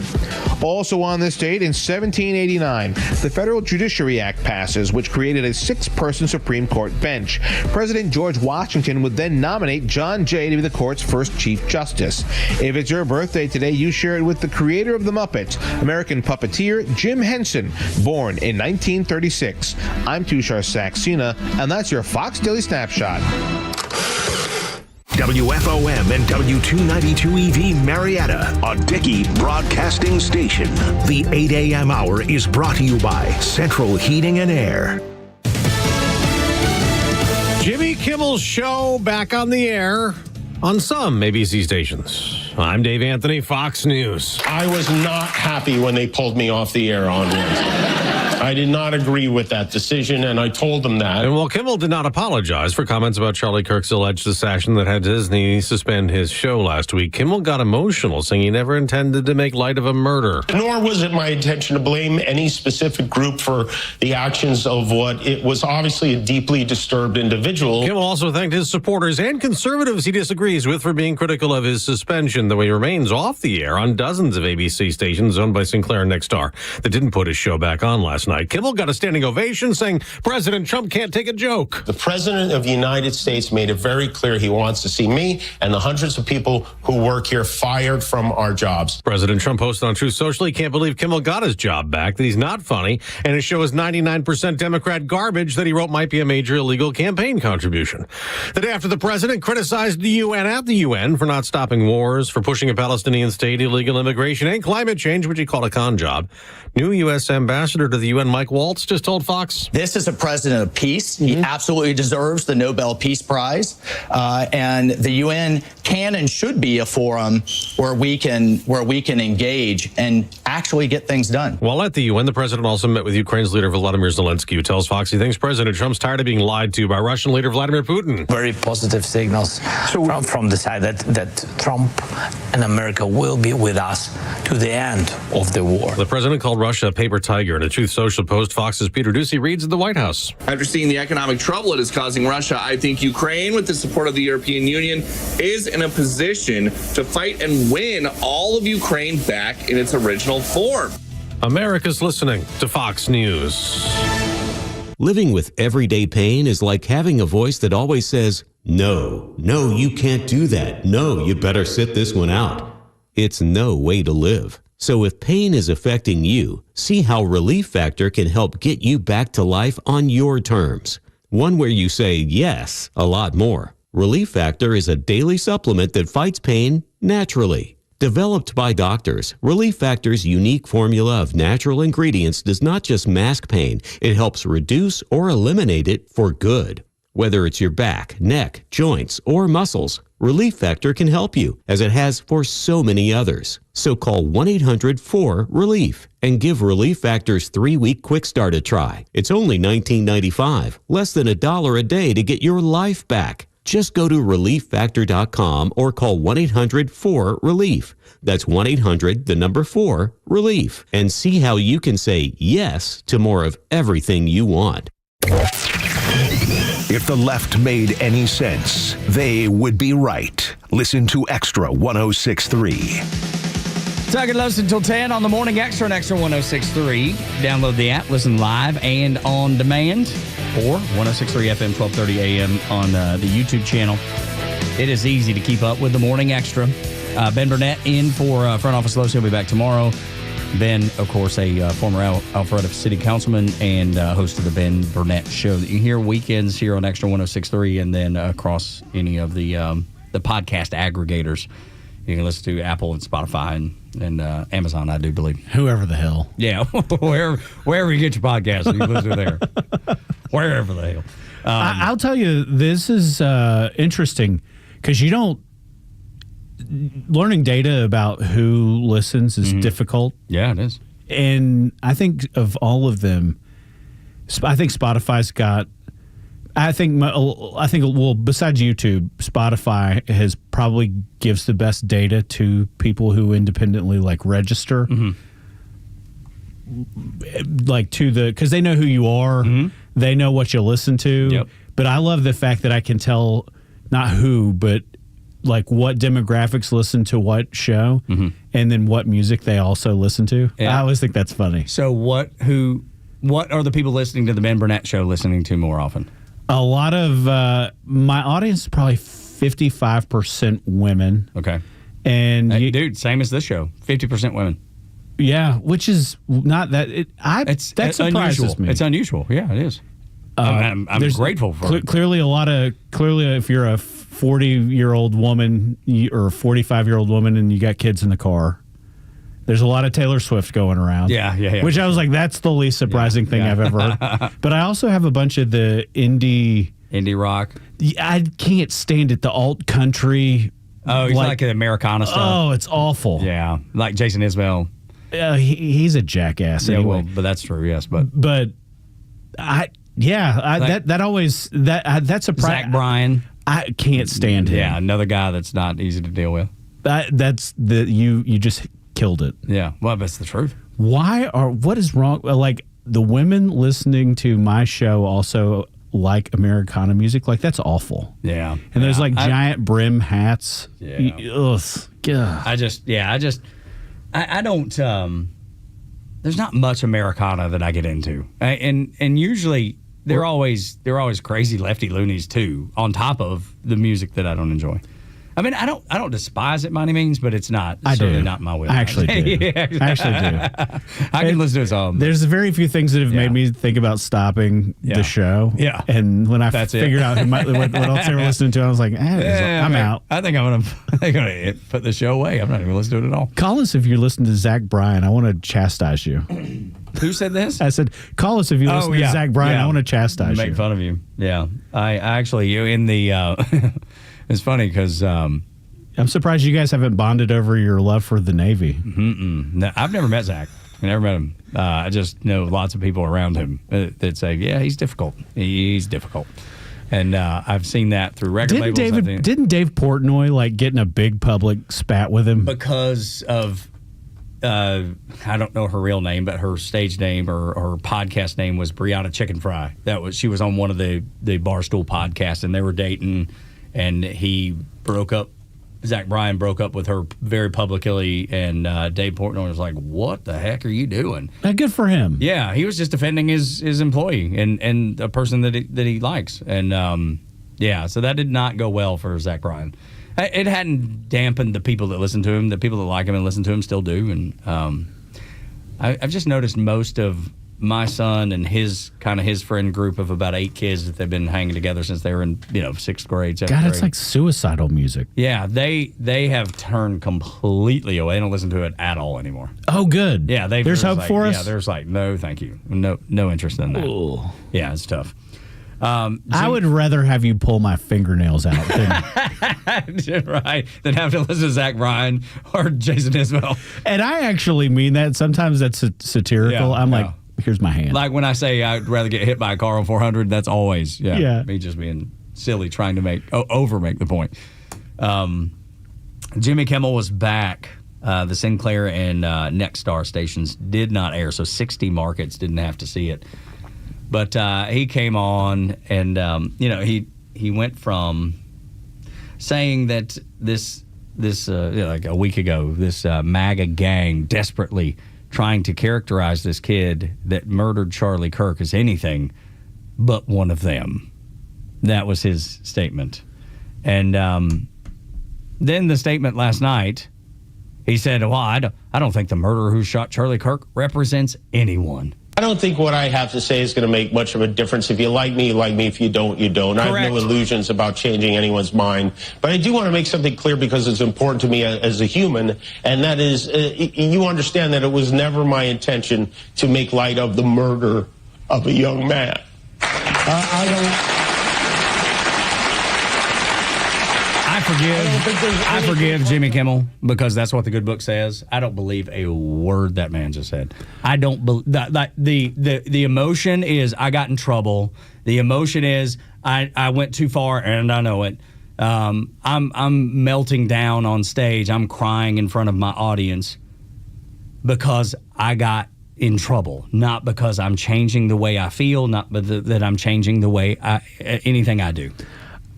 Also on this date, in 1789, the Federal Judiciary Act passes, which created a 6-person Supreme Court bench. President George Washington would then nominate John Jay to be the court's first Chief Justice. If it's your birthday today, you share it with the creator of the Muppets, American puppeteer Jim Henson, born in 1936. I'm Tushar Saxena, and that's your Fox Daily Snapshot. WFOM and W292EV Marietta, a Dickey broadcasting station. The 8 a.m. hour is brought to you by Central Heating and Air. Jimmy Kimmel's show back on the air on some ABC stations. I'm Dave Anthony, Fox News. I was not happy when they pulled me off the air on Wednesday. I did not agree with that decision, and I told him that. And while Kimmel did not apologize for comments about Charlie Kirk's alleged assassin that had Disney suspend his show last week, Kimmel got emotional, saying he never intended to make light of a murder. Nor was it my intention to blame any specific group for the actions of what it was obviously a deeply disturbed individual. Kimmel also thanked his supporters and conservatives he disagrees with for being critical of his suspension, though he remains off the air on dozens of ABC stations owned by Sinclair and Nexstar that didn't put his show back on last night. Kimmel got a standing ovation saying President Trump can't take a joke. The President of the United States made it very clear he wants to see me and the hundreds of people who work here fired from our jobs. President Trump posted on Truth Social he can't believe Kimmel got his job back, that he's not funny, and his show is 99% Democrat garbage that he wrote might be a major illegal campaign contribution. The day after the president criticized the UN at the UN for not stopping wars, for pushing a Palestinian state, illegal immigration, and climate change, which he called a con job. New U.S. Ambassador to the UN, Mike Waltz, just told Fox. This is a president of peace. He absolutely deserves the Nobel Peace Prize. And the UN can and should be a forum where we can engage and actually get things done. While at the UN, the president also met with Ukraine's leader Volodymyr Zelensky, who tells Fox he thinks President Trump's tired of being lied to by Russian leader Vladimir Putin. Very positive signals from the side that Trump and America will be with us to the end of the war. The president called Russia a paper tiger in a Truth Social post. Fox's Peter Doocy reads at the White House. After seeing the economic trouble it is causing Russia, I think Ukraine, with the support of the European Union, is in a position to fight and win all of Ukraine back in its original form. America's listening to Fox News. Living with everyday pain is like having a voice that always says, no, you can't do that. No, you better sit this one out. It's no way to live. So if pain is affecting you, see how Relief Factor can help get you back to life on your terms. One where you say yes a lot more. Relief Factor is a daily supplement that fights pain naturally. Developed by doctors, Relief Factor's unique formula of natural ingredients does not just mask pain, it helps reduce or eliminate it for good. Whether it's your back, neck, joints, or muscles, Relief Factor can help you, as it has for so many others. So call 1-800-4RELIEF and give Relief Factor's 3-week quick start a try. It's only $19.95, less than $1 a day to get your life back. Just go to ReliefFactor.com or call 1-800-4RELIEF. That's 1-800-4RELIEF. And see how you can say yes to more of everything you want. If the left made any sense, they would be right. Listen to Extra 106.3. Tug and Los until 10 on the Morning Xtra and Extra 106.3. Download the app, listen live and on demand, or 106.3 FM, 12:30 a.m. on the YouTube channel. It is easy to keep up with the Morning Xtra. Ben Burnett in for Front Office Los. He'll be back tomorrow. Ben, of course, a former Alpharetta City Councilman and host of the Ben Burnett Show that you hear weekends here on Extra 106.3 and then across any of the podcast aggregators. You can listen to Apple and Spotify and Amazon, I do believe. Whoever the hell. Yeah, wherever you get your podcast, you can listen to there. Wherever the hell. I'll tell you, this is interesting because you don't. Learning data about who listens is difficult. Yeah, it is. And I think of all of them, I think Spotify's got. I think well, besides YouTube, Spotify has probably gives the best data to people who independently register. Because they know who you are, they know what you listen to. Yep. But I love the fact that I can tell not who, but what demographics listen to what show, and then what music they also listen to. Yeah. I always think that's funny. So what are the people listening to the Ben Burnett Show listening to more often? A lot of my audience is probably 55% women. Okay. And dude, same as this show, 50% women. Yeah, which is not that. That surprises unusual. me. It's unusual. Yeah, it is. I'm grateful for it. Clearly, if you're a 40-year-old woman or a 45-year-old woman and you got kids in the car, there's a lot of Taylor Swift going around. Yeah. Which I was like, that's the least surprising thing I've ever heard. But I also have a bunch of the indie rock. I can't stand it. The alt country. Oh, you like the Americana stuff? Oh, it's awful. Yeah, like Jason Isbell. He's a jackass anyway. Well, but that's true. Yes, but that's a Zach Bryan. I can't stand him. Yeah, another guy that's not easy to deal with. You just killed it. Yeah, well, that's the truth. What is wrong? Like the women listening to my show also like Americana music. Like that's awful. Yeah, and there's giant brim hats. Yeah. Ugh. God. I don't. There's not much Americana that I get into, and usually they're always crazy lefty loonies too. On top of the music that I don't enjoy. I mean, I don't despise it by any means, but it's not. Certainly not my will. I actually do. Yeah. I actually do. I can listen to it all. There's very few things that have made me think about stopping the show. Yeah. And when I figured out what else they were listening to, I was like, I'm out. I think I'm gonna put the show away. I'm not even listening to it at all. Call us if you're listening to Zach Bryan. I want to chastise you. Who said this? I said, call us if you listen to Zach Bryan. I want to chastise you. Make fun of you. Yeah. I actually, in the... It's funny because I'm surprised you guys haven't bonded over your love for the Navy. No, I've never met Zach. I never met him. I just know lots of people around him that say, "Yeah, he's difficult. He's difficult." And I've seen that through record labels. Didn't Dave Portnoy get in a big public spat with him because of? I don't know her real name, but her stage name or her podcast name was Brianna Chicken Fry. She was on one of the Barstool podcasts, and they were dating. And Zach Bryan broke up with her very publicly, and Dave Portnoy was like, "What the heck are you doing?" Good for him. Yeah, he was just defending his employee and a person that he likes. And so that did not go well for Zach Bryan. It hadn't dampened the people that listen to him. The people that like him and listen to him still do. And I've just noticed most of my son and his friend group of about 8 kids that they've been hanging together since they were in 6th grade, 7th grade. It's like suicidal music. Yeah, they have turned completely away. They don't listen to it at all anymore. Oh, good. Yeah, there's hope for us. Yeah, there's no, thank you, no interest in that. Ooh. Yeah, it's tough. I would rather have you pull my fingernails out than have to listen to Zach Bryan or Jason Isbell. And I actually mean that. Sometimes that's satirical. I'm like, here's my hand. Like when I say I'd rather get hit by a car on 400, that's always me just being silly, trying to overmake the point. Jimmy Kimmel was back. The Sinclair and Nexstar stations did not air, so 60 markets didn't have to see it. But he came on, and he went from saying that this like a week ago, this MAGA gang desperately trying to characterize this kid that murdered Charlie Kirk as anything but one of them. That was his statement. And then the statement last night, he said, well, I don't think the murderer who shot Charlie Kirk represents anyone. I don't think what I have to say is going to make much of a difference. If you like me, you like me. If you don't, you don't. Correct. I have no illusions about changing anyone's mind. But I do want to make something clear because it's important to me as a human, and that is you understand that it was never my intention to make light of the murder of a young man. I forgive Jimmy Kimmel because that's what the good book says. I don't believe a word that man just said. I don't believe that the emotion is I got in trouble. The emotion is I went too far and I know it. I'm melting down on stage. I'm crying in front of my audience because I got in trouble, not because I'm changing the way I feel, not that I'm changing the way anything I do.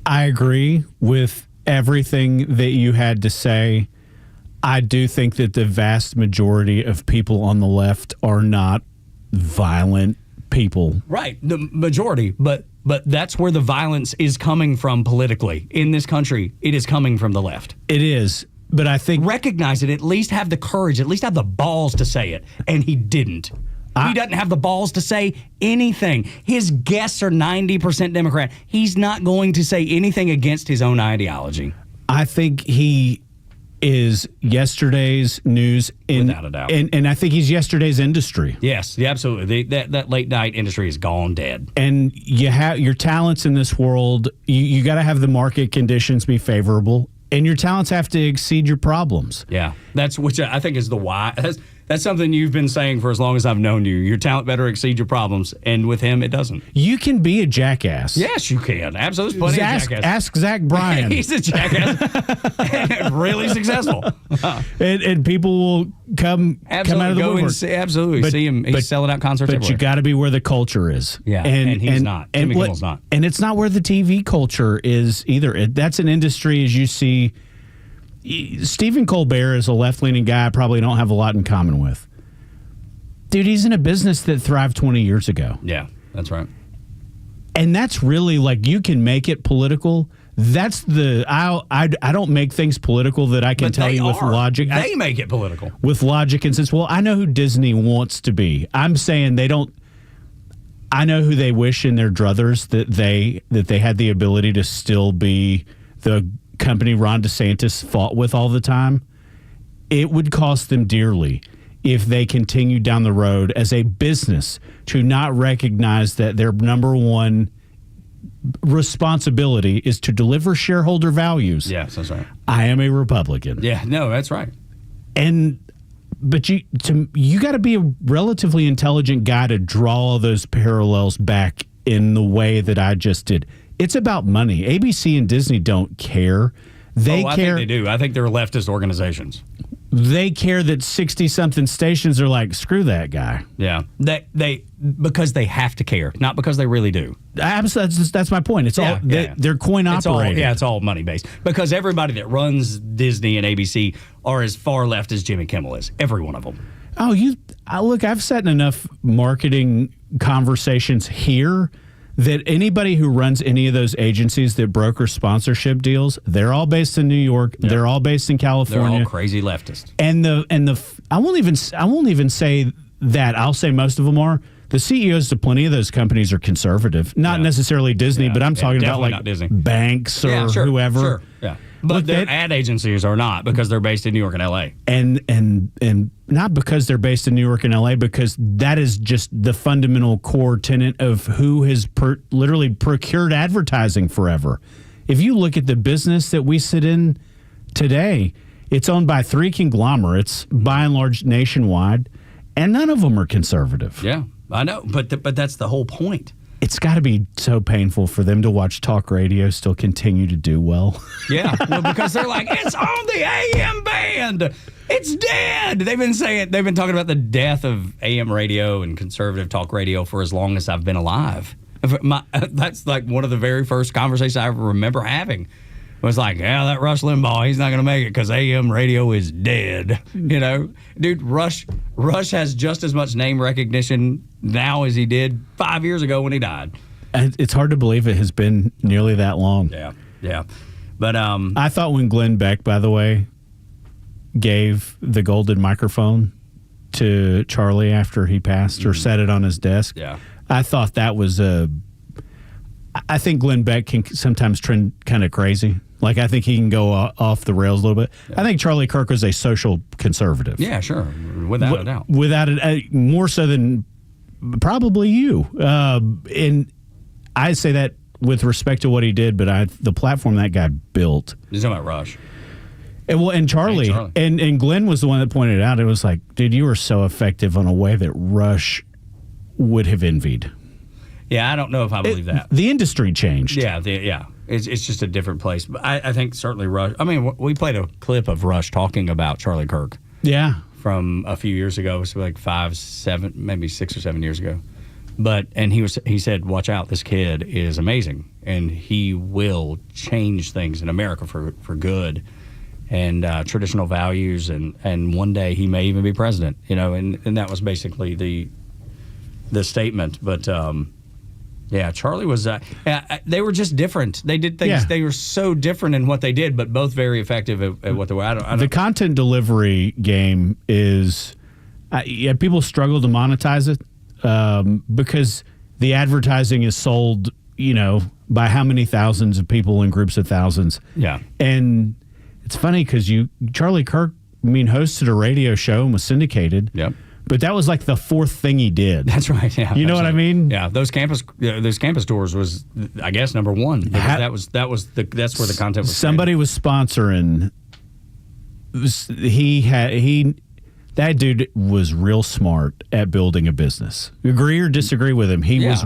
I agree with everything that you had to say. I do think that the vast majority of people on the left are not violent people. Right, the majority, but that's where the violence is coming from politically. In this country, it is coming from the left. It is, but I think... Recognize it, at least have the courage, at least have the balls to say it, and he didn't. He doesn't have the balls to say anything. His guests are 90% Democrat. He's not going to say anything against his own ideology. I think he is yesterday's news without a doubt. And I think he's yesterday's industry. Yes, yeah, absolutely. That late night industry is gone dead. And you have your talents in this world, you got to have the market conditions be favorable, and your talents have to exceed your problems. Yeah. Which I think is the why. That's something you've been saying for as long as I've known you. Your talent better exceed your problems, and with him, it doesn't. You can be a jackass. Yes, you can. Absolutely, plenty of jackasses. Ask Zach Bryan. He's a jackass, really successful, and people will come out of the woodwork. See him. He's selling out concerts. But you got to be where the culture is. Yeah, and he's not. Jimmy Kimmel's not, and it's not where the TV culture is either. That's an industry, as you see. Stephen Colbert is a left-leaning guy I probably don't have a lot in common with. Dude, he's in a business that thrived 20 years ago. Yeah, that's right. And that's really like, you can make it political. That's I don't make things political that I can tell you with logic. They make it political. With logic and says, well, I know who Disney wants to be. I'm saying they don't. I know who they wish in their druthers that they had the ability to still be the company Ron DeSantis fought with all the time. It would cost them dearly if they continued down the road as a business to not recognize that their number one responsibility is to deliver shareholder values. Yes, that's right. I am a Republican. Yeah, no, that's right. But you got to be a relatively intelligent guy to draw all those parallels back in the way that I just did. It's about money. ABC and Disney don't care. They care. I think they do. I think they're leftist organizations. They care that 60-something stations are like, screw that guy. Yeah, they because they have to care, not because they really do. That's my point. It's they're coin operated. It's all money based. Because everybody that runs Disney and ABC are as far left as Jimmy Kimmel is. Every one of them. Oh, look! I've sat in enough marketing conversations here that anybody who runs any of those agencies that broker sponsorship deals, they're all based in New York. Yep. They're all based in California. They're all crazy leftists. And I won't even say that. I'll say most of them are. The CEOs of plenty of those companies are conservative. Not necessarily Disney, but I'm talking about like banks or whoever. Sure. Yeah. But their ad agencies are not, because they're based in New York and LA. And not because they're based in New York and LA, because that is just the fundamental core tenet of who has literally procured advertising forever. If you look at the business that we sit in today, it's owned by 3 conglomerates, by and large nationwide, and none of them are conservative. Yeah, I know, but that's the whole point. It's got to be so painful for them to watch talk radio still continue to do well. Yeah, well, because they're like, it's on the AM band. It's dead. They've been talking about the death of AM radio and conservative talk radio for as long as I've been alive. That's like one of the very first conversations I ever remember having. It was like, yeah, that Rush Limbaugh, he's not going to make it because AM radio is dead. You know, dude, Rush has just as much name recognition now as he did 5 years ago when he died. It's hard to believe it has been nearly that long. Yeah. But I thought when Glenn Beck, by the way, gave the golden microphone to Charlie after he passed, or set it on his desk, I thought that was I think Glenn Beck can sometimes trend kind of crazy. Like, I think he can go off the rails a little bit. Yeah. I think Charlie Kirk was a social conservative. Yeah, sure. Without a doubt. Without it, more so than probably you. And I say that with respect to what he did, but the platform that guy built. You're talking about Rush. And Charlie. And Glenn was the one that pointed it out. It was like, dude, you were so effective on a way that Rush would have envied. Yeah, I don't know if I believe that. The industry changed. Yeah. It's just a different place. But I think certainly Rush. I mean, we played a clip of Rush talking about Charlie Kirk. Yeah. From a few years ago. It was like 5, 7, maybe 6 or 7 years ago. And he said, watch out, this kid is amazing. And he will change things in America for good. And traditional values. And one day he may even be president. You know, and that was basically the statement. But yeah, Charlie was. They were just different. They did things. Yeah. They were so different in what they did, but both very effective at what they were. I don't. The content delivery game is. People struggle to monetize it because the advertising is sold, by how many thousands of people in groups of thousands. Yeah, and it's funny because Charlie Kirk, hosted a radio show and was syndicated. Yep. But that was like the 4th thing he did. That's right. Yeah, you know what I mean? Yeah, those campus tours was, I guess, number one. That's where the content was. Somebody was sponsoring. That dude was real smart at building a business. Agree or disagree with him? He was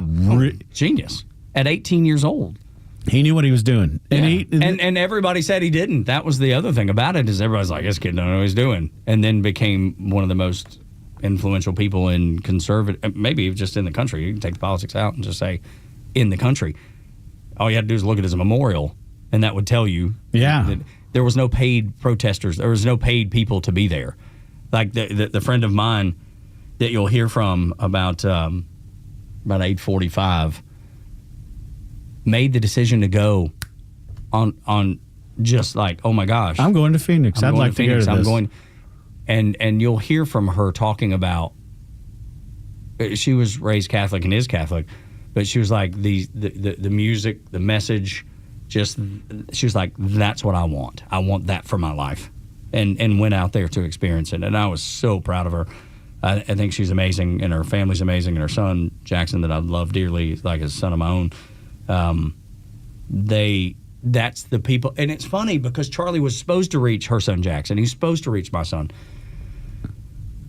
genius at 18 years old. He knew what he was doing. And everybody said he didn't. That was the other thing about it, is everybody's like, this kid don't know what he's doing. And then became one of the most influential people in conservative, maybe just in the country. You can take the politics out and just say, in the country. All you had to do is look at his memorial, and that would tell you that there was no paid protesters. There was no paid people to be there. Like the friend of mine that you'll hear from about 8:45 made the decision to go on just like, oh my gosh, I'm going to Phoenix. I'd like to go to this. I'm going, and you'll hear from her talking about, she was raised Catholic and is Catholic, but she was like the music, the message, just, she was like, that's what I want. I want that for my life. And went out there to experience it. And I was so proud of her. I think she's amazing, and her family's amazing, and her son, Jackson, that I love dearly, like a son of my own. That's the people. And it's funny because Charlie was supposed to reach her son, Jackson. He's supposed to reach my son.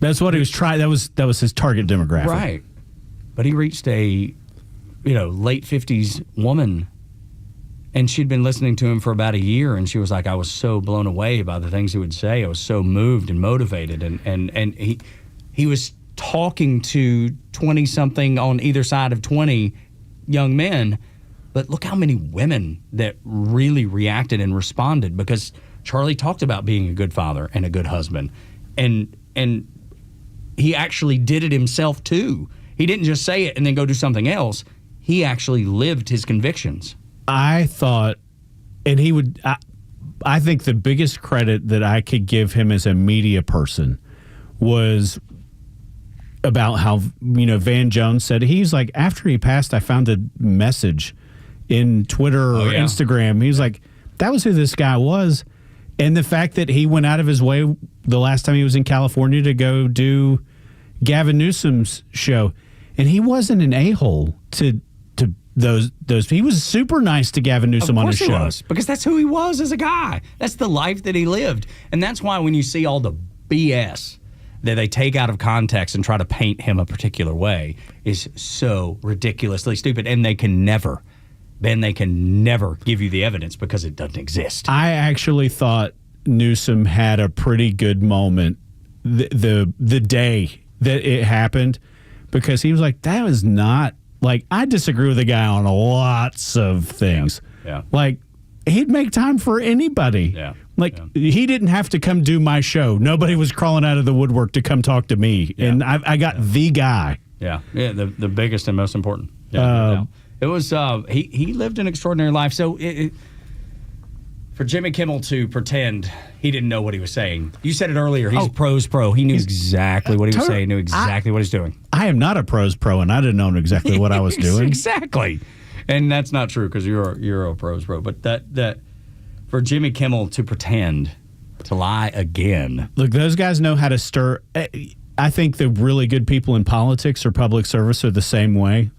That's what he was trying. That was his target demographic. Right. But he reached a, late 50s woman. And she'd been listening to him for about a year, and she was like, I was so blown away by the things he would say. I was so moved and motivated. And he was talking to 20-something on either side of 20 young men. But look how many women that really reacted and responded, because Charlie talked about being a good father and a good husband. And he actually did it himself, too. He didn't just say it and then go do something else. He actually lived his convictions. I thought, and he would, I think the biggest credit that I could give him as a media person was about how, Van Jones said, he's like, after he passed, I found a message in Twitter or Instagram. He was like, that was who this guy was. And the fact that he went out of his way the last time he was in California to go do Gavin Newsom's show. And he wasn't an a-hole to those. He was super nice to Gavin Newsom on his show. Of course he was, because that's who he was as a guy. That's the life that he lived. And that's why when you see all the BS that they take out of context and try to paint him a particular way is so ridiculously stupid. And they can never give you the evidence because it doesn't exist. I actually thought Newsom had a pretty good moment the day that it happened, because he was like, that was not, like, I disagree with the guy on lots of things. Yeah. Like, he'd make time for anybody. Yeah. Like, he didn't have to come do my show. Nobody was crawling out of the woodwork to come talk to me. Yeah. And I got the guy. Yeah. Yeah. The biggest and most important. Yeah. It was, he lived an extraordinary life. So for Jimmy Kimmel to pretend he didn't know what he was saying. You said it earlier. He's a pros pro. He knew exactly what he was saying, knew exactly what he's doing. I am not a pros pro, and I didn't know exactly what I was doing. Exactly. And that's not true, because you're a pros pro. But that for Jimmy Kimmel to pretend, to lie again. Look, those guys know how to stir. I think the really good people in politics or public service are the same way.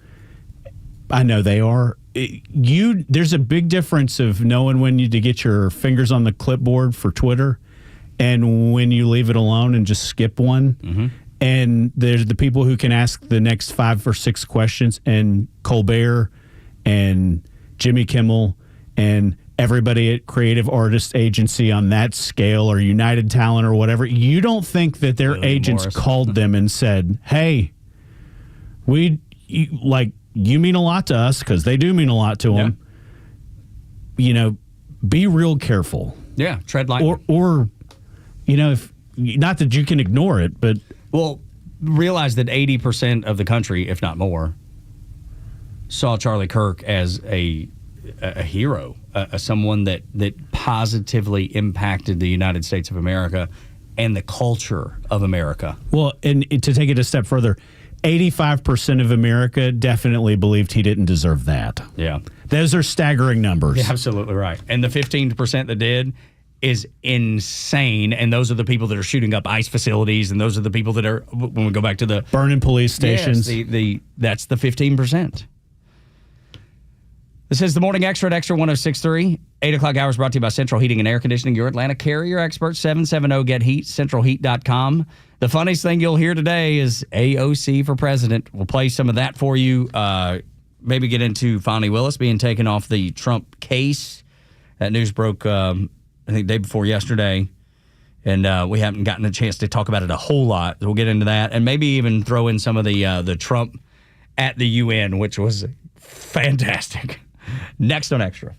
I know they are. There's a big difference of knowing when to get your fingers on the clipboard for Twitter and when you leave it alone and just skip one. Mm-hmm. And there's the people who can ask the next 5 or 6 questions, and Colbert and Jimmy Kimmel and everybody at Creative Artists Agency on that scale, or United Talent or whatever. You don't think that their agents called them and said, hey, you mean a lot to us, because they do mean a lot to them. Be real careful. Yeah, tread lightly. Or if not that you can ignore it, but realize that 80% of the country, if not more, saw Charlie Kirk as a hero, someone that positively impacted the United States of America and the culture of America. Well, and to take it a step further, 85% of America definitely believed he didn't deserve that. Yeah. Those are staggering numbers. Yeah, absolutely right. And the 15% that did is insane. And those are the people that are shooting up ICE facilities. And those are the people that are, when we go back to the burning police stations. Yes, that's the 15%. This is the Morning Extra at Extra 106.3. 8 o'clock hours brought to you by Central Heating and Air Conditioning, your Atlanta carrier expert, 770-GET-HEAT, centralheat.com. The funniest thing you'll hear today is AOC for president. We'll play some of that for you. Maybe get into Fonnie Willis being taken off the Trump case. That news broke, I think, day before yesterday. And we haven't gotten a chance to talk about it a whole lot. We'll get into that. And maybe even throw in some of the Trump at the UN, which was fantastic. Next on Extra.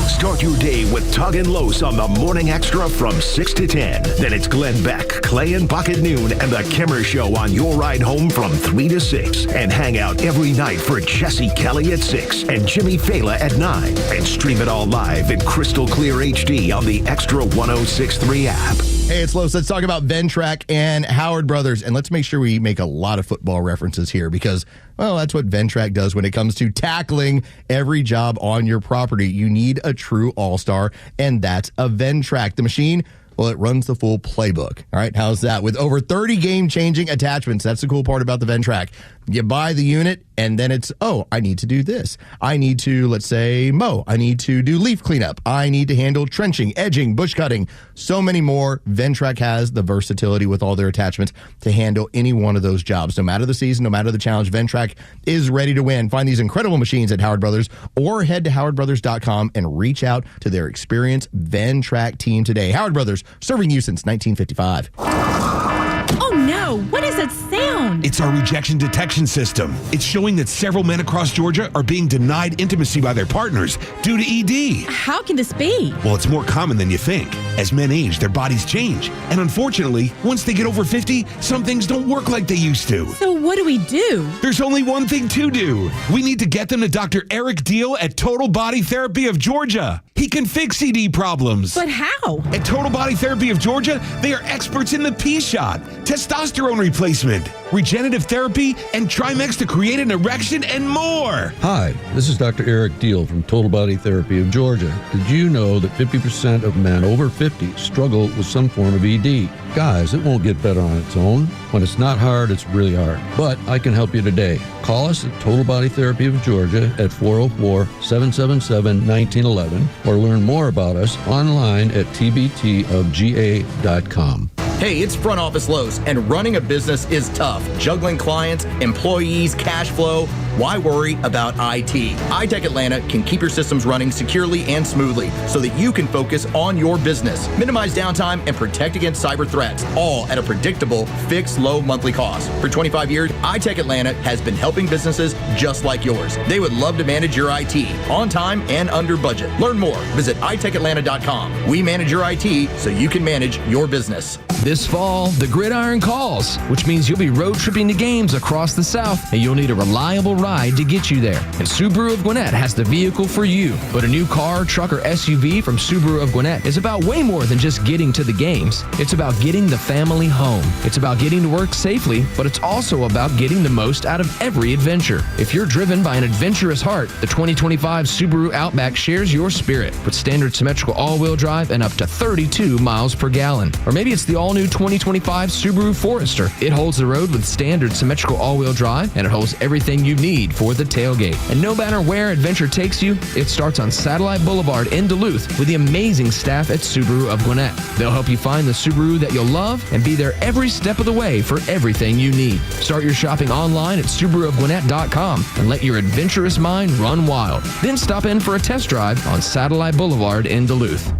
Start your day with Tug and Los on the Morning Extra from 6 to 10. Then it's Glenn Beck, Clay and Buck at noon, and the Kimmer Show on your ride home from 3 to 6. And hang out every night for Jesse Kelly at 6 and Jimmy Fela at 9. And stream it all live in crystal clear HD on the Extra 106.3 app. Hey, it's Los. Let's talk about Ventrac and Howard Brothers. And let's make sure we make a lot of football references here because, well, that's what Ventrac does when it comes to tackling every job on your property. You need a true all-star, and that's a Ventrac. The machine, well, it runs the full playbook. All right, how's that? With over 30 game-changing attachments. That's the cool part about the Ventrac. You buy the unit, and then it's, oh, I need to do this. I need to, let's say, mow. I need to do leaf cleanup. I need to handle trenching, edging, bush cutting. So many more. Ventrac has the versatility with all their attachments to handle any one of those jobs. No matter the season, no matter the challenge, Ventrac is ready to win. Find these incredible machines at Howard Brothers or head to howardbrothers.com and reach out to their experienced Ventrac team today. Howard Brothers, serving you since 1955. Oh no, what is that sound? It's our rejection detection system. It's showing that several men across Georgia are being denied intimacy by their partners due to ED. How can this be? Well, it's more common than you think. As men age, their bodies change. And unfortunately, once they get over 50, some things don't work like they used to. So what do we do? There's only one thing to do. We need to get them to Dr. Eric Deal at Total Body Therapy of Georgia. He can fix ED problems. But how? At Total Body Therapy of Georgia, they are experts in the P-shot, testosterone replacement, regenerative therapy, and Trimex to create an erection and more. Hi, this is Dr. Eric Deal from Total Body Therapy of Georgia. Did you know that 50% of men over 50 struggle with some form of ED? Guys, it won't get better on its own. When it's not hard, it's really hard. But I can help you today. Call us at Total Body Therapy of Georgia at 404-777-1911 or learn more about us online at tbtofga.com. Hey, it's Front Office Los, and running a business is tough. Juggling clients, employees, cash flow. Why worry about IT? iTech Atlanta can keep your systems running securely and smoothly so that you can focus on your business, minimize downtime, and protect against cyber threats, all at a predictable, fixed, low monthly cost. For 25 years, iTech Atlanta has been helping businesses just like yours. They would love to manage your IT on time and under budget. Learn more. Visit itekatlanta.com. We manage your IT so you can manage your business. This fall, the Gridiron calls, which means you'll be road tripping to games across the South, and you'll need a reliable ride to get you there. And Subaru of Gwinnett has the vehicle for you. But a new car, truck, or SUV from Subaru of Gwinnett is about way more than just getting to the games. It's about getting the family home. It's about getting to work safely, but it's also about getting the most out of every adventure. If you're driven by an adventurous heart, the 2025 Subaru Outback shares your spirit with standard symmetrical all-wheel drive and up to 32 miles per gallon. Or maybe it's the all-new 2025 Subaru Forester. It holds the road with standard symmetrical all-wheel drive, and it holds everything you need for the tailgate. And no matter where adventure takes you, it starts on Satellite Boulevard in Duluth with the amazing staff at Subaru of Gwinnett. They'll help you find the Subaru that you'll love and be there every step of the way for everything you need. Start your shopping online at SubaruofGwinnett.com and let your adventurous mind run wild. Then stop in for a test drive on Satellite Boulevard in Duluth.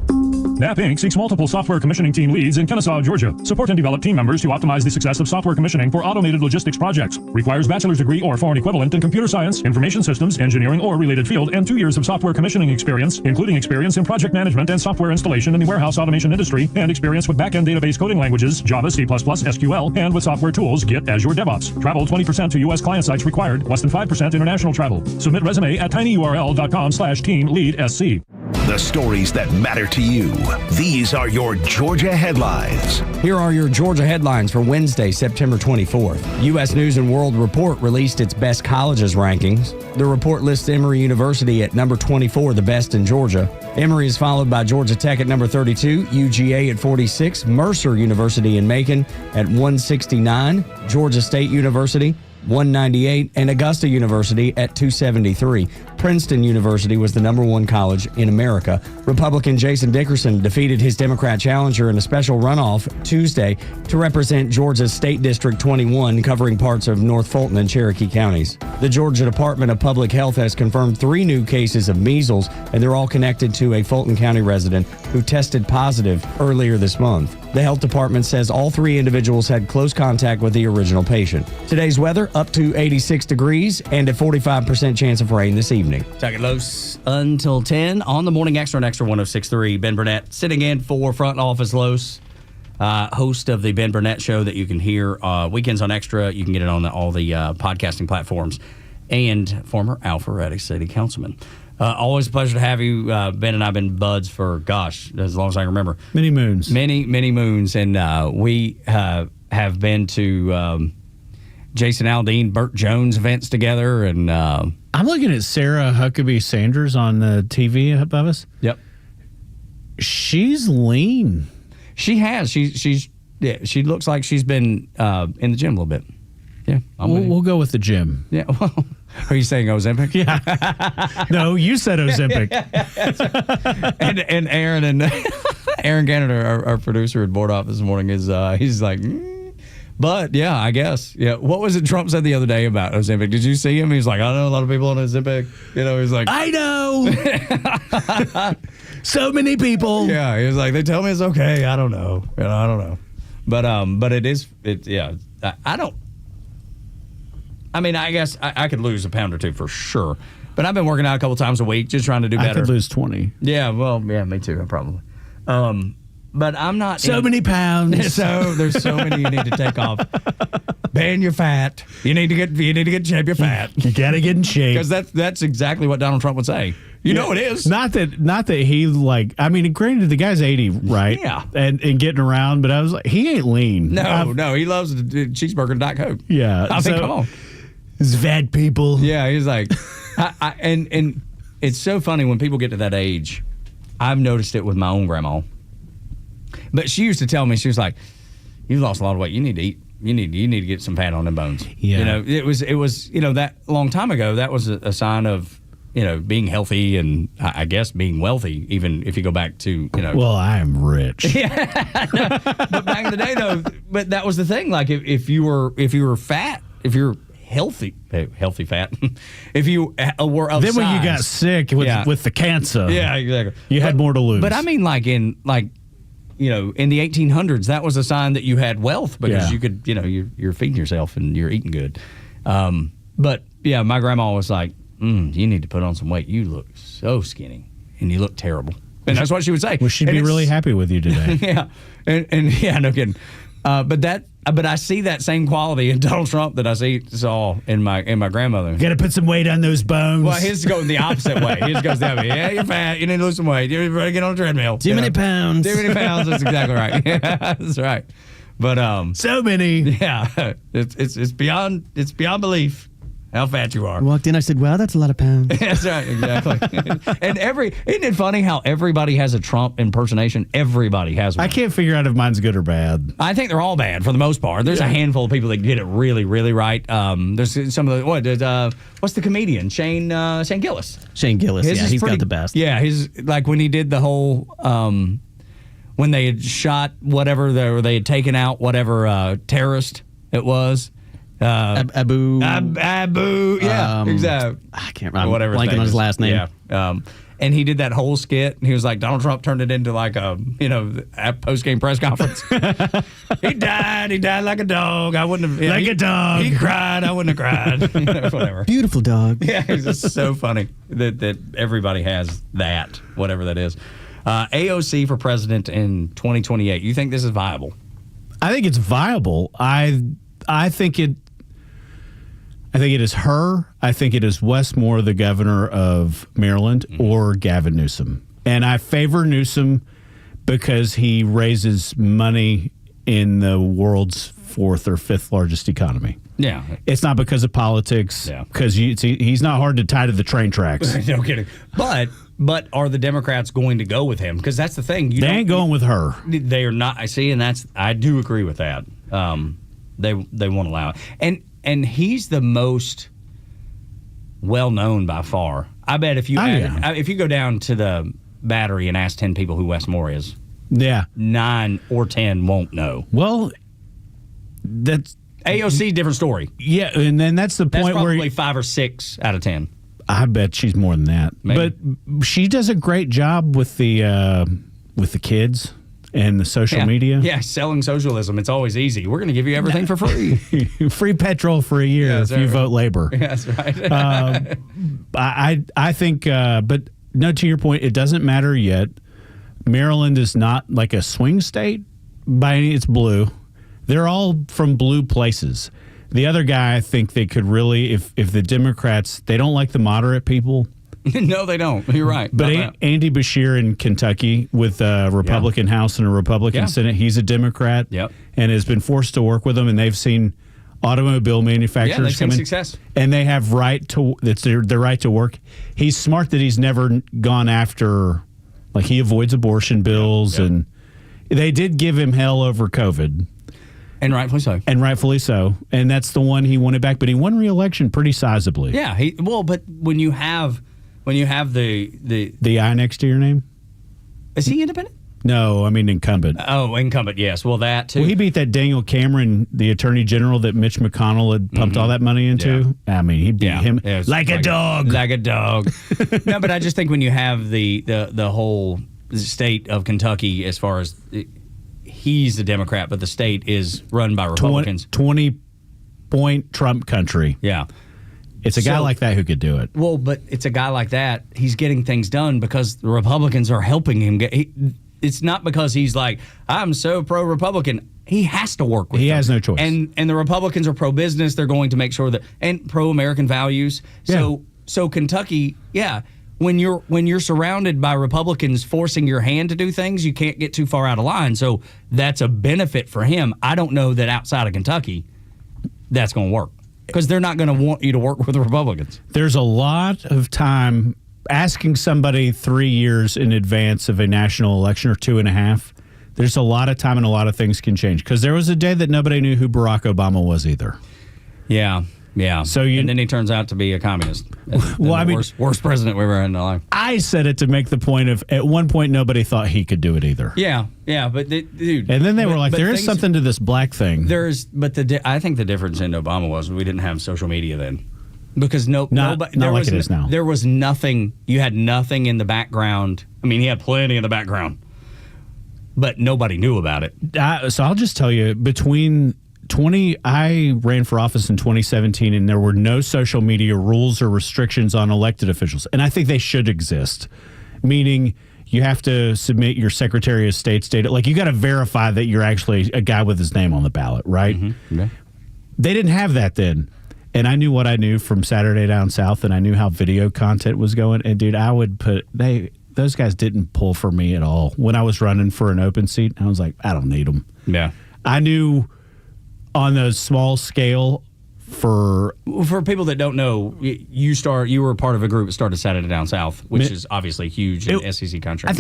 NAP Inc. seeks multiple software commissioning team leads in Kennesaw, Georgia. Support and develop team members to optimize the success of software commissioning for automated logistics projects. Requires bachelor's degree or foreign equivalent in computer science, information systems, engineering, or related field, and 2 years of software commissioning experience, including experience in project management and software installation in the warehouse automation industry, and experience with back-end database coding languages, Java, C++, SQL, and with software tools, Git, Azure DevOps. Travel 20% to U.S. client sites required, less than 5% international travel. Submit resume at tinyurl.com/team-lead-SC. The stories that matter to you. These are your Georgia headlines. Here are your Georgia headlines for Wednesday, September 24th. U.S. News & World Report released its best colleges rankings. The report lists Emory University at number 24, the best in Georgia. Emory is followed by Georgia Tech at number 32, UGA at 46, Mercer University in Macon at 169, Georgia State University 198, and Augusta University at 273. Princeton University was the number one college in America. Republican Jason Dickerson defeated his Democrat challenger in a special runoff Tuesday to represent Georgia's State District 21, covering parts of North Fulton and Cherokee counties. The Georgia Department of Public Health has confirmed 3 new cases of measles, and they're all connected to a Fulton County resident who tested positive earlier this month. The health department says all 3 individuals had close contact with the original patient. Today's weather, up to 86 degrees and a 45% chance of rain this evening. Tug and Los until 10 on the Morning Extra and Extra 106.3. Ben Burnett sitting in for Front Office Los, host of the Ben Burnett Show that you can hear weekends on Extra. You can get it on all the podcasting platforms. And former Alpharetta City Councilman. Always a pleasure to have you. Ben and I have been buds for, gosh, as long as I can remember. Many moons. Many moons. And we have been to Jason Aldean, Burt Jones events together. And I'm looking at Sarah Huckabee Sanders on the TV above us. Yep. She's lean. She has. She looks like she's been in the gym a little bit. Yeah. We'll go with the gym. Yeah. Well, are you saying Ozempic? Yeah. No, you said Ozempic. and Aaron Aaron Canada, our producer at Board Office this morning, he's like, but yeah, I guess. Yeah. What was it Trump said the other day about Ozempic? Did you see him? He's like, I know a lot of people on Ozempic. He's like, I know. So many people. Yeah. He was like, they tell me it's okay. I don't know. I don't know. But it is. I don't. I mean, I guess I could lose a pound or 2 for sure. But I've been working out a couple times a week, just trying to do better. I could lose 20. Yeah, well, yeah, me too, probably. But I'm not. So many pounds. So there's so many you need to take off. Ben, you're fat. You need to get in shape. You're fat. You gotta get in shape. Because that's exactly what Donald Trump would say. You know it is. Not that he like. I mean, granted, the guy's 80, right? Yeah. And getting around, but I was like, he ain't lean. No, he loves the cheeseburger and Diet Coke. Yeah. I mean, come on. It's fat people. Yeah, he's like, and it's so funny when people get to that age. I've noticed it with my own grandma. But she used to tell me, she was like, "You've lost a lot of weight. You need to eat. You need to get some fat on them bones." Yeah. It was that long time ago. That was a sign of being healthy and I guess being wealthy. Even if you go back to Well, I'm rich. Yeah. No, but back in the day though, but that was the thing. Like if you were fat, if you're healthy fat. If you were of then size, when you got sick with the cancer, yeah, exactly, you had more to lose. But I mean, in the 1800s, that was a sign that you had wealth because you could, you're feeding yourself and you're eating good. But yeah, my grandma was like, "You need to put on some weight. You look so skinny and you look terrible." And that's what she would say. Well, she'd be really happy with you today. Yeah, and yeah, no kidding. But I see that same quality in Donald Trump that I saw in my grandmother. You got to put some weight on those bones. Well, his goes the opposite way. His goes that way. Yeah, you're fat. You need to lose some weight. You better get on a treadmill. Too many pounds. Too many pounds. That's exactly right. Yeah, that's right. But so many. Yeah, it's beyond belief how fat you are. I walked in, I said, "Wow, that's a lot of pounds." That's right, exactly. And isn't it funny how everybody has a Trump impersonation? Everybody has one. I can't figure out if mine's good or bad. I think they're all bad for the most part. There's a handful of people that get it really, really right. There's some of the what's the comedian Shane Gillis? Shane Gillis, he's got the best. Yeah, his like when he did the whole when they had shot whatever they had taken out whatever terrorist it was. Abu. Yeah, exactly. I can't remember. Whatever. Blanking on his last name. Yeah. And he did that whole skit. And he was like, Donald Trump turned it into like a post game press conference. He died like a dog. I wouldn't have. Like a dog. He cried. I wouldn't have cried. Whatever. Beautiful dog. Yeah, it's just so funny that everybody has that, whatever that is. AOC for president in 2028. You think this is viable? I think it's viable. I think it is her. I think it is Wes Moore, the governor of Maryland, or Gavin Newsom. And I favor Newsom because he raises money in the world's 4th or 5th largest economy. Yeah. It's not because of politics. Yeah. Because he's not hard to tie to the train tracks. No kidding. But are the Democrats going to go with him? Because that's the thing. They ain't going with her. They are not. I see, and I do agree with that. They won't allow it. And and he's the most well known by far. I bet if you if you go down to the Battery and ask 10 people who Wes Moore is, 9 or 10 won't know. Well, that's AOC, different story. Yeah, and then that's the point probably where 5 or 6 out of 10. I bet she's more than that. Maybe. But she does a great job with the kids and the social media. Yeah, selling socialism. It's always easy. We're going to give you everything for free. Free petrol for a year if you vote Labor. Yeah, that's right. I think, but no, to your point, it doesn't matter yet. Maryland is not like a swing state by any. It's blue. They're all from blue places. The other guy, I think they could really, if the Democrats, they don't like the moderate people. No, they don't. You're right. But Andy Beshear in Kentucky with a Republican House and a Republican Senate, he's a Democrat and has been forced to work with them, and they've seen automobile manufacturers come in. Success. And they have it's their right to work. He's smart that he's never gone after, like he avoids abortion bills, and they did give him hell over COVID. And rightfully so. And that's the one he wanted back, but he won re-election pretty sizably. Yeah, but when you have the I next to your name? Is he independent? No, I mean incumbent. Oh, incumbent, yes. Well, that too. Well, he beat that Daniel Cameron, the Attorney General that Mitch McConnell had pumped all that money into. Yeah. I mean, he beat him like a dog. Like a dog. No, but I just think when you have the whole state of Kentucky, as far as he's a Democrat, but the state is run by Republicans. 20-point Trump country. Yeah. It's a guy like that who could do it. Well, but it's a guy like that. He's getting things done because the Republicans are helping him get. It's not because he's like, I'm so pro-Republican. He has to work with them. He has no choice. And the Republicans are pro-business. They're going to make sure that, and pro-American values. So Kentucky, when you're surrounded by Republicans forcing your hand to do things, you can't get too far out of line. So that's a benefit for him. I don't know that outside of Kentucky that's going to work because they're not going to want you to work with the Republicans. There's a lot of time asking somebody 3 years in advance of a national election or 2.5. There's a lot of time and a lot of things can change because there was a day that nobody knew who Barack Obama was either. Yeah. So and then he turns out to be a communist. Worst president we've ever had in our life. I said it to make the point of at one point nobody thought he could do it either. Yeah, but dude. And then they were like, there is something to this black thing. I think the difference in Obama was we didn't have social media then, because nobody. Not like it is now. There was nothing. You had nothing in the background. I mean, he had plenty in the background, but nobody knew about it. So I'll just tell you, I ran for office in 2017, and there were no social media rules or restrictions on elected officials. And I think they should exist, meaning you have to submit your Secretary of State's data. Like, you got to verify that you're actually a guy with his name on the ballot, right? Mm-hmm. Yeah. They didn't have that then. And I knew what I knew from Saturday Down South, and I knew how video content was going. And, dude, those guys didn't pull for me at all. When I was running for an open seat, I was like, I don't need them. Yeah. I knew on a small scale for people that don't know, you were part of a group that started Saturday Down South, which is obviously huge in SEC country. I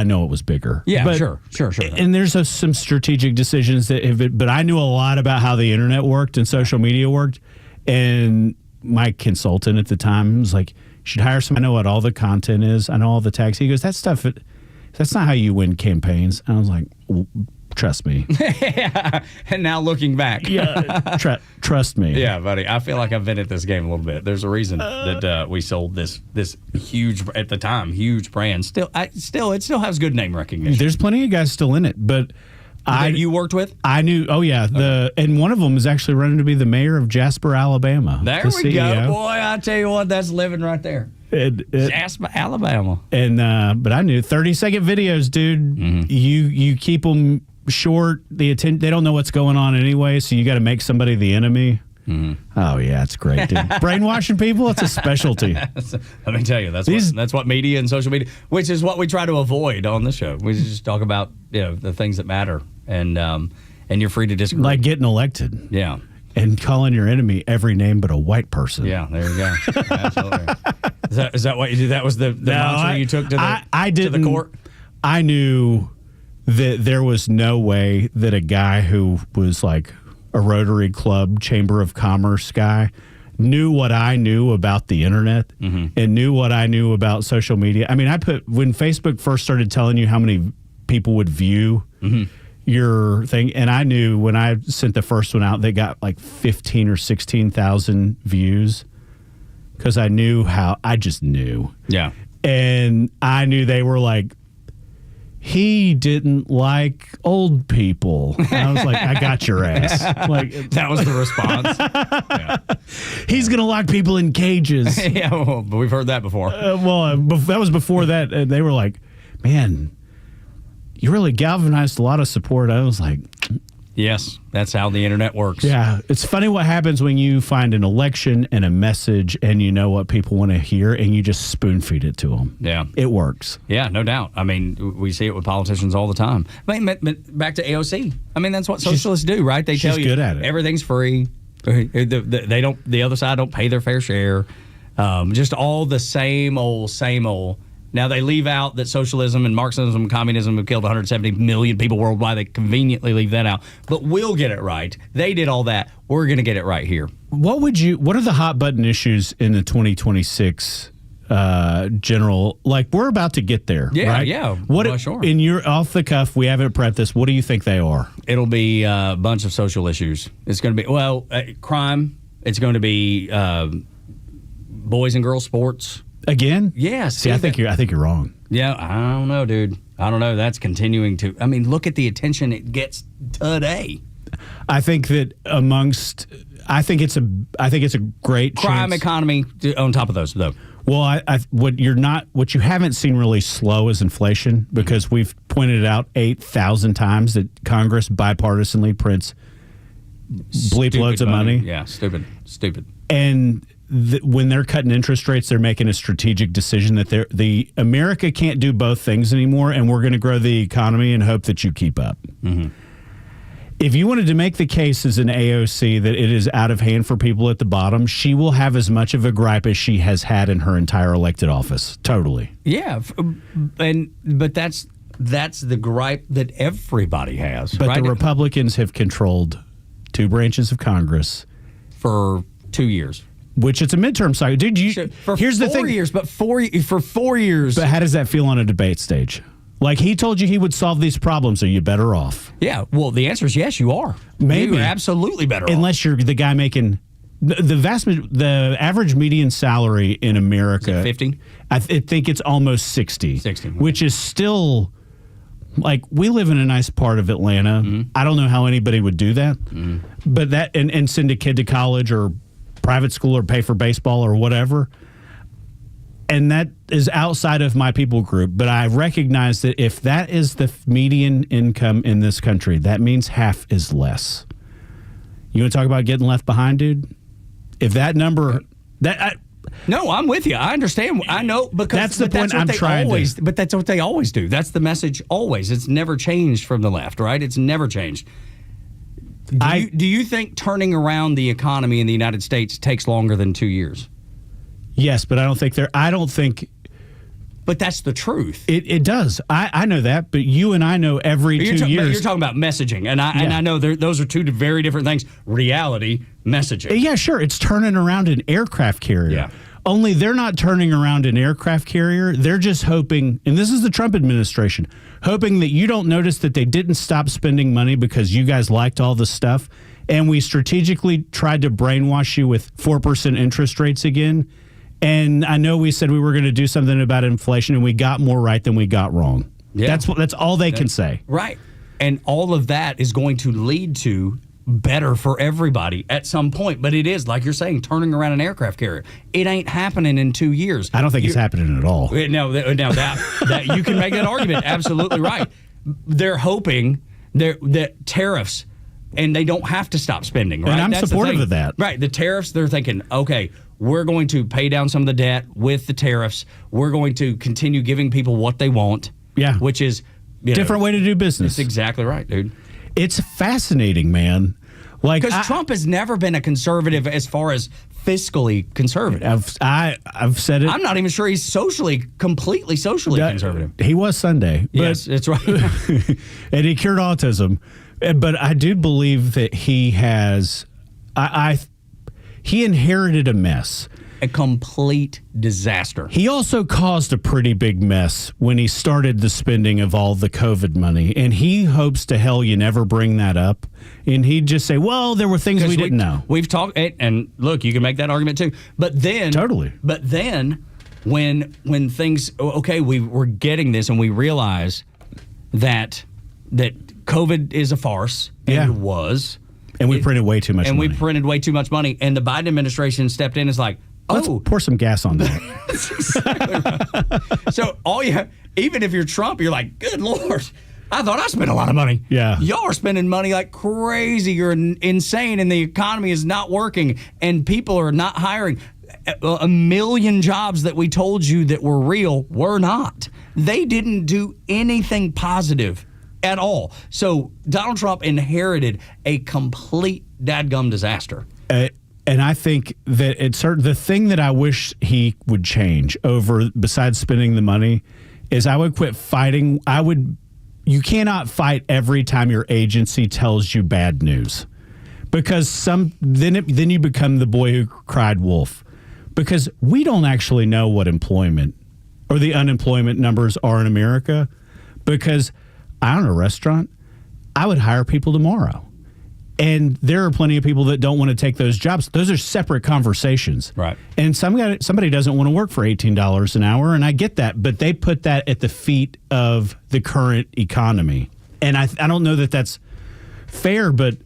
know it was bigger. Yeah, but, sure. And there's some strategic decisions but I knew a lot about how the internet worked and social media worked. And my consultant at the time was like, you should hire someone. I know what all the content is. I know all the tags. He goes, that stuff, that's not how you win campaigns. And I was like, trust me. Yeah. And now looking back. Trust me. Yeah, buddy. I feel like I've been at this game a little bit. There's a reason that we sold this huge, at the time, huge brand. It still has good name recognition. There's plenty of guys still in it, but that you worked with? I knew. Oh yeah, and one of them is actually running to be the mayor of Jasper, Alabama. There we go, boy. I tell you what, that's living right there. Jasper, Alabama. And but I knew 30-second videos, dude. Mm-hmm. You keep them short. They don't know what's going on anyway, so you got to make somebody the enemy. Mm-hmm. Oh yeah, it's great, dude. Brainwashing people, it's a specialty. Let me tell you, that's what media and social media, which is what we try to avoid on the show. We just talk about the things that matter, and you're free to disagree. Like getting elected. Yeah. And calling your enemy every name but a white person. Yeah, there you go. Absolutely. Is that what you did? That was the mantra you took to the court? I knew that there was no way that a guy who was like a Rotary Club Chamber of Commerce guy, knew what I knew about the internet and knew what I knew about social media. I mean, when Facebook first started telling you how many people would view your thing, and I knew when I sent the first one out, they got like 15 or 16,000 views because I just knew. Yeah. And I knew they were like, he didn't like old people. And I was like, I got your ass. Like that was the response. Yeah. He's going to lock people in cages. Yeah, well, but we've heard that before. That was before that. And they were like, man, you really galvanized a lot of support. I was like, yes, that's how the internet works. Yeah, it's funny what happens when you find an election and a message and you know what people want to hear and you just spoon feed it to them. Yeah. It works. Yeah, no doubt. I mean, we see it with politicians all the time. I mean, back to AOC. I mean, that's what socialists do, right? They tell you good at it. Everything's free. The other side don't pay their fair share. Just all the same old. Now, they leave out that socialism and Marxism and communism have killed 170 million people worldwide. They conveniently leave that out. But we'll get it right. They did all that. We're going to get it right here. What are the hot button issues in the 2026 general? Like, we're about to get there, right? Yeah. Sure. In your off the cuff, we haven't prepped this. What do you think they are? It'll be a bunch of social issues. It's going to be, crime. It's going to be boys and girls sports. Again? Yes. See, I think you're wrong. Yeah, I don't know, dude. I don't know. That's continuing to. I mean, look at the attention it gets today. I think that I think it's a great crime chance. Economy on top of those though. Well, what you haven't seen really slow is inflation, because we've pointed out 8,000 times that Congress bipartisanly prints loads of money. Yeah, stupid. And when they're cutting interest rates, they're making a strategic decision that the America can't do both things anymore, and we're going to grow the economy and hope that you keep up. Mm-hmm. If you wanted to make the case as an AOC that it is out of hand for people at the bottom, she will have as much of a gripe as she has had in her entire elected office. Totally. Yeah, but that's the gripe that everybody has. But right? The Republicans have controlled two branches of Congress for 2 years. Which it's a midterm cycle. Dude, here's the thing. 4 years, but for 4 years. But how does that feel on a debate stage? Like, he told you he would solve these problems. Are you better off? Yeah. Well, the answer is yes, you are. Maybe. You're absolutely better off. Unless you're the guy making the average median salary in America. 50? I think it's almost 60. 60. Which is still, like, we live in a nice part of Atlanta. Mm-hmm. I don't know how anybody would do that. Mm-hmm. But that, and send a kid to college or private school or pay for baseball or whatever. And that is outside of my people group. But I recognize that if that is the median income in this country, that means half is less. You want to talk about getting left behind, dude? If that number... No, I'm with you. I understand. I know, because that's the point I'm trying to... But that's what they always do. That's the message always. It's never changed from the left, right? It's never changed. Do you think turning around the economy in the United States takes longer than 2 years? Yes, but I don't think. But that's the truth. It does. I know that, but you and I know every 2 years. But you're talking about messaging, and I know those are two very different things. Reality, messaging. Yeah, sure. It's turning around an aircraft carrier. Yeah. Only they're not turning around an aircraft carrier. They're just hoping, and this is the Trump administration, hoping that you don't notice that they didn't stop spending money because you guys liked all the stuff, and we strategically tried to brainwash you with 4% interest rates again. And I know we said we were going to do something about inflation, and we got more right than we got wrong. Yeah. That's all they can say. Right. And all of that is going to lead to better for everybody at some point. But it is, like you're saying, turning around an aircraft carrier. It ain't happening in 2 years. I don't think it's happening at all. No, that you can make that argument. Absolutely right. They're hoping that tariffs, and they don't have to stop spending. Right? And I'm supportive of that. Right. The tariffs, they're thinking, okay, we're going to pay down some of the debt with the tariffs. We're going to continue giving people what they want. Yeah. Which is different way to do business. That's exactly right, dude. It's fascinating, man. Because Trump has never been a conservative as far as fiscally conservative. I've said it. I'm not even sure he's completely socially conservative. He was Sunday. Yes, that's right. And he cured autism. But I do believe that he has. He inherited a mess. A complete disaster. He also caused a pretty big mess when he started the spending of all the COVID money, and he hopes to hell you never bring that up. And he'd just say, well, there were things we didn't know. We've talked, and look, you can make that argument too. But then... Totally. But then, when things... Okay, we're getting this, and we realize that COVID is a farce, and it was... And we printed way too much money. And we printed way too much money, and the Biden administration stepped in and is like, let's pour some gas on that. That's exactly right. So even if you're Trump, you're like, good Lord, I thought I spent a lot of money. Yeah. Y'all are spending money like crazy. You're insane, and the economy is not working, and people are not hiring. A million jobs that we told you that were real were not. They didn't do anything positive at all. So Donald Trump inherited a complete dadgum disaster. And I think that the thing that I wish he would change over, besides spending the money, is I would quit fighting. You cannot fight every time your agency tells you bad news, because then you become the boy who cried wolf, because we don't actually know what employment or the unemployment numbers are in America. Because I own a restaurant, I would hire people tomorrow. And there are plenty of people that don't want to take those jobs. Those are separate conversations. Right. And somebody doesn't want to work for $18 an hour, and I get that, but they put that at the feet of the current economy. And I don't know that that's fair, but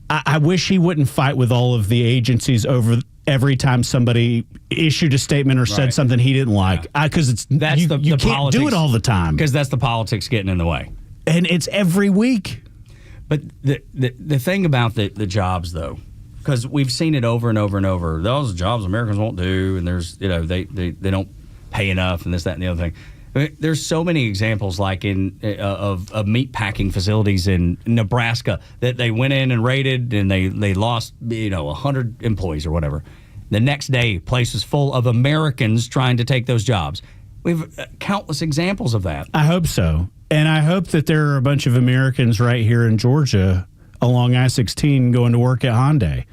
I wish he wouldn't fight with all of the agencies over every time somebody issued a statement or said something he didn't like. Because you can't do it all the time. Because that's the politics getting in the way. And it's every week. But the thing about the jobs, though, because we've seen it over and over and over, those jobs Americans won't do, and there's they don't pay enough, and this, that, and the other thing. I mean, there's so many examples, like of meat packing facilities in Nebraska that they went in and raided, and they lost 100 employees or whatever. The next day, place was full of Americans trying to take those jobs. We have countless examples of that. I hope so. And I hope that there are a bunch of Americans right here in Georgia along I-16 going to work at Hyundai.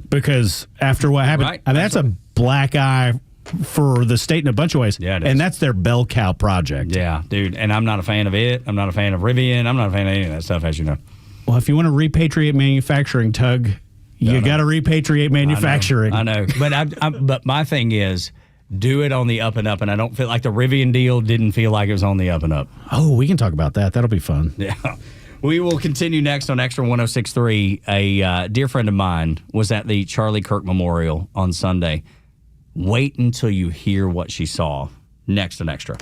Because after what happened, that's a black eye for the state in a bunch of ways. Yeah, it is. And that's their bell cow project. Yeah, dude. And I'm not a fan of it. I'm not a fan of Rivian. I'm not a fan of any of that stuff, as you know. Well, if you want to repatriate manufacturing, Tug, you got to repatriate manufacturing. I know. But my thing is, do it on the up and up, and I don't feel like the Rivian deal didn't feel like it was on the up and up. Oh, we can talk about that. That'll be fun. Yeah. We will continue next on Xtra 106.3. A dear friend of mine was at the Charlie Kirk Memorial on Sunday. Wait until you hear what she saw. Next on Xtra.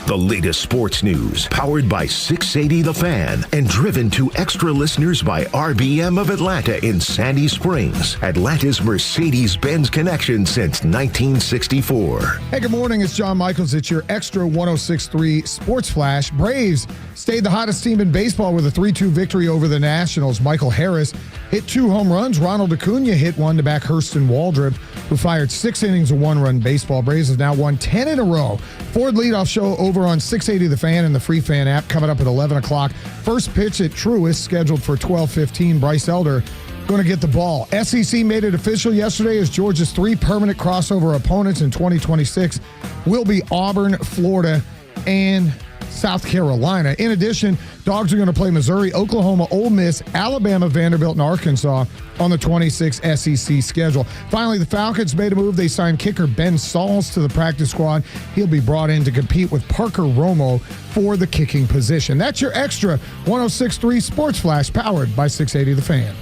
The latest sports news, powered by 680 The Fan, and driven to extra listeners by RBM of Atlanta in Sandy Springs, Atlanta's Mercedes-Benz connection since 1964. Hey, good morning. It's John Michaels. It's your Xtra 106.3 Sports Flash. Braves stayed the hottest team in baseball with a 3-2 victory over the Nationals. Michael Harris hit 2 home runs. Ronald Acuna hit one to back Hurston Waldrop, who fired 6 innings of 1-run baseball. Braves have now won 10 in a row. Ford leadoff show over on 680 The Fan and the Free Fan app coming up at 11 o'clock. First pitch at Truist scheduled for 12:15. Bryce Elder going to get the ball. SEC made it official yesterday as Georgia's 3 permanent crossover opponents in 2026 will be Auburn, Florida, and South Carolina. In addition, Dogs are going to play Missouri, Oklahoma, Ole Miss, Alabama, Vanderbilt, and Arkansas on the 26 SEC schedule. Finally, the Falcons made a move. They signed kicker Ben Sauls to the practice squad. He'll be brought in to compete with Parker Romo for the kicking position. That's your Extra 106.3 Sports Flash, powered by 680 The Fan.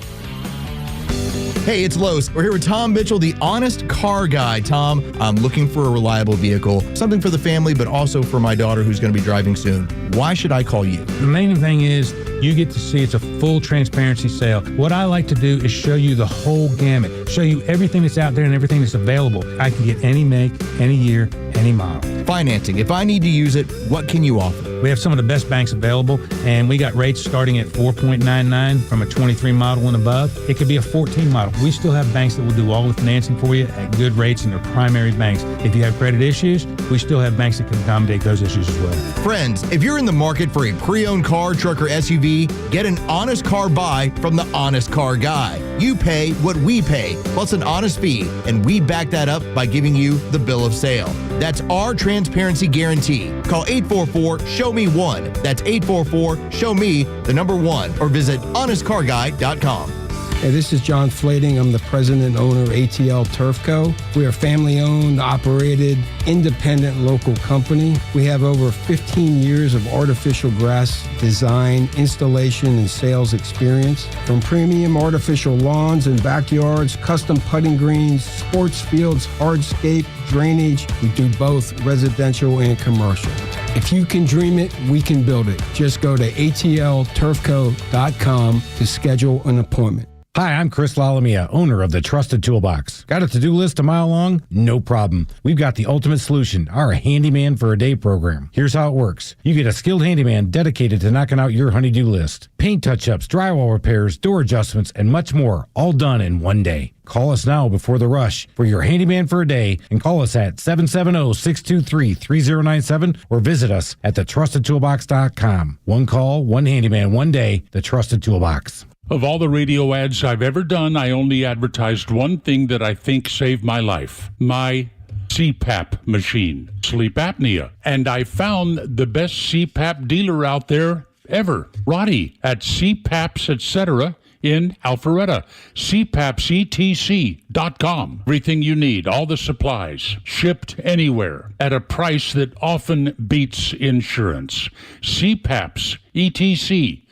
Hey, it's Los. We're here with Tom Mitchell, the honest car guy. Tom, I'm looking for a reliable vehicle, something for the family, but also for my daughter who's going to be driving soon. Why should I call you? The main thing is You get to see it's a full transparency sale. What I like to do is show you the whole gamut, show you everything that's out there and everything that's available. I can get any make, any year, any model. Financing. If I need to use it, what can you offer? We have some of the best banks available, and we got rates starting at 4.99 from a 23 model and above. It could be a 14 model. We still have banks that will do all the financing for you at good rates in their primary banks. If you have credit issues, we still have banks that can accommodate those issues as well. Friends, if you're in the market for a pre-owned car, truck, or SUV, get an honest car buy from the Honest Car Guy. You pay what we pay, plus an honest fee, and we back that up by giving you the bill of sale. That's our transparency guarantee. Call 844-SHOW-ME-1. That's 844-SHOW-ME, the number 1, or visit honestcarguy.com. Hey, this is John Flading. I'm the president and owner of ATL Turf Co. We are a family-owned, operated, independent local company. We have over 15 years of artificial grass design, installation, and sales experience. From premium artificial lawns and backyards, custom putting greens, sports fields, hardscape, drainage, we do both residential and commercial. If you can dream it, we can build it. Just go to atlturfco.com to schedule an appointment. Hi, I'm Chris Lalamia, owner of the Trusted Toolbox. Got a to-do list a mile long? No problem. We've got the ultimate solution, our Handyman for a Day program. Here's how it works. You get a skilled handyman dedicated to knocking out your honey-do list. Paint touch-ups, drywall repairs, door adjustments, and much more, all done in one day. Call us now before the rush for your Handyman for a Day, and call us at 770-623-3097 or visit us at thetrustedtoolbox.com. One call, one handyman, one day, The Trusted Toolbox. Of all the radio ads I've ever done, I only advertised one thing that I think saved my life. My CPAP machine, sleep apnea. And I found the best CPAP dealer out there ever, Roddy, at CPAPs, etc. in Alpharetta. CPAPsETC.com. Everything you need, all the supplies, shipped anywhere at a price that often beats insurance. CPAPsETC.com.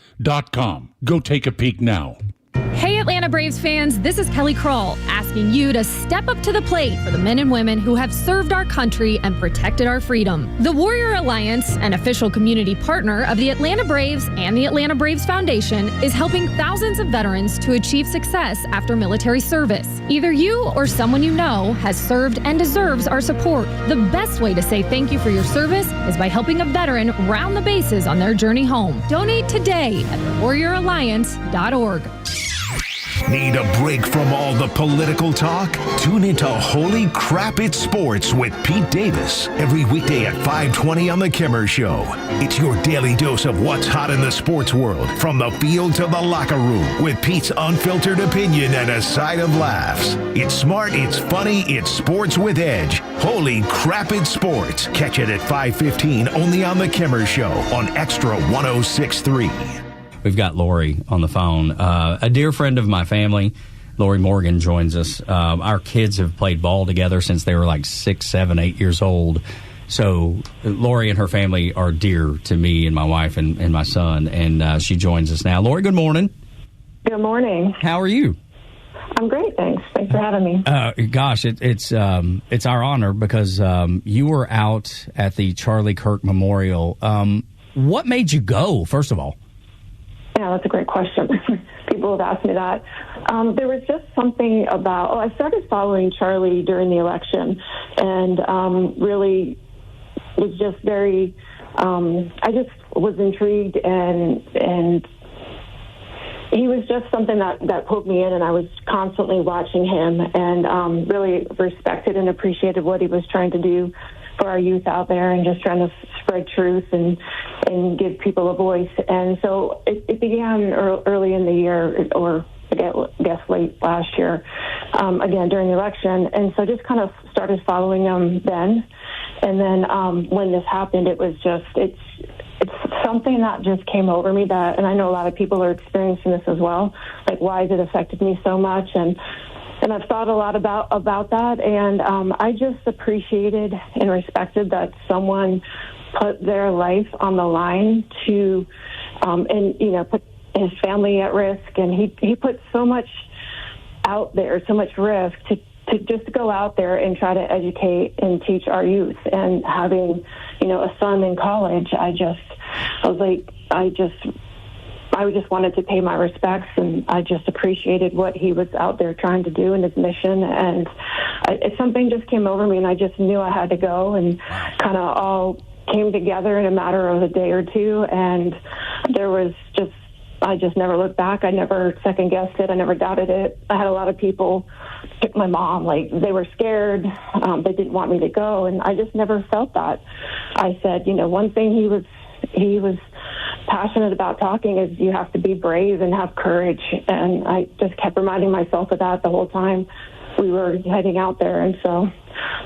Go take a peek now. Hey Atlanta Braves fans, this is Kelly Kroll asking you to step up to the plate for the men and women who have served our country and protected our freedom. The Warrior Alliance, an official community partner of the Atlanta Braves and the Atlanta Braves Foundation, is helping thousands of veterans to achieve success after military service. Either you or someone you know has served and deserves our support. The best way to say thank you for your service is by helping a veteran round the bases on their journey home. Donate today at thewarrioralliance.org. Need a break from all the political talk? Tune into Holy Crap It's Sports with Pete Davis every weekday at 5:20 on The Kimmer Show. It's your daily dose of what's hot in the sports world, from the field to the locker room, with Pete's unfiltered opinion and a side of laughs. It's smart, it's funny, it's sports with edge. Holy Crap It's Sports. Catch it at 5:15 only on The Kimmer Show on Extra 106.3. We've got Lori on the phone. A dear friend of my family, Lori Morgan, joins us. Our kids have played ball together since they were like 6, 7, 8 years old. So Lori and her family are dear to me and my wife and my son, and she joins us now. Lori, good morning. Good morning. How are you? I'm great, thanks. Thanks for having me. Gosh, it's our honor because you were out at the Charlie Kirk Memorial. What made you go, first of all? Yeah, that's a great question. People have asked me that. There was just something about, I started following Charlie during the election and really was just very, I just was intrigued and he was just something that pulled me in, and I was constantly watching him and really respected and appreciated what he was trying to do for our youth out there and just trying to spread truth and give people a voice. And so it began early in the year, or I guess late last year, again during the election. And so just kind of started following him then. And then when this happened, it was just, it's something that just came over me that, and I know a lot of people are experiencing this as well, like why has it affected me so much? And I've thought a lot about that, and I just appreciated and respected that someone put their life on the line to, put his family at risk, and he put so much out there, so much risk to just go out there and try to educate and teach our youth. And having, a son in college, I I just wanted to pay my respects, and I just appreciated what he was out there trying to do in his mission. And something just came over me, and I just knew I had to go, and kind of all came together in a matter of a day or two. And I just never looked back. I never second guessed it. I never doubted it. I had a lot of people pick my mom, like they were scared. They didn't want me to go. And I just never felt that. I said, one thing he was passionate about talking is you have to be brave and have courage. And I just kept reminding myself of that the whole time we were heading out there. And so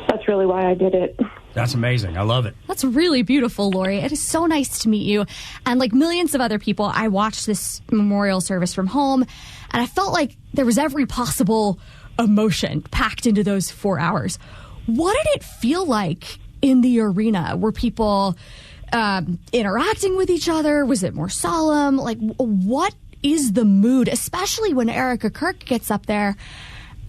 that's really why I did it. That's amazing. I love it. That's really beautiful, Lori. It is so nice to meet you. And like millions of other people, I watched this memorial service from home, and I felt like there was every possible emotion packed into those 4 hours. What did it feel like in the arena? Were people interacting with each other? Was it more solemn? Like, what is the mood, especially when Erica Kirk gets up there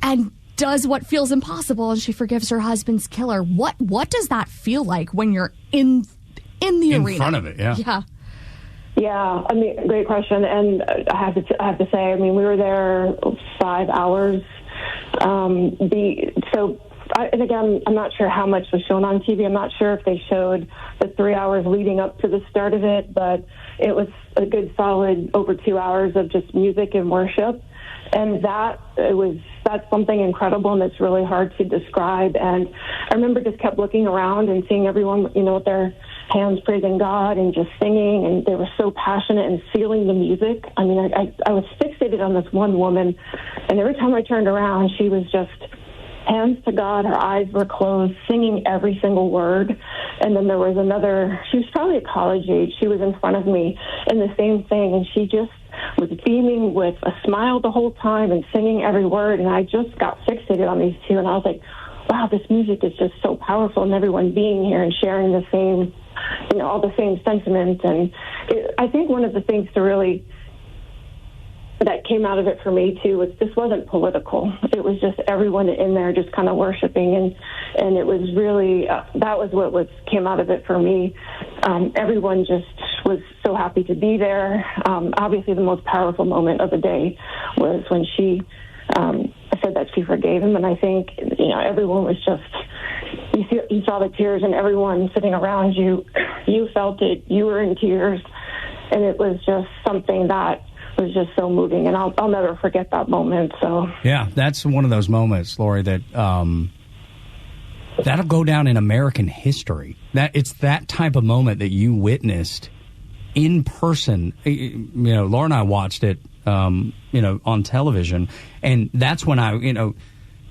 and does what feels impossible and she forgives her husband's killer? What does that feel like when you're in the arena? In front of it, yeah. Yeah, I mean, great question. And I have to say, I mean, we were there 5 hours. And again, I'm not sure how much was shown on TV. I'm not sure if they showed the 3 hours leading up to the start of it, but it was a good solid over 2 hours of just music and worship. And that's something incredible, and it's really hard to describe. And I remember just kept looking around and seeing everyone, with their hands praising God and just singing, and they were so passionate and feeling the music. I mean, I was fixated on this one woman, and every time I turned around, she was just hands to God, her eyes were closed, singing every single word. And then there was another, she was probably at college age, she was in front of me, and the same thing, and she just was beaming with a smile the whole time and singing every word. And I just got fixated on these two, and I was like, wow, this music is just so powerful, and everyone being here and sharing the same, all the same sentiments. And I think one of the things that came out of it for me too was this wasn't political. It was just everyone in there just kind of worshiping, and it was really that was what came out of it for me. Everyone just was so happy to be there. Obviously, the most powerful moment of the day was when she said that she forgave him, and I think everyone was just you saw the tears, and everyone sitting around you felt it. You were in tears, and it was just something that was just so moving, and I'll never forget that moment. So yeah, that's one of those moments, Lori, that that'll go down in American history. That it's that type of moment that you witnessed in person. Laura and I watched it, on television, and that's when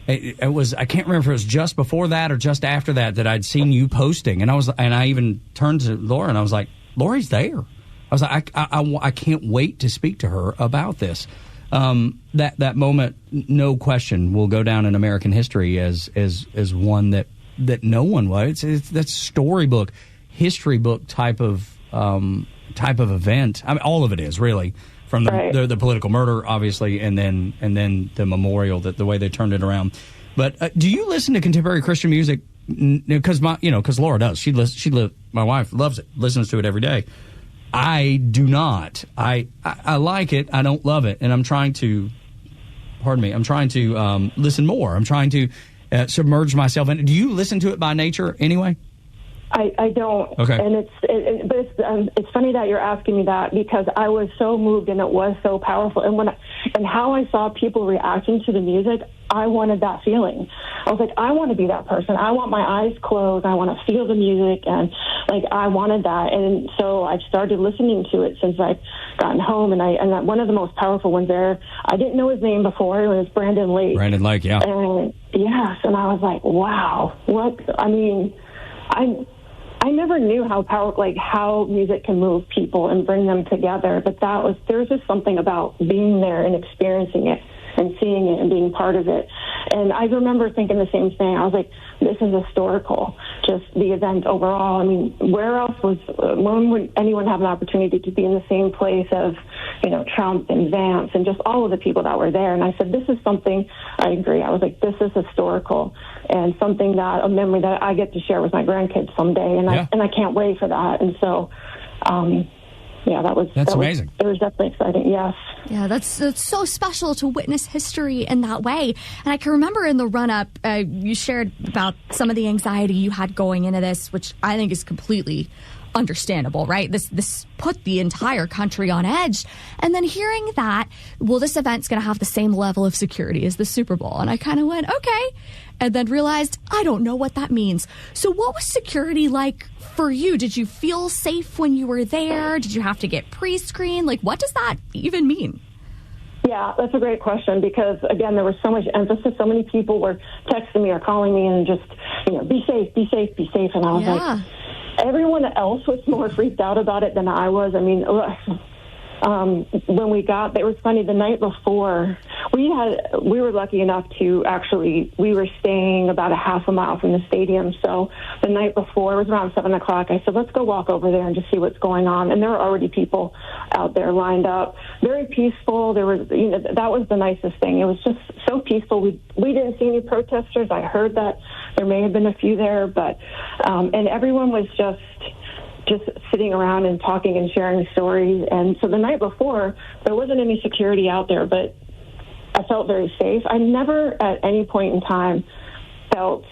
it was, I can't remember if it was just before that or just after that I'd seen you posting, and I even turned to Laura and I was like, Lori's there. I was like, I can't wait to speak to her about this. That moment, no question, will go down in American history as one that no one will. It's that storybook, history book type of event. I mean, all of it is really, from the political murder, obviously, and then the memorial, the way they turned it around. But do you listen to contemporary Christian music? Because Laura does. My wife loves it, listens to it every day. I do not. I like it. I don't love it, and I'm trying to. Pardon me. I'm trying to listen more. I'm trying to submerge myself in it. Do you listen to it by nature anyway? I don't. Okay. And it's funny that you're asking me that, because I was so moved and it was so powerful. And how I saw people reacting to the music, I wanted that feeling. I was like, I want to be that person. I want my eyes closed. I want to feel the music, and I wanted that. And so I've started listening to it since I've gotten home. And one of the most powerful ones there, I didn't know his name before. It was Brandon Lake. Brandon Lake, yeah. And yes, and I was like, wow, what? I mean, I never knew how music can move people and bring them together, but there's just something about being there and experiencing it and seeing it and being part of it. And I remember thinking the same thing. I was like, this is historical, just the event overall. I mean, when would anyone have an opportunity to be in the same place of, Trump and Vance and just all of the people that were there? And I said, this is something, I agree. I was like, this is historical and something a memory that I get to share with my grandkids someday. And I can't wait for that. And so, That's amazing. It was definitely exciting. Yes. Yeah, that's so special to witness history in that way. And I can remember in the run-up, you shared about some of the anxiety you had going into this, which I think is completely understandable, right? This put the entire country on edge. And then hearing that, well, this event's going to have the same level of security as the Super Bowl. And I kind of went, okay. And then realized, I don't know what that means. So what was security like for you? Did you feel safe when you were there? Did you have to get pre-screened? Like, what does that even mean? Yeah, that's a great question because, again, there was so much emphasis. So many people were texting me or calling me and just, be safe, be safe, be safe. And I was like, everyone else was more freaked out about it than I was. I mean, when we got, it was funny, the night before, we were lucky enough to we were staying about a half a mile from the stadium. So the night before, it was around 7 o'clock, I said, let's go walk over there and just see what's going on. And there were already people out there lined up, very peaceful. There was, that was the nicest thing. It was just so peaceful. We didn't see any protesters. I heard that there may have been a few there, but, and everyone was just sitting around and talking and sharing stories. And so the night before, there wasn't any security out there, but I felt very safe. I never at any point in time felt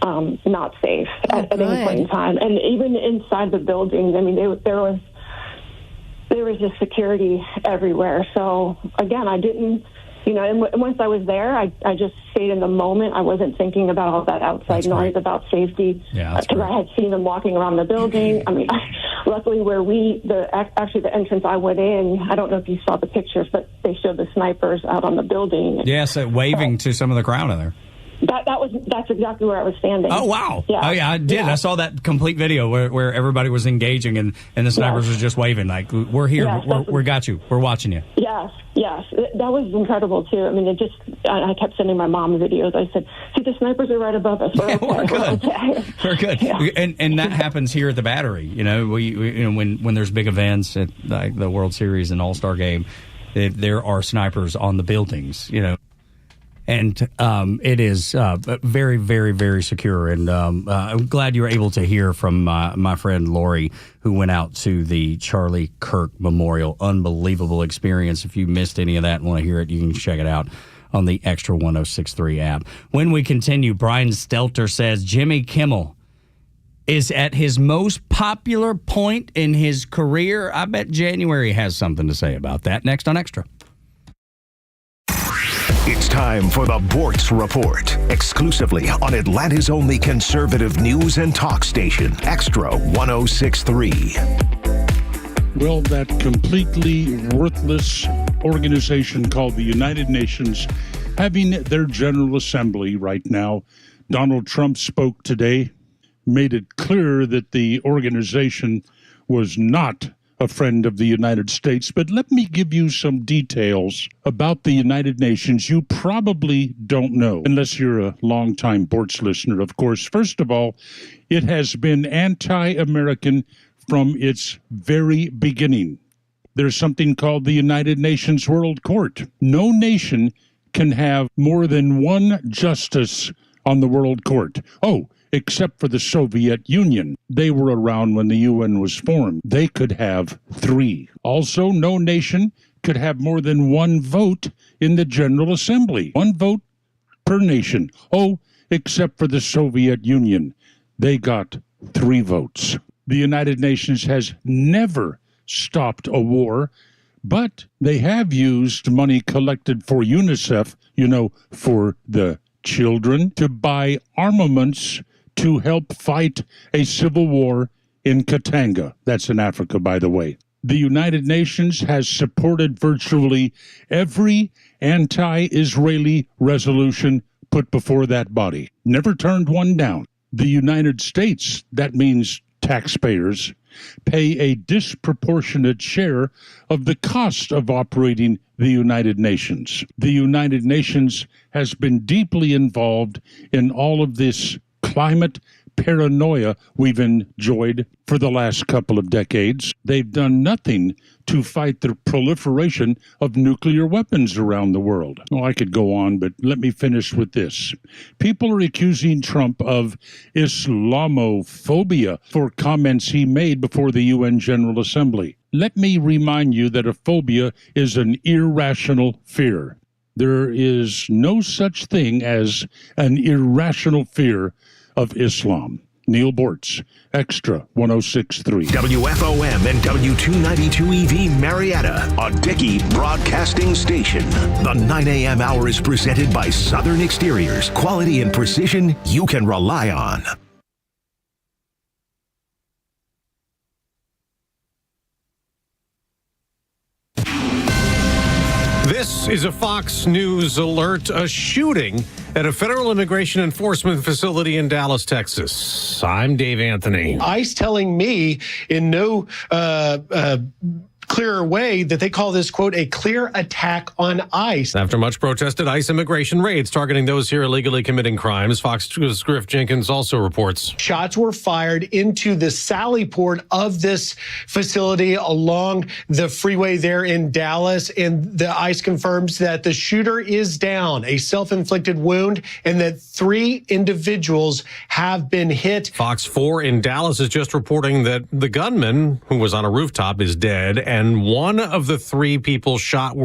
not safe at any point in time. And even inside the buildings, I mean, there was just security everywhere. So again, I didn't, and once I was there, I just stayed in the moment. I wasn't thinking about all that outside noise about safety because I had seen them walking around the building. I mean, luckily where the entrance I went in, I don't know if you saw the pictures, but they showed the snipers out on the building. Yes, waving to some of the crowd in there. That's exactly where I was standing. Oh, wow. Yeah. Oh, yeah, I did. Yeah. I saw that complete video where everybody was engaging and the snipers was just waving like, we're here. Yes, we got you. We're watching you. Yes. That was incredible, too. I mean, I kept sending my mom videos. I said, see, the snipers are right above us. We're good. We're good. Yeah. And that happens here at the Battery. When there's big events at like the World Series and All-Star Game, there are snipers on the buildings, And it is very, very, very secure. And I'm glad you were able to hear from my friend Lori, who went out to the Charlie Kirk Memorial. Unbelievable experience. If you missed any of that and want to hear it, you can check it out on the Extra 106.3 app. When we continue, Brian Stelter says Jimmy Kimmel is at his most popular point in his career. I bet January has something to say about that. Next on Extra. It's time for the Bortz Report, exclusively on Atlanta's only conservative news and talk station, Extra 106.3. Well, that completely worthless organization called the United Nations having their General Assembly right now. Donald Trump spoke today, made it clear that the organization was not a friend of the United States. But let me give you some details about the United Nations you probably don't know, unless you're a longtime Bortz listener, of course. First of all, it has been anti-American from its very beginning. There's something called the United Nations World Court. No nation can have more than one justice on the World Court. Oh, except for the Soviet Union. They were around when the UN was formed. They could have 3. Also, no nation could have more than 1 vote in the General Assembly. 1 vote per nation. Oh, except for the Soviet Union. They got 3 votes. The United Nations has never stopped a war, but they have used money collected for UNICEF, for the children, to buy armaments to help fight a civil war in Katanga. That's in Africa, by the way. The United Nations has supported virtually every anti-Israeli resolution put before that body. Never turned one down. The United States, that means taxpayers, pay a disproportionate share of the cost of operating the United Nations. The United Nations has been deeply involved in all of this climate paranoia we've enjoyed for the last couple of decades. They've done nothing to fight the proliferation of nuclear weapons around the world. Well, I could go on, but let me finish with this. People are accusing Trump of Islamophobia for comments he made before the UN General Assembly. Let me remind you that a phobia is an irrational fear. There is no such thing as an irrational fear of Islam. Neil Bortz, Extra 106.3. WFOM and W292 EV Marietta, a Dickey broadcasting station. The 9 a.m. hour is presented by Southern Exteriors. Quality and precision you can rely on. This is a Fox News alert. A shooting at a federal immigration enforcement facility in Dallas, Texas. I'm Dave Anthony. ICE telling me in no clearer way that they call this, quote, a clear attack on ICE. After much protested ICE immigration raids targeting those here illegally committing crimes, Fox News' Griff Jenkins also reports. Shots were fired into the sally port of this facility along the freeway there in Dallas, and the ICE confirms that the shooter is down, a self-inflicted wound, and that 3 individuals have been hit. Fox 4 in Dallas is just reporting that the gunman, who was on a rooftop, is dead, and one of the 3 people shot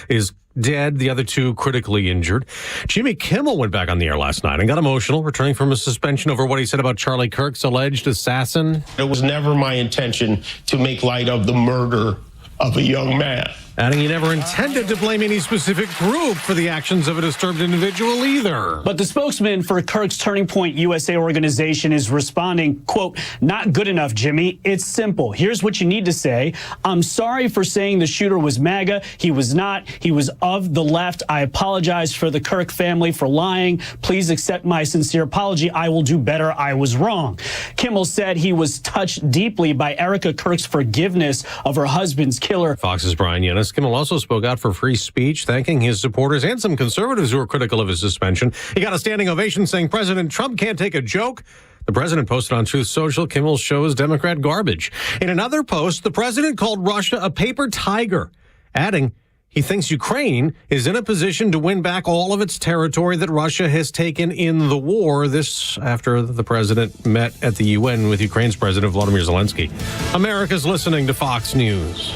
is dead, the other 2 critically injured. Jimmy Kimmel went back on the air last night and got emotional, returning from a suspension over what he said about Charlie Kirk's alleged assassin. It was never my intention to make light of the murder of a young man. Adding he never intended to blame any specific group for the actions of a disturbed individual either. But the spokesman for Kirk's Turning Point USA organization is responding, quote, not good enough, Jimmy. It's simple. Here's what you need to say. I'm sorry for saying the shooter was MAGA. He was not. He was of the left. I apologize for the Kirk family for lying. Please accept my sincere apology. I will do better. I was wrong. Kimmel said he was touched deeply by Erica Kirk's forgiveness of her husband's killer. Fox's Brian Yennis. Kimmel also spoke out for free speech, thanking his supporters and some conservatives who were critical of his suspension. He got a standing ovation saying President Trump can't take a joke. The president posted on Truth Social, Kimmel shows Democrat garbage. In another post, the president called Russia a paper tiger, adding he thinks Ukraine is in a position to win back all of its territory that Russia has taken in the war. This after the president met at the UN with Ukraine's President Volodymyr Zelensky. America's listening to Fox News.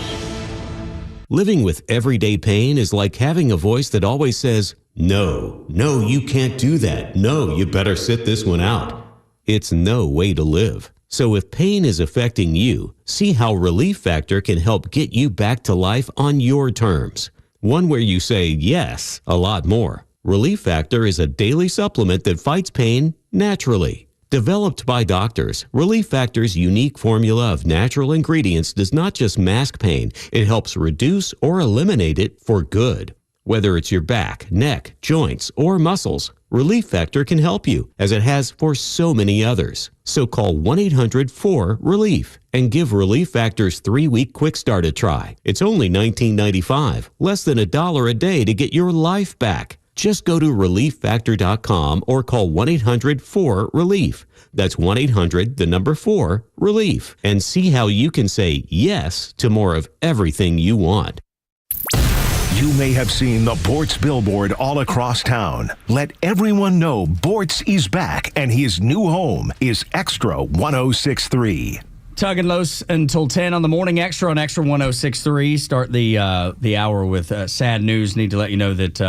Living with everyday pain is like having a voice that always says, no, you can't do that. No, you better sit this one out. It's no way to live. So if pain is affecting you, see how Relief Factor can help get you back to life on your terms. One where you say yes a lot more. Relief Factor is a daily supplement that fights pain naturally. Developed by doctors, Relief Factor's unique formula of natural ingredients does not just mask pain, it helps reduce or eliminate it for good. Whether it's your back, neck, joints, or muscles, Relief Factor can help you, as it has for so many others. So call 1-800-4-RELIEF and give Relief Factor's 3-week quick start a try. It's only $19.95, less than $1 a day to get your life back. Just go to ReliefFactor.com or call 1-800-4-RELIEF. That's 1-800-4-RELIEF. And see how you can say yes to more of everything you want. You may have seen the Bortz billboard all across town. Let everyone know Bortz is back and his new home is Extra 106.3. Tug and Los until 10 on the Morning Extra on Extra 106.3. Start the hour with sad news. Need to let you know that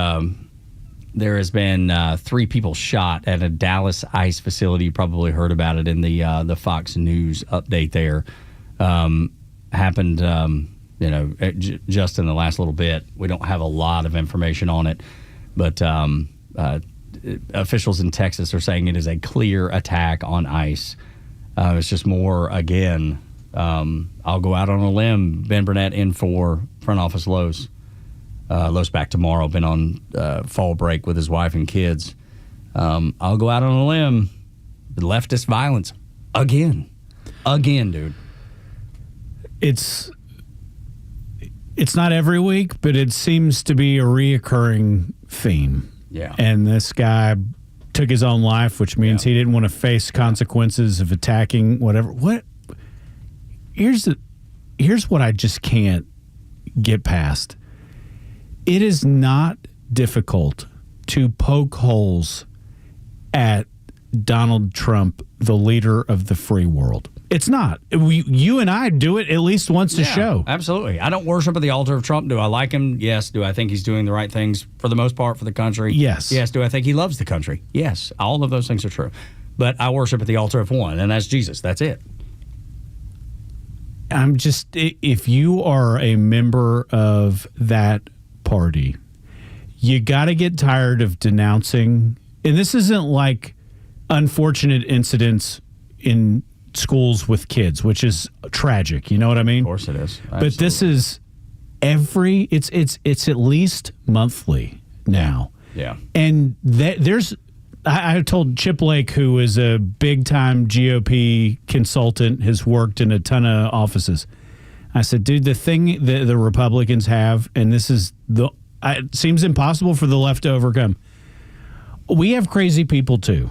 there has been 3 people shot at a Dallas ICE facility. You probably heard about it in the Fox News update there. Happened, just in the last little bit. We don't have a lot of information on it, but officials in Texas are saying it is a clear attack on ICE. It's just more, again, I'll go out on a limb. Ben Burnett in for front office Los. Los back tomorrow, been on fall break with his wife and kids. I'll go out on a limb. Leftist violence. Again, dude. It's not every week, but it seems to be a reoccurring theme. Yeah. And this guy took his own life, which means he didn't want to face consequences of attacking whatever. What? Here's what I just can't get past. It is not difficult to poke holes at Donald Trump, the leader of the free world. It's not. You and I do it at least once a show. Absolutely. I don't worship at the altar of Trump. Do I like him? Yes. Do I think he's doing the right things for the most part for the country? Yes. Yes. Do I think he loves the country? Yes. All of those things are true. But I worship at the altar of one, and that's Jesus. That's it. If you are a member of that party, you got to get tired of denouncing. And this isn't like unfortunate incidents in schools with kids, which is tragic. You know what I mean? Of course it is. Absolutely. But this is it's at least monthly now. Yeah. And I told Chip Lake, who is a big-time GOP consultant, has worked in a ton of offices. I said, dude, the thing that the Republicans have, and this is it seems impossible for the left to overcome. We have crazy people too.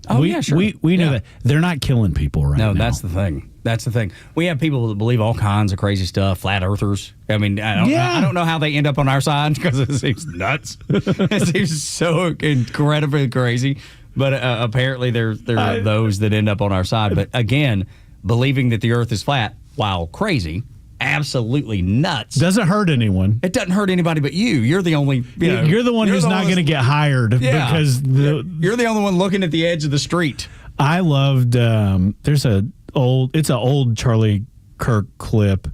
Oh, yeah, sure. We know that. They're not killing people right now. No, that's the thing. That's the thing. We have people that believe all kinds of crazy stuff, flat earthers. I mean, I don't know how they end up on our side because it seems nuts. It seems so incredibly crazy. But apparently there are those that end up on our side. But again, believing that the earth is flat, while crazy, absolutely nuts. Doesn't hurt anyone. It doesn't hurt anybody but you. You're the only, you're the one who's not going to get hired because you're the only one looking at the edge of the street. I loved, it's an old Charlie Kirk clip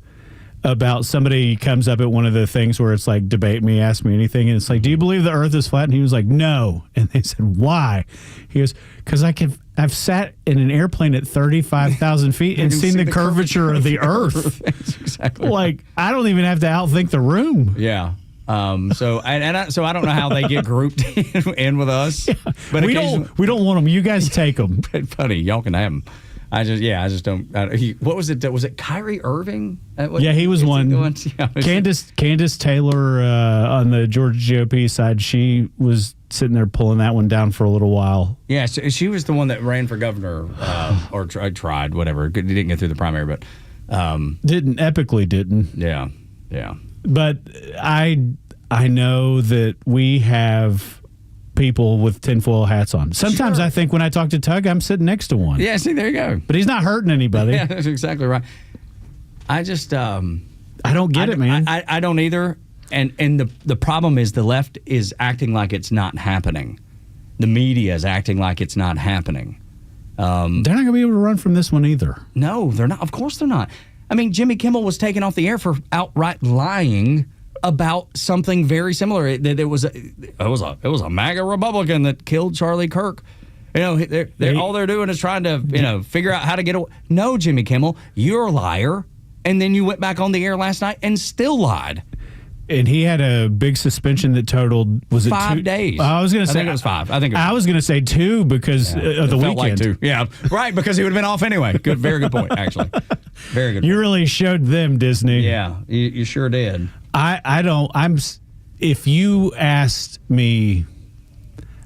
about somebody comes up at one of the things where it's like, debate me, ask me anything. And it's like, do you believe the earth is flat? And he was like, no. And they said, why? He goes, because I've sat in an airplane at 35,000 feet and seen the curvature of the earth. That's exactly like, I don't even have to outthink the room. Yeah. So I don't know how they get grouped in with us. Yeah. But we don't want them. You guys take them. Funny, y'all can have them. I just don't. What was it? Was it Kyrie Irving? He was one. Yeah, Candace Taylor on the Georgia GOP side. She was sitting there pulling that one down for a little while. Yeah, she was the one that ran for governor or tried whatever. Didn't get through the primary, but didn't. Yeah. But I know that we have people with tinfoil hats on. Sometimes I think when I talk to Tug, I'm sitting next to one. Yeah, see, there you go. But he's not hurting anybody. Yeah, that's exactly right. I just I don't get it, man. I don't either. And the problem is the left is acting like it's not happening. The media is acting like it's not happening. They're not going to be able to run from this one either. No, they're not. Of course they're not. I mean, Jimmy Kimmel was taken off the air for outright lying about something very similar. It was a MAGA Republican that killed Charlie Kirk. All they're doing is trying to figure out how to get away. No, Jimmy Kimmel, you're a liar. And then you went back on the air last night and still lied. And he had a big suspension that totaled, was it 5 days? I was going to say it was 5. I was going to say 2 because of the weekend. Like 2. Yeah, right, because he would have been off anyway. Very good point, actually. Very good point. You really showed them, Disney. Yeah, you sure did. If you asked me,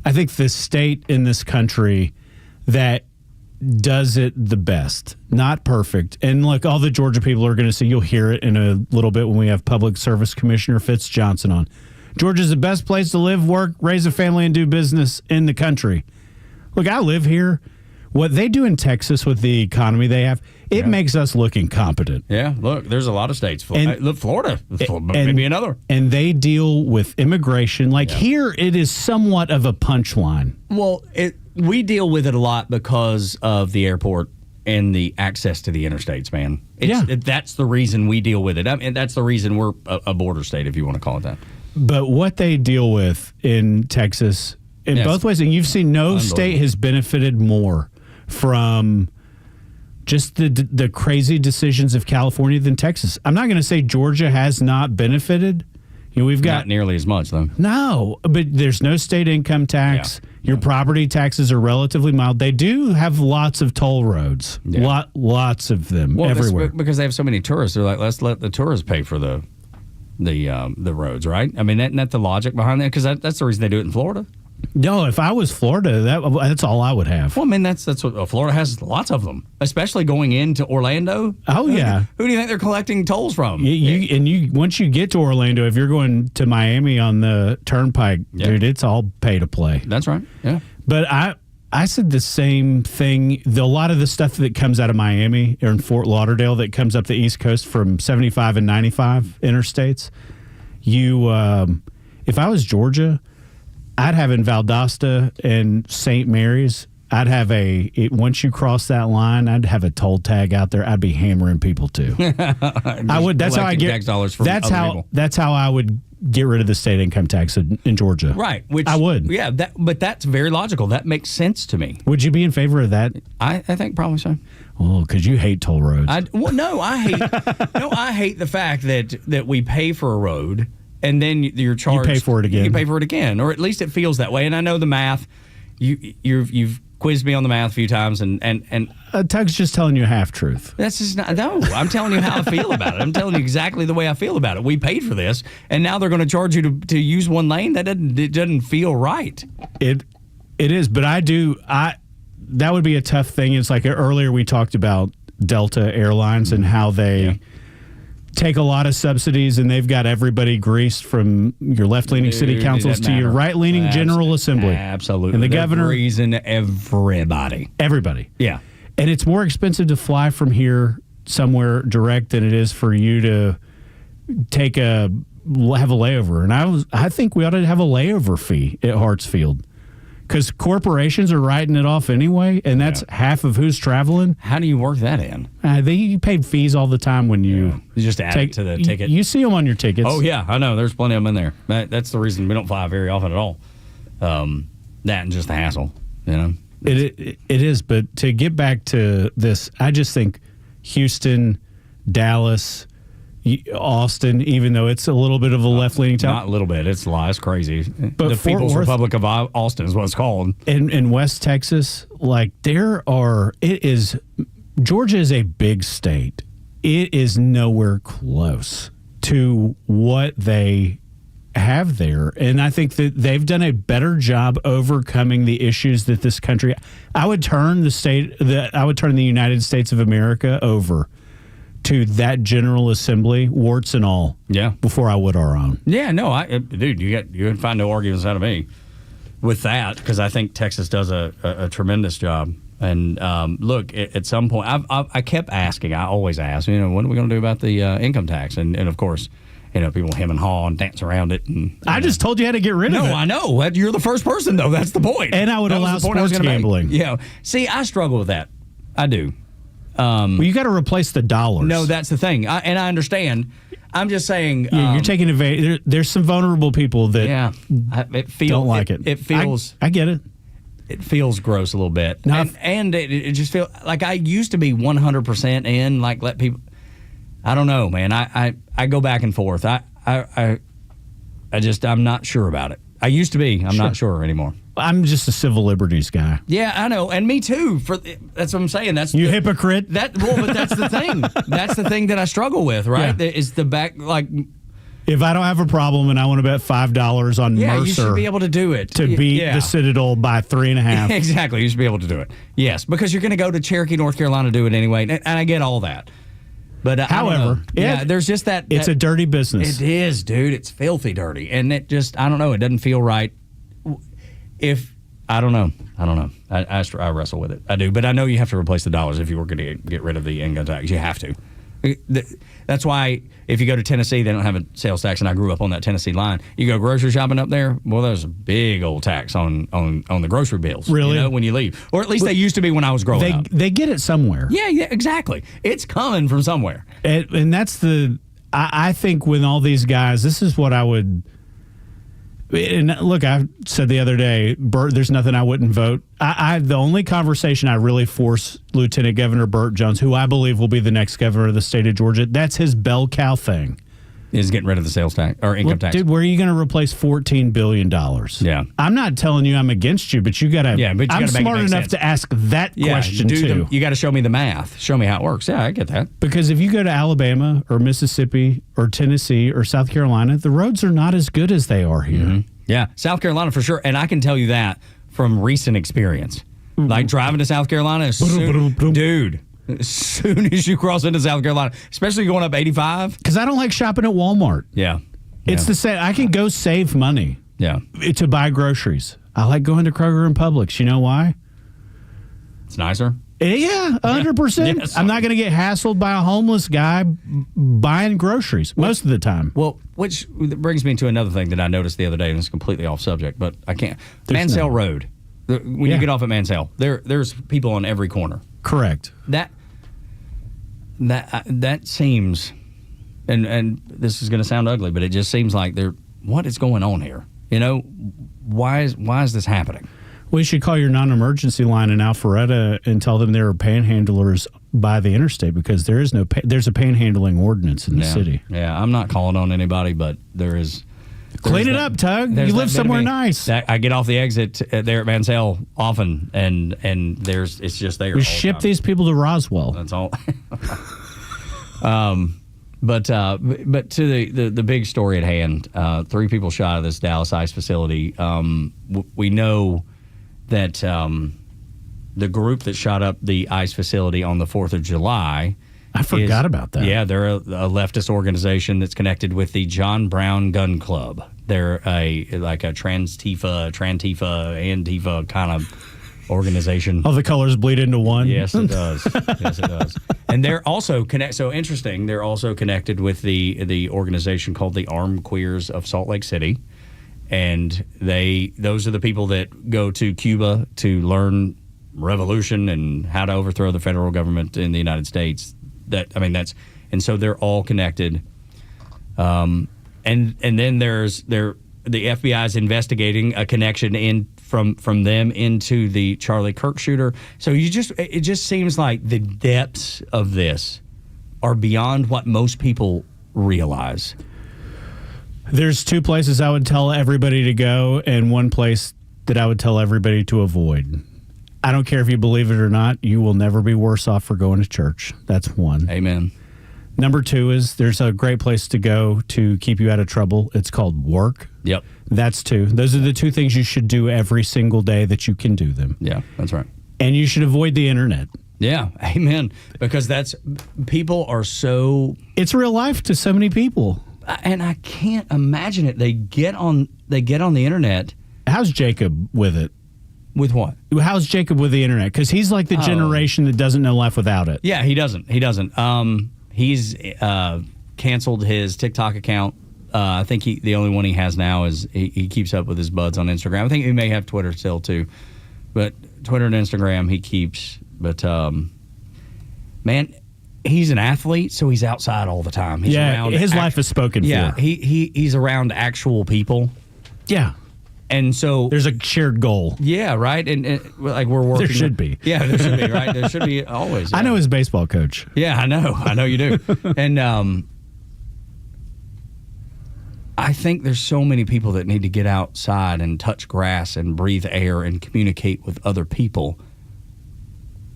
I think the state in this country that does it the best, not perfect. And look, all the Georgia people are going to see, you'll hear it in a little bit when we have Public Service Commissioner Fitz Johnson on. Georgia's the best place to live, work, raise a family, and do business in the country. Look, I live here. What they do in Texas with the economy they have, it makes us look incompetent. Yeah, look, there's a lot of states. Florida, maybe another. And they deal with immigration. Here, it is somewhat of a punchline. Well, we deal with it a lot because of the airport and the access to the interstates, man. That's the reason we deal with it. I mean, that's the reason we're a border state, if you want to call it that. But what they deal with in Texas, in both ways, and you've seen no state has benefited more from just the crazy decisions of California than Texas. I'm not going to say Georgia has not benefited. We've got not nearly as much, though. No, but there's no state income tax. Yeah. Your property taxes are relatively mild. They do have lots of toll roads, lots of them everywhere. Because they have so many tourists. They're like, let's let the tourists pay for the roads, right? I mean, isn't that the logic behind that? Because that's the reason they do it in Florida. No, if I was Florida, that's all I would have. Well, I mean, that's what Florida has. Lots of them, especially going into Orlando. Oh yeah, who do you think they're collecting tolls from? Once you get to Orlando, if you're going to Miami on the Turnpike, dude, it's all pay to play. That's right. Yeah, but I said the same thing. A lot of the stuff that comes out of Miami or in Fort Lauderdale that comes up the East Coast from 75 and 95 interstates, if I was Georgia, I'd have in Valdosta and St. Mary's, I'd have once you cross that line, I'd have a toll tag out there. I'd be hammering people too. I would. That's how I get tax dollars from that's other how people. That's how I would get rid of the state income tax in Georgia. Right. Which I would. Yeah. But that's very logical. That makes sense to me. Would you be in favor of that? I think probably so. Oh, because you hate toll roads. I hate the fact that we pay for a road. And then you're charged. You pay for it again. You pay for it again, or at least it feels that way. And I know the math. You've quizzed me on the math a few times, and Tug's just telling you a half truth. That's just not. No, I'm telling you how I feel about it. I'm telling you exactly the way I feel about it. We paid for this, and now they're going to charge you to use one lane. It doesn't feel right. It is, but that would be a tough thing. It's like earlier we talked about Delta Airlines and how they take a lot of subsidies, and they've got everybody greased from your left-leaning city councils to your right-leaning General Assembly. Absolutely. And the governor. Greasing everybody. Everybody. Yeah. And it's more expensive to fly from here somewhere direct than it is for you to have a layover. And I think we ought to have a layover fee at Hartsfield. Because corporations are writing it off anyway, and that's half of who's traveling. How do you work that in? You pay fees all the time when you just add it to the ticket. You see them on your tickets. Oh yeah, I know. There's plenty of them in there. That's the reason we don't fly very often at all. That and just the hassle, you know. It is, but to get back to this, I just think Houston, Dallas, Austin, even though it's a little bit of a left-leaning town. Not a little bit. It's a lie. It's crazy. But the Fort People's Worth, Republic of Austin is what it's called. In West Texas, Georgia is a big state. It is nowhere close to what they have there. And I think that they've done a better job overcoming the issues that this country. I would turn the United States of America over to that General Assembly, warts and all, before I would our own. Yeah, no, dude, you can find no arguments out of me with that, because I think Texas does a tremendous job. And look, at some point, I kept asking. I always ask, what are we going to do about the income tax? And of course, people hem and haw and dance around it. And I just told you how to get rid of it. No, I know. You're the first person, though. That's the point. And I would allow sports gambling. Yeah. See, I struggle with that. I do. Well, you got to replace the dollars. No, that's the thing. And I understand. I'm just saying. You're taking advantage. There's some vulnerable people that don't like it. It feels. I get it. It feels gross a little bit. And it just feels like I used to be 100% in, let people. I don't know, man. I go back and forth. I'm not sure about it. I used to be. I'm not sure anymore. I'm just a civil liberties guy. Yeah, I know, and me too. That's what I'm saying. That's you hypocrite. But that's the thing. That's the thing that I struggle with. Right? Yeah. Is the back If I don't have a problem and I want to bet $5 on Mercer, you should be able to do it to beat the Citadel by 3.5. Exactly, you should be able to do it. Yes, because you're going to go to Cherokee, North Carolina, to do it anyway, and I get all that. But however, there's just that. It's a dirty business. It is, dude. It's filthy dirty, and it just I don't know. It doesn't feel right. I don't know. I wrestle with it. I do, but I know you have to replace the dollars if you were going to get rid of the income tax. You have to. That's why if you go to Tennessee, they don't have a sales tax, and I grew up on that Tennessee line. You go grocery shopping up there, well, there's a big old tax on the grocery bills. Really? When you leave, or at least they used to be when I was growing up. They get it somewhere. Yeah, exactly. It's coming from somewhere, and that's I think with all these guys, this is what I would. And look, I said the other day, Burt, there's nothing I wouldn't vote. The only conversation I really force Lieutenant Governor Burt Jones, who I believe will be the next governor of the state of Georgia, that's his bell cow thing. Is getting rid of the sales tax or income tax. Dude, where are you going to replace $14 billion? Yeah. I'm not telling you I'm against you, but you got to. Yeah, but I'm smart enough to ask that question too. You got to show me the math. Show me how it works. Yeah, I get that. Because if you go to Alabama or Mississippi or Tennessee or South Carolina, the roads are not as good as they are here. Mm-hmm. Yeah, South Carolina for sure. And I can tell you that from recent experience. Like driving to South Carolina, as soon as you cross into South Carolina, especially going up 85. Because I don't like shopping at Walmart. Yeah. It's the same. I can go save money. Yeah. To buy groceries. I like going to Kroger and Publix. You know why? It's nicer. Yeah, 100%. Yes. I'm not going to get hassled by a homeless guy buying groceries most of the time. Well, which brings me to another thing that I noticed the other day, and it's completely off subject, but I can't. Mansell Road. When you get off at Mansell, there's people on every corner. Correct. That seems, and this is going to sound ugly, but it just seems like what is going on here? You know, why is this happening? Well, you should call your non-emergency line in Alpharetta and tell them there are panhandlers by the interstate, because there's a panhandling ordinance in the city. Yeah, I'm not calling on anybody, but there is. Clean it up, Tug. You live somewhere nice. I get off the exit there at Mansell often, and it's just there. We ship these people to Roswell. That's all. But to the big story at hand, 3 people shot at this Dallas ICE facility. We know that the group that shot up the ICE facility on the 4th of July. I forgot about that. Yeah, they're a leftist organization that's connected with the John Brown Gun Club. They're a Trantifa, Antifa kind of organization. All the colors bleed into one. Yes, it does. Yes, it does. And they're also so interesting. They're also connected with the organization called the Armed Queers of Salt Lake City, and those are the people that go to Cuba to learn revolution and how to overthrow the federal government in the United States. And so they're all connected. And then the FBI is investigating a connection from them into the Charlie Kirk shooter. So it just seems like the depths of this are beyond what most people realize. There's 2 places I would tell everybody to go, and 1 place that I would tell everybody to avoid. I don't care if you believe it or not, you will never be worse off for going to church. That's 1. Amen. Number 2 is there's a great place to go to keep you out of trouble. It's called work. Yep. That's 2. Those are the 2 things you should do every single day that you can do them. Yeah, that's right. And you should avoid the internet. Yeah, amen. Because people are so... It's real life to so many people. And I can't imagine it. They get on the internet. How's Jacob with it? With what? How's Jacob with the internet? Because he's like the generation that doesn't know life without it. Yeah, he doesn't. He's canceled his TikTok account. I think the only one he has now is he keeps up with his buds on Instagram. I think he may have Twitter still too, but Twitter and Instagram he keeps. But man, he's an athlete, so he's outside all the time. He's around his life is spoken for. Yeah, he's around actual people. Yeah. And so there's a shared goal. Yeah, right. And like we're working. There should be. Yeah, there should be. Right. There should be always. Yeah. I know his baseball coach. Yeah, I know you do. And I think there's so many people that need to get outside and touch grass and breathe air and communicate with other people,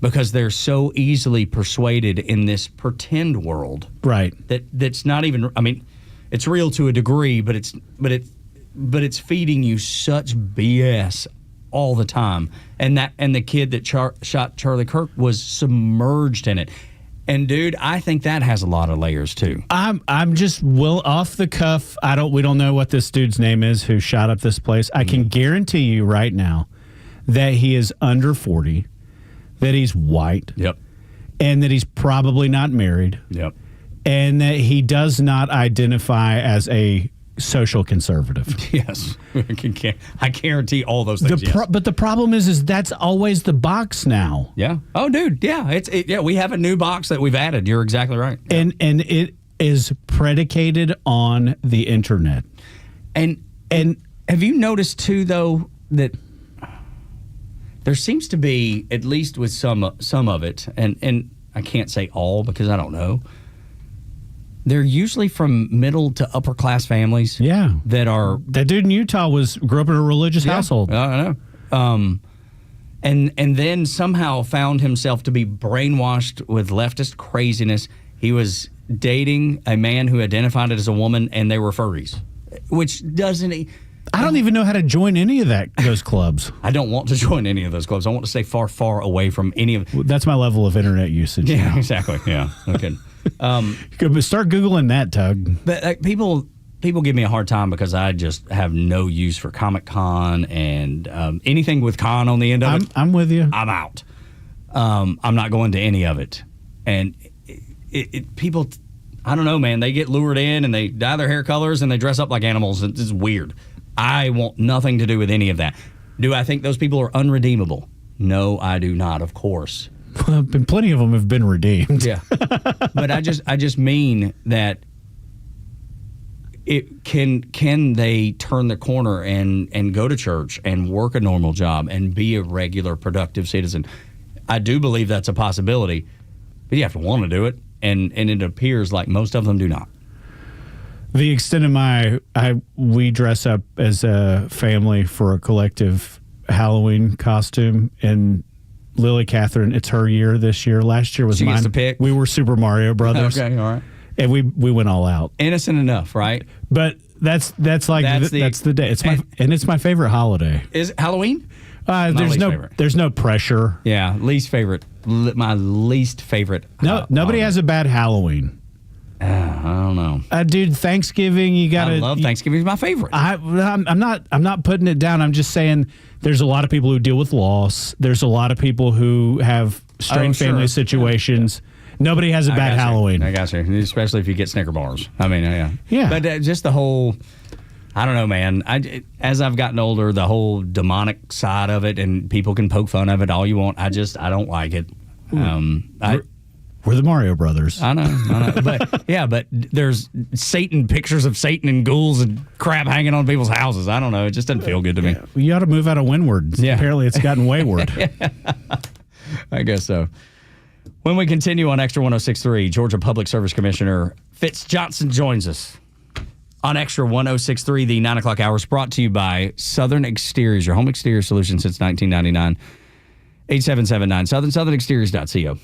because they're so easily persuaded in this pretend world. Right. That's not even. I mean, it's real to a degree, but it's feeding you such BS all the time. And the kid that shot Charlie Kirk was submerged in it. And dude, I think that has a lot of layers too. I'm just off the cuff. We don't know what this dude's name is who shot up this place. I can guarantee you right now that he is under 40, that he's white. Yep. And that he's probably not married. Yep. And that he does not identify as a social conservative. Yes. I guarantee all those things. But the problem is that's always the box now. Yeah. Oh, dude. Yeah. We have a new box that we've added. You're exactly right. Yeah. And it is predicated on the internet. And have you noticed too, though, that there seems to be, at least with some of it, and I can't say all because I don't know, they're usually from middle to upper class families. Yeah. That dude in Utah grew up in a religious household. I know. And then somehow found himself to be brainwashed with leftist craziness. He was dating a man who identified as a woman, and they were furries, which doesn't. I don't even know how to join any of those clubs. I don't want to join any of those clubs. I want to stay far, far away from any of. That's my level of internet usage. Yeah, exactly. Yeah, okay. Start Googling that, Tug. But people give me a hard time because I just have no use for Comic-Con and anything with con on the end of it. I'm with you. I'm out. I'm not going to any of it. And people, I don't know, man. They get lured in and they dye their hair colors and they dress up like animals. It's weird. I want nothing to do with any of that. Do I think those people are unredeemable? No, I do not, of course. And plenty of them have been redeemed. Yeah. But I just mean that it can they turn the corner and go to church and work a normal job and be a regular productive citizen? I do believe that's a possibility, but you have to want to do it, and it appears like most of them do not. The extent of we dress up as a family for a collective Halloween costume, and Lily Catherine, it's her year this year. Last year was mine. She gets to pick. We were Super Mario Brothers. Okay, all right. And we went all out. Innocent enough, right? But that's the day. It's my favorite holiday. Is it Halloween? There's no pressure. Yeah, least favorite. My least favorite. Nobody has a bad Halloween. I don't know, dude. Thanksgiving, you gotta. I love Thanksgiving. Is my favorite. I'm not putting it down. I'm just saying there's a lot of people who deal with loss. There's a lot of people who have strained family situations. Yeah. Nobody has a bad Halloween. I got you, especially if you get Snicker bars. I mean, yeah. But just the whole. I don't know, man. As I've gotten older, the whole demonic side of it, and people can poke fun of it all you want. I don't like it. We're the Mario Brothers. I know. But there's pictures of Satan and ghouls and crap hanging on people's houses. I don't know. It just doesn't feel good to me. Yeah. You ought to move out of Windward. Yeah. Apparently it's gotten wayward. I guess so. When we continue on Extra 106.3, Georgia Public Service Commissioner Fitz Johnson joins us on Extra 106.3. The 9 o'clock hour is brought to you by Southern Exteriors, your home exterior solution since 1999. 8779 southernexteriors.co.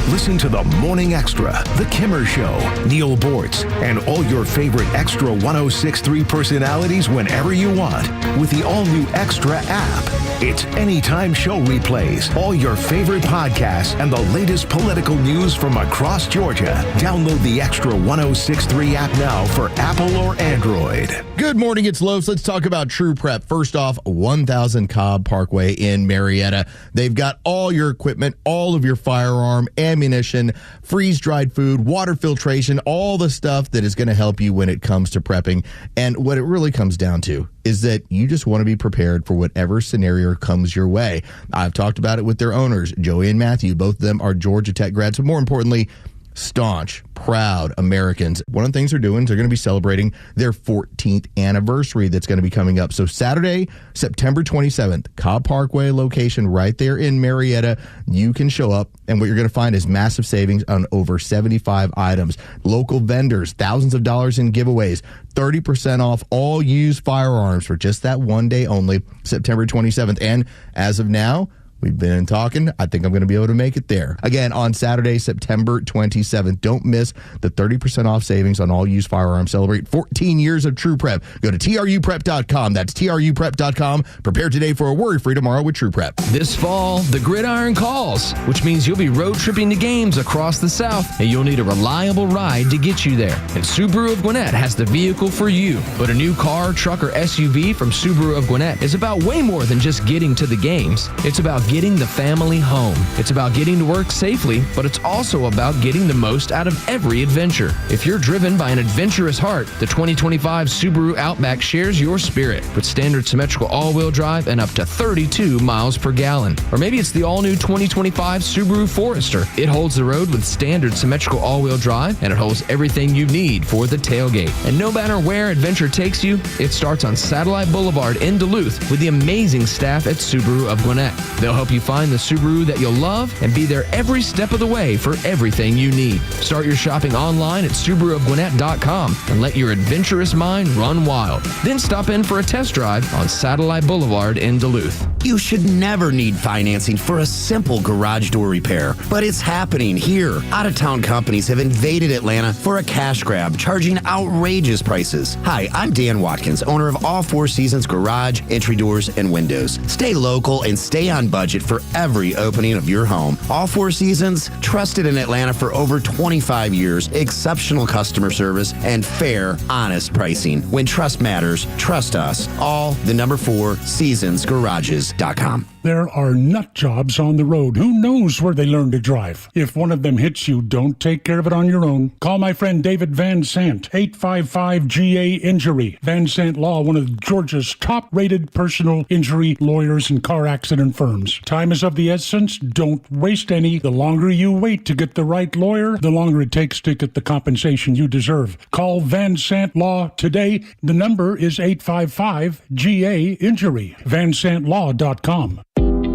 Listen to the Morning Extra, The Kimmer Show, Neil Bortz, and all your favorite Extra 106.3 personalities whenever you want with the all-new Extra app. It's anytime show replays, all your favorite podcasts, and the latest political news from across Georgia. Download the Extra 106.3 app now for Apple or Android. Good morning, it's Los. Let's talk about True Prep. First off, 1000 Cobb Parkway in Marietta. They've got all your equipment, all of your firearm, ammunition, freeze-dried food, water filtration, all the stuff that is going to help you when it comes to prepping. And what it really comes down to is that you just want to be prepared for whatever scenario comes your way. I've talked about it with their owners, Joey and Matthew. Both of them are Georgia Tech grads, but more importantly, staunch, proud Americans. One of the things they're doing is they're going to be celebrating their 14th anniversary that's going to be coming up. So Saturday, September 27th, Cobb Parkway location right there in Marietta. You can show up, and what you're going to find is massive savings on over 75 items. Local vendors, thousands of dollars in giveaways, 30% off all used firearms for just that one day only, September 27th. And as of now, we've been talking. I think I'm going to be able to make it there. Again, on Saturday, September 27th. Don't miss the 30% off savings on all used firearms. Celebrate 14 years of True Prep. Go to TRUprep.com. That's TRUprep.com. Prepare today for a worry-free tomorrow with True Prep. This fall, the gridiron calls, which means you'll be road tripping to games across the South, and you'll need a reliable ride to get you there. And Subaru of Gwinnett has the vehicle for you. But a new car, truck, or SUV from Subaru of Gwinnett is about way more than just getting to the games. It's about getting the family home. It's about getting to work safely, but it's also about getting the most out of every adventure. If you're driven by an adventurous heart, the 2025 Subaru Outback shares your spirit with standard symmetrical all-wheel drive and up to 32 miles per gallon. Or maybe it's the all-new 2025 Subaru Forester. It holds the road with standard symmetrical all-wheel drive, and it holds everything you need for the tailgate. And no matter where adventure takes you, it starts on Satellite Boulevard in Duluth with the amazing staff at Subaru of Gwinnett. They'll help you find the Subaru that you'll love and be there every step of the way for everything you need. Start your shopping online at SubaruofGwinnett.com and let your adventurous mind run wild. Then stop in for a test drive on Satellite Boulevard in Duluth. You should never need financing for a simple garage door repair, but it's happening here. Out-of-town companies have invaded Atlanta for a cash grab, charging outrageous prices. Hi, I'm Dan Watkins, owner of All Four Seasons Garage, Entry Doors, and Windows. Stay local and stay on budget for every opening of your home. All Four Seasons, trusted in Atlanta for over 25 years, exceptional customer service, and fair, honest pricing. When trust matters, trust us. All the number 4 seasonsgarages.com. There are nut jobs on the road. Who knows where they learn to drive? If one of them hits you, don't take care of it on your own. Call my friend David Van Sant, 855-GA-INJURY. Van Sant Law, one of Georgia's top-rated personal injury lawyers and car accident firms. Time is of the essence. Don't waste any. The longer you wait to get the right lawyer, the longer it takes to get the compensation you deserve. Call Van Sant Law today. The number is 855-GA-INJURY. VanSantLaw.com.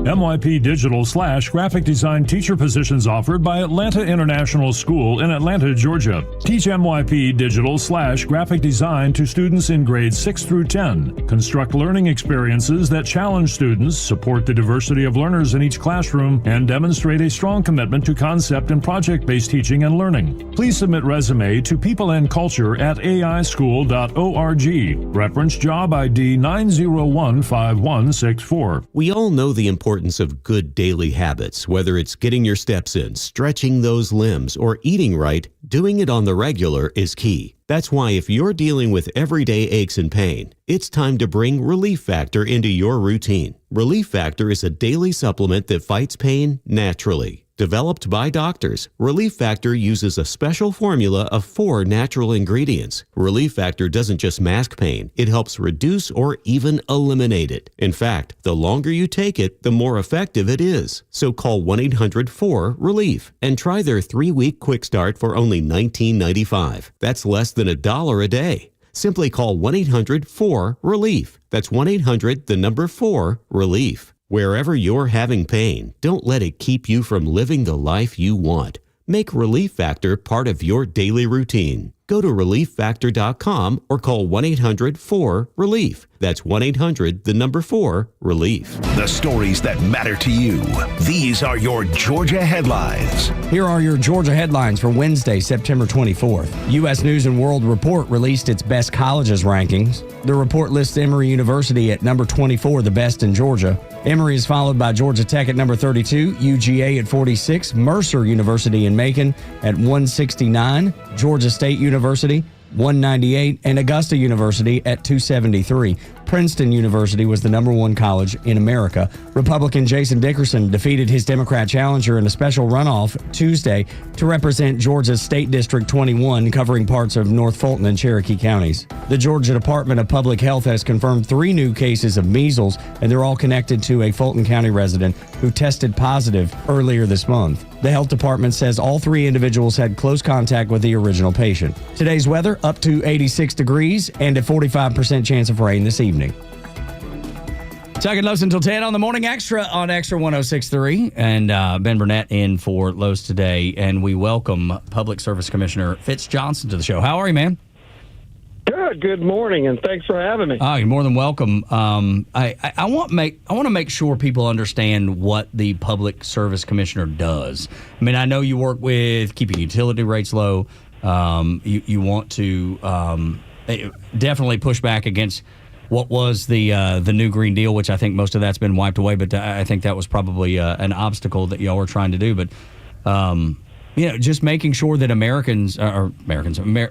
MYP Digital / graphic design teacher positions offered by Atlanta International School in Atlanta, Georgia. Teach MYP Digital / graphic design to students in grades 6 through 10. Construct learning experiences that challenge students, support the diversity of learners in each classroom, and demonstrate a strong commitment to concept and project-based teaching and learning. Please submit resume to peopleandculture@aischool.org. Reference job ID 9015164. We all know the importance of good daily habits, whether it's getting your steps in, stretching those limbs, or eating right. Doing it on the regular is key. That's why if you're dealing with everyday aches and pain, it's time to bring Relief Factor into your routine. Relief Factor is a daily supplement that fights pain naturally. Developed by doctors, Relief Factor uses a special formula of 4 natural ingredients. Relief Factor doesn't just mask pain, it helps reduce or even eliminate it. In fact, the longer you take it, the more effective it is. So call 1-800-4-RELIEF and try their 3-week quick start for only $19.95. That's less than $1 a day. Simply call 1-800-4-RELIEF. That's 1-800-4-RELIEF. Wherever you're having pain, don't let it keep you from living the life you want. Make Relief Factor part of your daily routine. Go to ReliefFactor.com or call 1-800-4-RELIEF. That's 1-800-4-RELIEF. The stories that matter to you. These are your Georgia headlines. Here are your Georgia headlines for Wednesday, September 24th. U.S. News & World Report released its best colleges rankings. The report lists Emory University at number 24, the best in Georgia. Emory is followed by Georgia Tech at number 32, UGA at 46, Mercer University in Macon at 169, Georgia State University 198, and Augusta University at 273. Princeton University was the number 1 college in America. Republican Jason Dickerson defeated his Democrat challenger in a special runoff Tuesday to represent Georgia's State District 21, covering parts of North Fulton and Cherokee counties. The Georgia Department of Public Health has confirmed 3 new cases of measles, and they're all connected to a Fulton County resident who tested positive earlier this month. The health department says all 3 individuals had close contact with the original patient. Today's weather, up to 86 degrees and a 45% chance of rain this evening. Tug and Los until 10 on the Morning Extra on Extra 106.3. And Ben Burnett in for Los today. And we welcome Public Service Commissioner Fitz Johnson to the show. How are you, man? Good morning, and thanks for having me. You're more than welcome. I want to make sure people understand what the Public Service Commissioner does. I mean, I know you work with keeping utility rates low. You want to definitely push back against what was the new Green Deal, which I think most of that's been wiped away. But I think that was probably an obstacle that y'all were trying to do. But just making sure that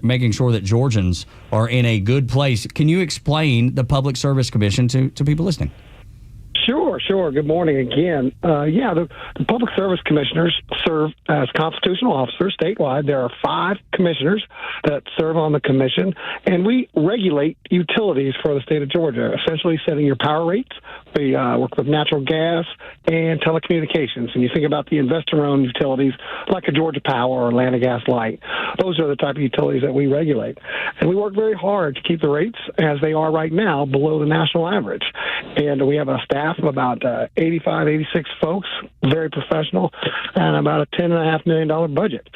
making sure that Georgians are in a good place. Can you explain the Public Service Commission to people listening? Sure. Good morning again. The Public Service Commissioners serve as constitutional officers statewide. There are 5 commissioners that serve on the commission, and we regulate utilities for the state of Georgia, essentially setting your power rates. We work with natural gas and telecommunications. And you think about the investor-owned utilities like a Georgia Power or Atlanta Gas Light. Those are the type of utilities that we regulate. And we work very hard to keep the rates as they are right now below the national average. And we have a staff of about about 85, 86 folks, very professional, and about a $10.5 million budget.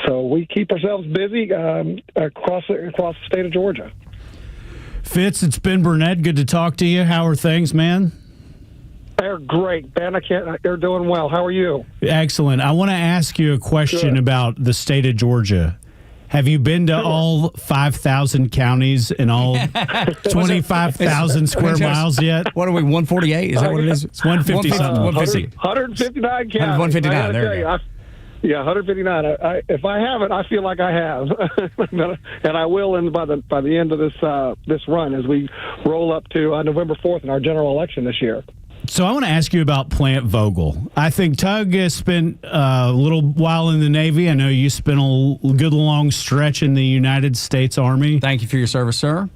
So we keep ourselves busy across the state of Georgia. Fitz, it's Ben Burnett. Good to talk to you. How are things, man? They're great, Ben. They're doing well. How are you? Excellent. I want to ask you a question about the state of Georgia. Have you been to all 5,000 counties and all 25,000 square miles yet? What are we, 148? Is that what it is? It's 150 something. 159 counties. 159. There you go. Yeah, 159. If I haven't, I feel like I have, and I will. By the end of this run, as we roll up to November 4th in our general election this year. So I want to ask you about Plant Vogel. I think Tug has spent a little while in the Navy. I know you spent a good long stretch in the United States Army. Thank you for your service, sir.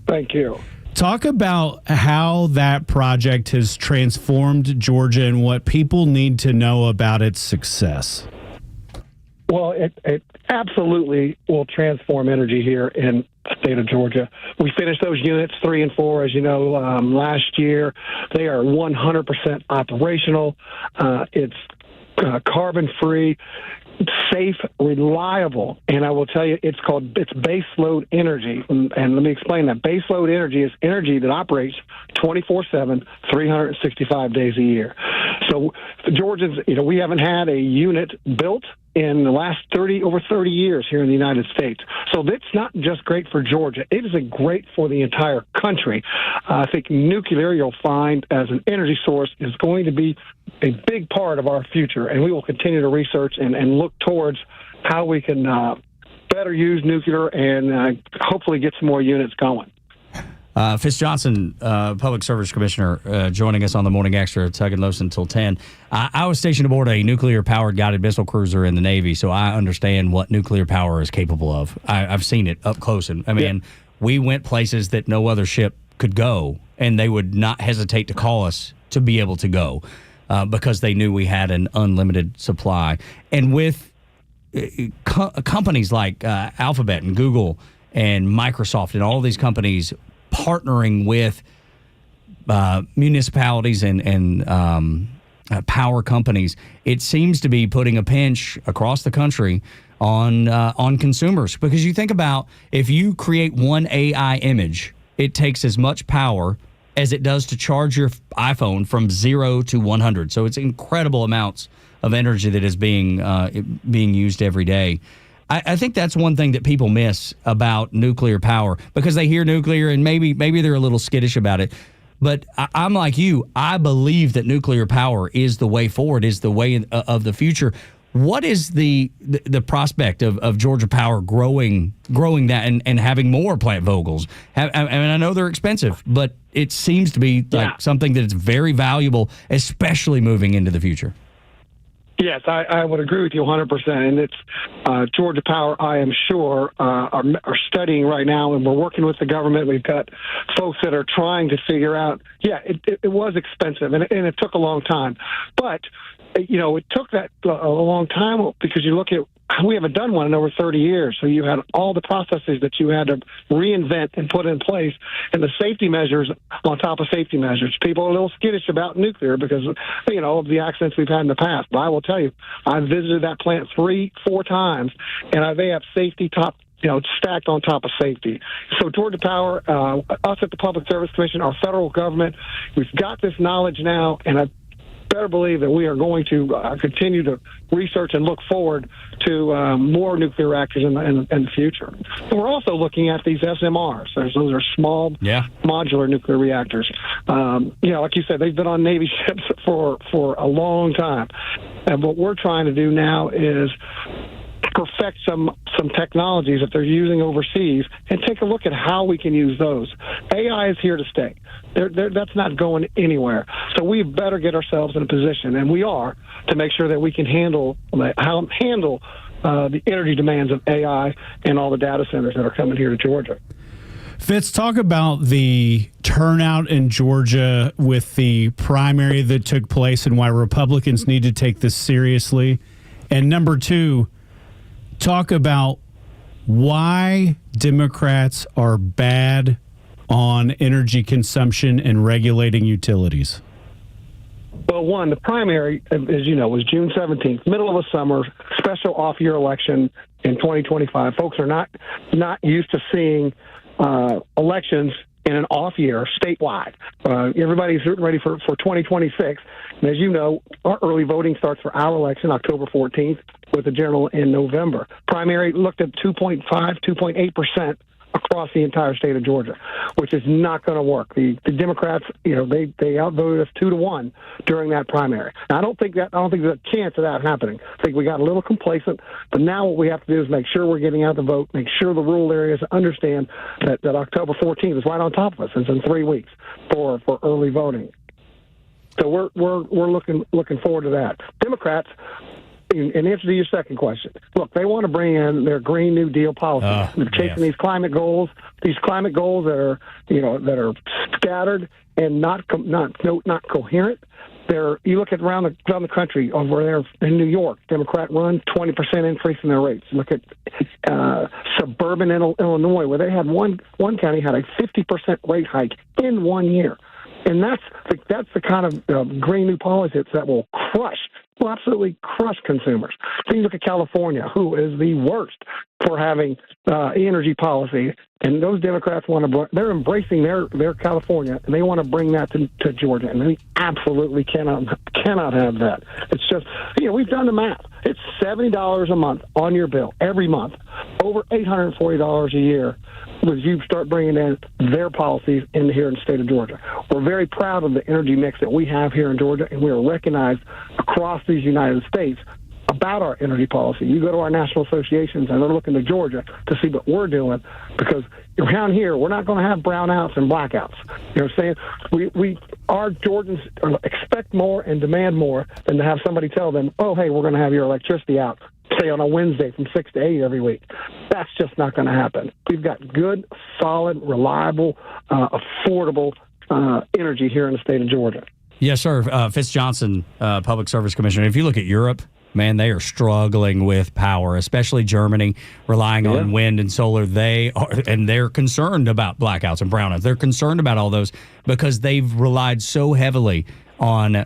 Thank you. Talk about how that project has transformed Georgia and what people need to know about its success. Well, it absolutely will transform energy here in the state of Georgia. We finished those units 3 and 4, as you know, last year. They are 100% operational. It's carbon-free, safe, reliable, and I will tell you, it's base load energy. And let me explain that. Base load energy is energy that operates 24/7, 365 days a year. So Georgians, we haven't had a unit built in the last over 30 years here in the United States. So that's not just great for Georgia. It is great for the entire country. I think nuclear, you'll find, as an energy source is going to be a big part of our future, and we will continue to research and look towards how we can better use nuclear and hopefully get some more units going. Fitz Johnson, Public Service Commissioner, joining us on the Morning Extra, Tug and Los until 10. I was stationed aboard a nuclear-powered guided missile cruiser in the Navy, so I understand what nuclear power is capable of. I've seen it up close. And we went places that no other ship could go, and they would not hesitate to call us to be able to go because they knew we had an unlimited supply. And with companies like Alphabet and Google and Microsoft and all these companies partnering with municipalities and power companies, it seems to be putting a pinch across the country on consumers. Because you think about, if you create one AI image, it takes as much power as it does to charge your iPhone from 0 to 100. So it's incredible amounts of energy that is being used every day. I think that's one thing that people miss about nuclear power, because they hear nuclear and maybe they're a little skittish about it. But I'm like you. I believe that nuclear power is the way forward, is the way of the future. What is the prospect of Georgia Power growing that and having more Plant Vogels? I know they're expensive, but it seems to be like something that is very valuable, especially moving into the future. Yes, I would agree with you 100%. And it's Georgia Power, I am sure, are studying right now, and we're working with the government. We've got folks that are trying to figure out, it was expensive, and it took a long time. But, it took that a long time because you look at, we haven't done one in over 30 years. So you had all the processes that you had to reinvent and put in place, and the safety measures on top of safety measures. People are a little skittish about nuclear because, of the accidents we've had in the past. But I will tell you, I visited that plant 3-4 times, and they have safety stacked on top of safety. So Georgia Power, us at the Public Service Commission, our federal government, we've got this knowledge now, and I better believe that we are going to continue to research and look forward to more nuclear reactors in the future. And we're also looking at these SMRs. Those are small modular nuclear reactors. Like you said, they've been on Navy ships for a long time. And what we're trying to do now is perfect some technologies that they're using overseas and take a look at how we can use those. AI is here to stay. That's not going anywhere. So we better get ourselves in a position, and we are, to make sure that we can handle the energy demands of AI and all the data centers that are coming here to Georgia. Fitz, talk about the turnout in Georgia with the primary that took place and why Republicans need to take this seriously. And number two, talk about why Democrats are bad on energy consumption and regulating utilities. Well, one, the primary, as you know, was June 17th, middle of the summer, special off-year election in 2025. Folks are not used to seeing elections in an off year statewide. Everybody's ready for 2026. And as you know, our early voting starts for our election October 14th with the general in November. Primary looked at 2.8% across the entire state of Georgia, which is not going to work. The Democrats, they outvoted us 2-1 during that primary. Now, I don't think there's a chance of that happening. I think we got a little complacent, but now what we have to do is make sure we're getting out the vote, make sure the rural areas understand that October 14th is right on top of us. It's in 3 weeks for early voting. So we're looking forward to that. Democrats, in answer to your second question, look, they want to bring in their Green New Deal policy. They're chasing these climate goals that are scattered and not coherent. You look at around the country, over there in New York, Democrat run 20% increase in their rates. Look at suburban Illinois, where they had one county had a 50% rate hike in 1 year. And that's the kind of Green New policies that will absolutely crush consumers. Then you look at California, who is the worst for having energy policy, and those Democrats they're embracing their California, and they want to bring that to Georgia, and we absolutely cannot have that. It's just, we've done the math. It's $70 a month on your bill every month, over $840 a year. As you start bringing in their policies in here in the state of Georgia. We're very proud of the energy mix that we have here in Georgia, and we are recognized across these United States about our energy policy. You go to our national associations, and they're looking to Georgia to see what we're doing, because around here, we're not going to have brownouts and blackouts. You know what I'm saying? Our Georgians expect more and demand more than to have somebody tell them, oh, hey, we're going to have your electricity out, say on a Wednesday from 6 to 8 every week. That's just not going to happen. We've got good, solid, reliable, affordable energy here in the state of Georgia. Yes, sir. Fitz Johnson, Public Service Commissioner. If you look at Europe, man, they are struggling with power, especially Germany, relying on wind and solar. They're concerned about blackouts and brownouts. They're concerned about all those because they've relied so heavily on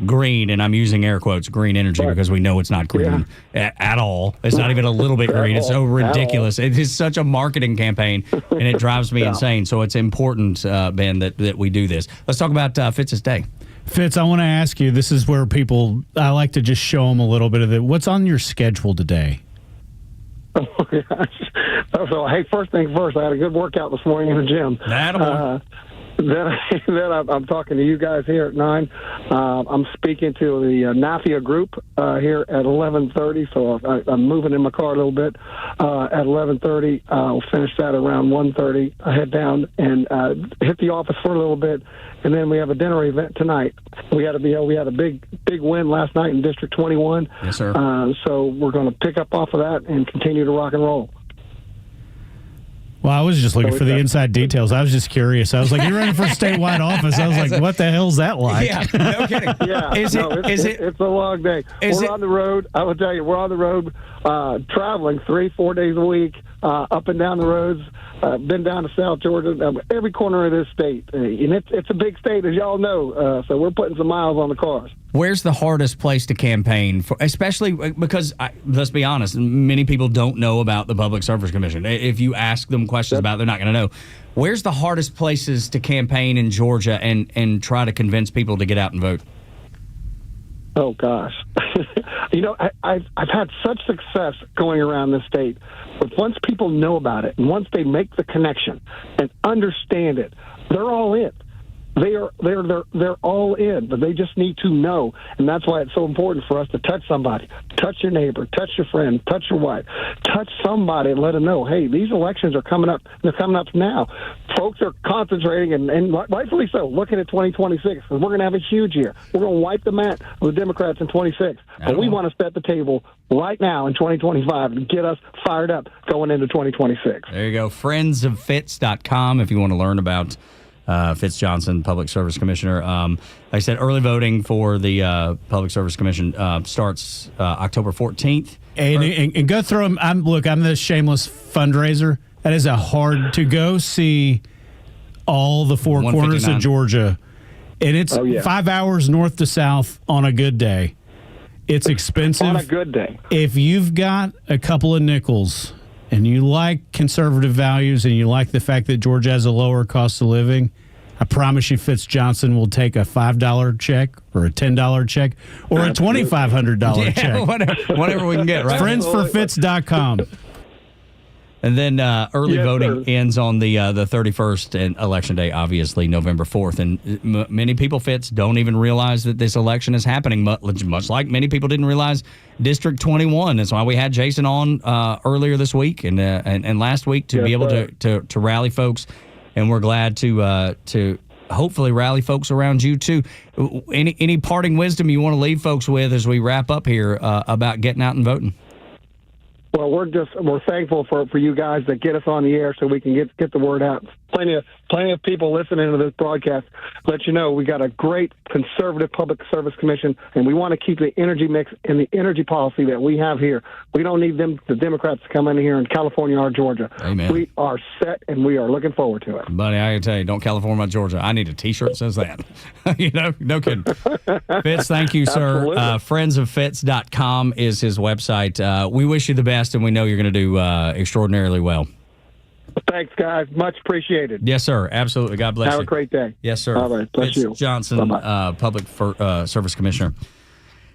green, and I'm using air quotes, green energy, because we know it's not green at all. It's not even a little bit green. It's so ridiculous. It is such a marketing campaign, and it drives me insane. So it's important, Ben, that we do this. Let's talk about Fitz's day. Fitz, I want to ask you, this is where I like to just show them a little bit of it. What's on your schedule today? Oh, gosh. So, hey, first thing first, I had a good workout this morning in the gym. Then I'm talking to you guys here at 9. I'm speaking to the NAFIA group here at 11:30, so I'm moving in my car a little bit. At 11:30, I'll finish that around 1:30. I head down and hit the office for a little bit, and then we have a dinner event tonight. We had a big win last night in District 21. Yes, sir. So we're going to pick up off of that and continue to rock and roll. Well, I was just looking for the inside details. I was just curious. I was like, you're running for statewide office. I was like, what the hell's that like? Yeah, no kidding. It's a long day. We're on the road. I will tell you, we're on the road traveling 3-4 days a week, up and down the roads. Been down to South Georgia, every corner of this state. And it's a big state, as y'all know, so we're putting some miles on the cars. Where's the hardest place to campaign for, especially because, let's be honest, many people don't know about the Public Service Commission. If you ask them questions about it, they're not going to know. Where's the hardest places to campaign in Georgia and try to convince people to get out and vote? Oh, gosh. I've had such success going around this state, but once people know about it and once they make the connection and understand it, they're all in. They're all in, but they just need to know, and that's why it's so important for us to touch somebody, touch your neighbor, touch your friend, touch your wife, touch somebody, and let them know, hey, these elections are coming up. They're coming up now. Folks are concentrating, and rightfully so, looking at 2026, because we're going to have a huge year. We're going to wipe the mat with the Democrats in 26, but we want to set the table right now in 2025 and get us fired up going into 2026. There you go, friendsofFitz.com if you want to learn about Fitz Johnson, Public Service Commissioner. Like I said, early voting for the Public Service Commission starts October 14th. And go through them. I'm the shameless fundraiser. That is a hard to go see all the four corners of Georgia And it's 5 hours north to south on a good day. It's expensive. On a good day. If you've got a couple of nickels and you like conservative values and you like the fact that Georgia has a lower cost of living, I promise you Fitz Johnson will take a $5 check or a $10 check or a $2,500 check. Whatever we can get, right? Friendsforfitz.com. And then early voting ends on the 31st, and Election Day, obviously, November 4th. And many people, Fitz, don't even realize that this election is happening, much like many people didn't realize District 21. That's why we had Jason on earlier this week and last week to be able to rally folks. And we're glad to hopefully rally folks around you, too. Any parting wisdom you want to leave folks with as we wrap up here about getting out and voting? Well, we're thankful for you guys that get us on the air so we can get the word out. Plenty of people listening to this broadcast. Let you know we got a great conservative public service commission, and we want to keep the energy mix and the energy policy that we have here. We don't need the Democrats to come in here in California or Georgia. Amen. We are set, and we are looking forward to it. Buddy, I can tell you, don't California Georgia. I need a T-shirt that says that. No kidding. Fitz, thank you, sir. Friendsoffitz.com is his website. We wish you the best, and we know you're going to do extraordinarily well. Thanks, guys. Much appreciated. Yes, sir. Absolutely. God bless you. Have a great day. Yes, sir. All right. Bless you. Johnson, Public Service Commissioner.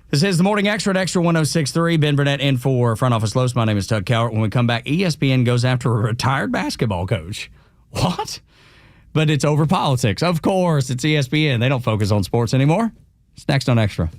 This is the Morning Extra at Extra 106.3. Ben Burnett in for Front Office Los. My name is Tug Cowart. When we come back, ESPN goes after a retired basketball coach. What? But it's over politics. Of course, it's ESPN. They don't focus on sports anymore. It's next on Extra.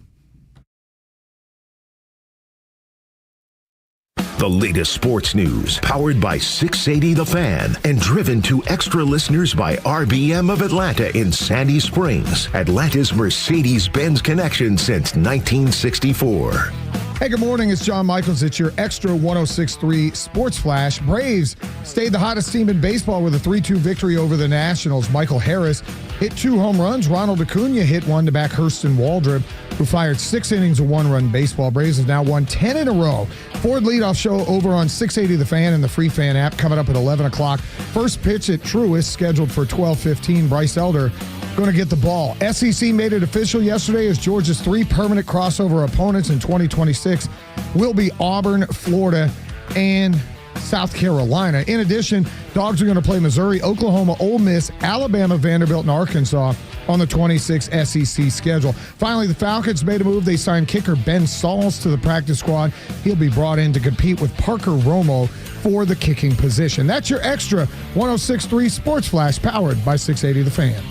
The latest sports news, powered by 680 The Fan, and driven to extra listeners by RBM of Atlanta in Sandy Springs, Atlanta's Mercedes-Benz connection since 1964. Hey, good morning. It's John Michaels. It's your Extra 106.3 Sports Flash. Braves stayed the hottest team in baseball with a 3-2 victory over the Nationals. Michael Harris hit 2 home runs. Ronald Acuna hit one to back Hurston Waldrop, who fired 6 innings of one-run baseball. Braves have now won 10 in a row. Ford leadoff show over on 680 The Fan and the Free Fan app coming up at 11 o'clock. First pitch at Truist scheduled for 12:15. Bryce Elder going to get the ball. SEC made it official yesterday as Georgia's 3 permanent crossover opponents in 2026 will be Auburn, Florida, and South Carolina. In addition, Dogs are going to play Missouri, Oklahoma, Ole Miss, Alabama, Vanderbilt, and Arkansas on the 26 SEC schedule. Finally, the Falcons made a move. They signed kicker Ben Sauls to the practice squad. He'll be brought in to compete with Parker Romo for the kicking position. That's your Extra 106.3 Sports Flash, powered by 680 The Fan.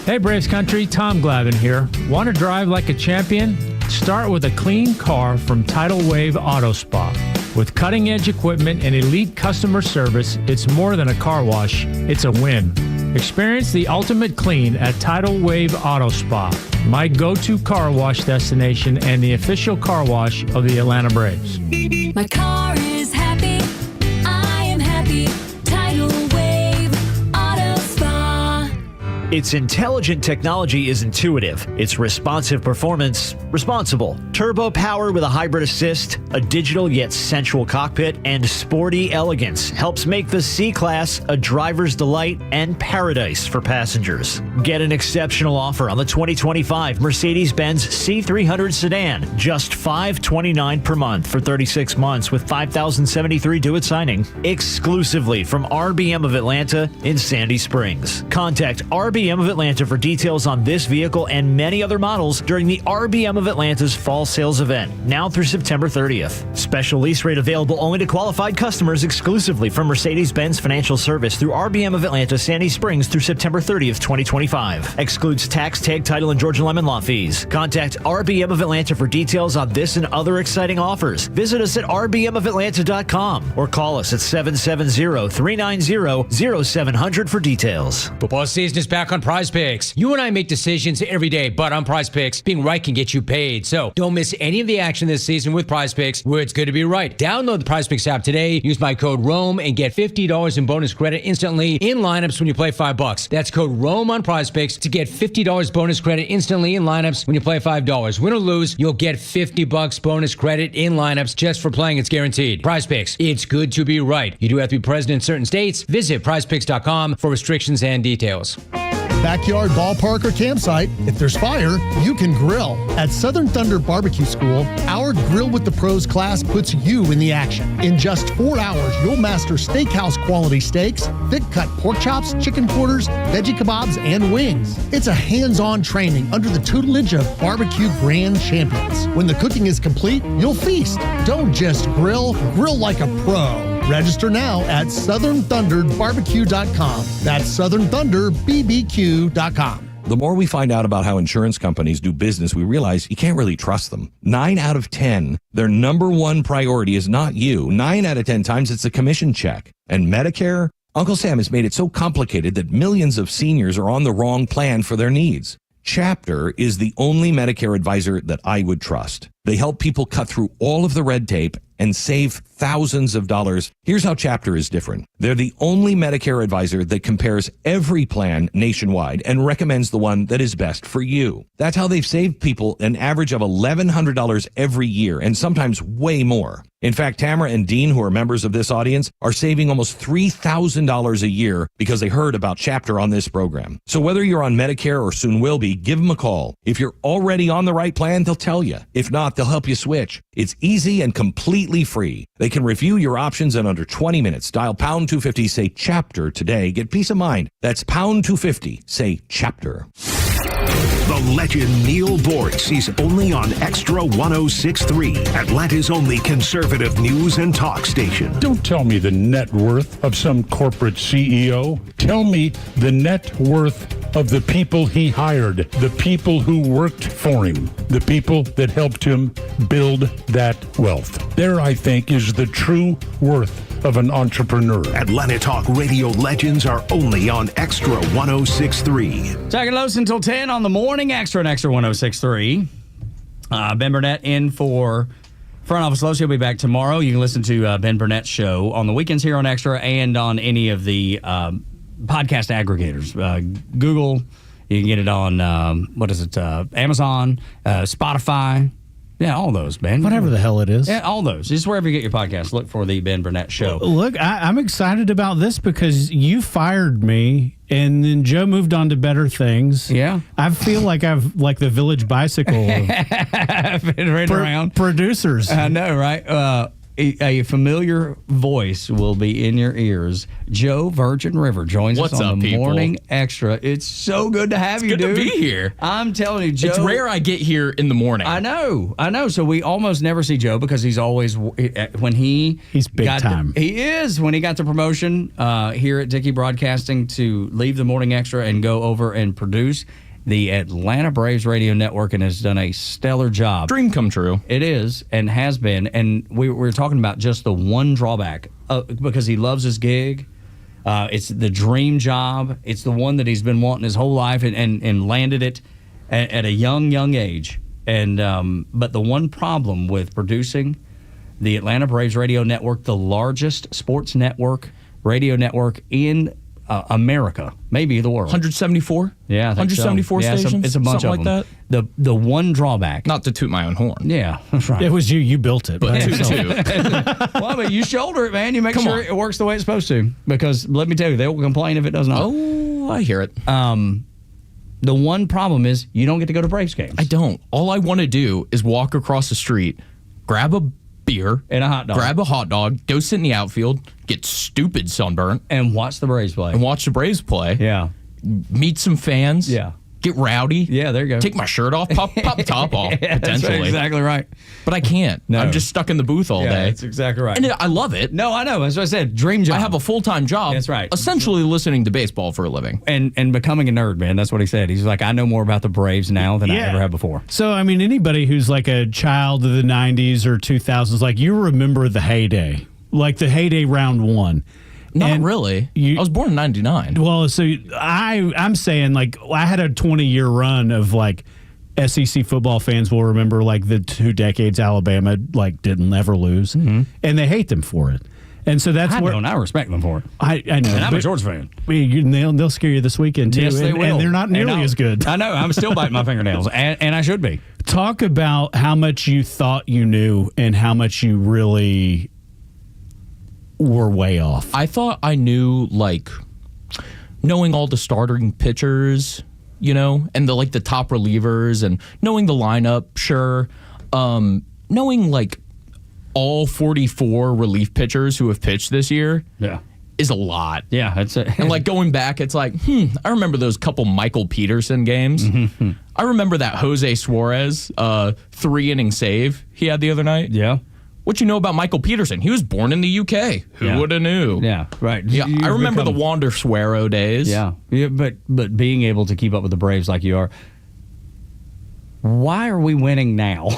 Hey Braves Country, Tom Glavine here. Want to drive like a champion? Start with a clean car from Tidal Wave Auto Spa. With cutting-edge equipment and elite customer service, it's more than a car wash, it's a win. Experience the ultimate clean at Tidal Wave Auto Spa, my go-to car wash destination and the official car wash of the Atlanta Braves. My car is happy, I am happy, Tidal Wave Auto Spa. Its intelligent technology is intuitive. Its responsive performance, responsible. Turbo power with a hybrid assist, a digital yet sensual cockpit, and sporty elegance helps make the C-Class a driver's delight and paradise for passengers. Get an exceptional offer on the 2025 Mercedes-Benz C300 sedan. Just $529 per month for 36 months with $5,073 due at signing. Exclusively from RBM of Atlanta in Sandy Springs. Contact RBM of Atlanta for details on this vehicle and many other models during the RBM of Atlanta's fall sales event, now through September 30th. Special lease rate available only to qualified customers exclusively from Mercedes-Benz Financial Service through RBM of Atlanta, Sandy Springs through September 30th, 2025. Excludes tax, tag, title, and Georgia lemon law fees. Contact RBM of Atlanta for details on this and other exciting offers. Visit us at rbmofatlanta.com or call us at 770-390-0700 for details. Football season is back on Prize Picks. You and I make decisions every day, but on Prize Picks, being right can get you paid. So don't miss any of the action this season with Prize Picks, where it's good to be right. Download the Prize Picks app today. Use my code ROAM and get $50 in bonus credit instantly in lineups when you play $5. That's code ROAM on Prize Picks to get $50 bonus credit instantly in lineups when you play $5. Win or lose, you'll get $50 bonus credit in lineups just for playing. It's guaranteed. Prize Picks. It's good to be right. You do have to be present in certain states. Visit prizepicks.com for restrictions and details. backyard, ballpark, or campsite. If there's fire, you can grill. At Southern Thunder Barbecue School, our Grill with the Pros class puts you in the action. In just 4 hours, you'll master steakhouse quality steaks, thick-cut pork chops, chicken quarters, veggie kebabs, and wings. It's a hands-on training under the tutelage of barbecue grand champions. When the cooking is complete, you'll feast. Don't just grill like a pro. Register now at southernthunderbarbecue.com. That's southernthunderbbq.com. The more we find out about how insurance companies do business, we realize you can't really trust them. 9 out of 10, their number one priority is not you. 9 out of 10 times it's a commission check. And Medicare? Uncle Sam has made it so complicated that millions of seniors are on the wrong plan for their needs. Chapter is the only Medicare advisor that I would trust. They help people cut through all of the red tape and save thousands of dollars. Here's how Chapter is different. They're the only Medicare advisor that compares every plan nationwide and recommends the one that is best for you. That's how they've saved people an average of $1,100 every year, and sometimes way more. In fact, Tamara and Dean, who are members of this audience, are saving almost $3,000 a year because they heard about Chapter on this program. So whether you're on Medicare or soon will be, give them a call. If you're already on the right plan, they'll tell you. If not, they'll help you switch. It's easy and completely free. They can review your options in under 20 minutes. Dial pound 250, say Chapter today. Get peace of mind. That's pound 250, say Chapter. The legend Neil Bortz is only on Extra 106.3, Atlanta's only conservative news and talk station. Don't tell me the net worth of some corporate CEO. Tell me the net worth of the people he hired, the people who worked for him, the people that helped him build that wealth. There, I think, is the true worth of an entrepreneur. Atlanta Talk radio legends are only on Extra 106.3. Tug and Los until 10 on the Morning Extra and Extra 106.3. Ben Burnett in for Front Office Los. He'll be back tomorrow. You can listen to Ben Burnett's show on the weekends here on Extra and on any of the podcast aggregators. Google, you can get it on, Amazon, Spotify. Yeah, all those, man. Whatever the hell it is. Yeah, all those. Just wherever you get your podcast, look for the Ben Burnett Show. Look, I'm excited about this because you fired me, and then Joe moved on to better things. Yeah. I feel like I've, like the Village Bicycle. I've been right around. Producers. I know, right? A familiar voice will be in your ears. Joe Virgin River joins us on the Morning Extra. It's so good to have you, dude. Good to be here. I'm telling you, Joe. It's rare I get here in the morning. I know. So we almost never see Joe because he's always when he's big time. He is when he got the promotion here at Dickey Broadcasting to leave the Morning Extra and go over and produce the Atlanta Braves radio network, and has done a stellar job. Dream come true. It is and has been. And we were talking about just the one drawback because he loves his gig. It's the dream job. It's the one that he's been wanting his whole life and landed it at a young age. And but the one problem with producing the Atlanta Braves radio network, the largest sports network, radio network in America, maybe the world. 174? Yeah, I think 174 so. stations? It's a bunch something of them. like that. The one drawback. Not to toot my own horn. Yeah, that's right. It was you. You built it. But toot. Well, but you shoulder it, man. You make sure it works the way it's supposed to. Because let me tell you, they will complain if it does not. Oh, I hear it. The one problem is you don't get to go to Braves games. I don't. All I want to do is walk across the street, grab a beer and a hot dog, grab a hot dog, go sit in the outfield, get stupid sunburnt, and watch the Braves play. Yeah. Meet some fans. Yeah. Get rowdy. Yeah, there you go. Take my shirt off, pop the top off, yeah, potentially. That's exactly right. But I can't. No. I'm just stuck in the booth all day. That's exactly right. And I love it. No, I know. That's what I said. Dream job. I have a full-time job. That's right. Essentially listening to baseball for a living. And becoming a nerd, man. That's what he said. He's like, I know more about the Braves now than I ever have before. So, I mean, anybody who's like a child of the 90s or 2000s, like you remember the heyday, like the heyday round one. Not really. I was born in 99. Well, so I'm saying, like, I had a 20-year run of, like, SEC football fans will remember, like, the 2 decades Alabama, like, didn't ever lose. Mm-hmm. And they hate them for it. And so that's where I respect them for it. I know. And I'm a Georgia fan. They'll scare you this weekend, too. Yes, they will. And they're not nearly as good. I know. I'm still biting my fingernails, and I should be. Talk about how much you thought you knew and how much you really were way off. I thought I knew, like, knowing all the starting pitchers, and the top relievers and knowing the lineup, sure. Knowing like all 44 relief pitchers who have pitched this year. Yeah. Is a lot. Yeah, and like going back, it's like, I remember those couple Michael Peterson games. Mm-hmm. I remember that Jose Suarez 3-inning save he had the other night. Yeah. What you know about Michael Peterson? He was born in the UK. Who would have knew? Yeah, right. Yeah, I remember the Wander Suero days. Yeah, but being able to keep up with the Braves like you are, why are we winning now?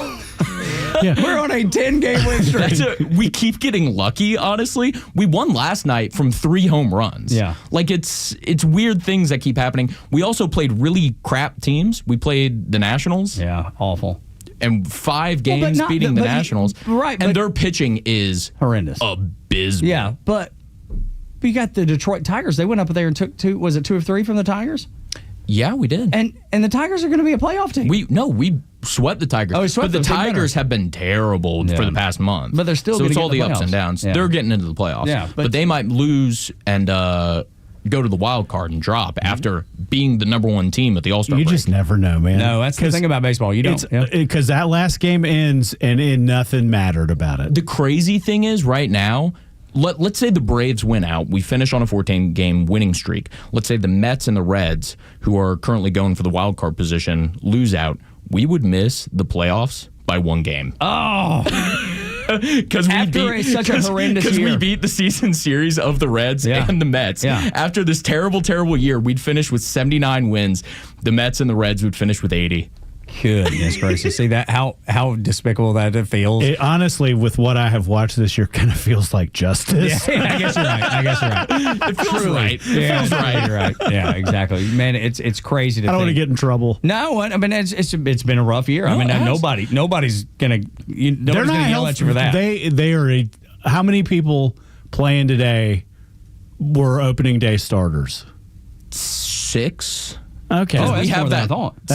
Yeah. We're on a 10-game win streak. We keep getting lucky, honestly. We won last night from 3 home runs. Yeah. Like, it's weird things that keep happening. We also played really crap teams. We played the Nationals. Yeah, awful. And 5 games beating the Nationals. Right. And their pitching is horrendous. Abysmal. Yeah, but you got the Detroit Tigers. They went up there and took 2 or 3 from the Tigers? Yeah, we did. And the Tigers are going to be a playoff team. We swept the Tigers. Oh, we swept but the them. Tigers have been terrible for the past month. But they're still so it's all get in the ups and playoffs. downs. Yeah. They're getting into the playoffs. Yeah, but they might lose and go to the wild card and drop after being the number 1 team at the All-Star break. You just never know, man. No, that's the thing about baseball. You don't. Because that last game ends and nothing mattered about it. The crazy thing is right now, let's say the Braves win out. We finish on a 14-game winning streak. Let's say the Mets and the Reds, who are currently going for the wild card position, lose out. We would miss the playoffs by 1 game. Oh. Because such a horrendous year. We beat the season series of the Reds and the Mets. Yeah. After this terrible, terrible year, we'd finish with 79 wins. The Mets and the Reds would finish with 80. Goodness gracious. See that how despicable that it feels. It, honestly, with what I have watched this year, kind of feels like justice. Yeah, I guess you're right. It feels right. Yeah, feels right. You're right. Yeah, exactly. Man, it's crazy to I don't want to think. get in trouble. No, I mean it's been a rough year. I mean nobody's gonna yell at you for that. They are how many people playing today were opening day starters? 6. Okay. Oh, we have that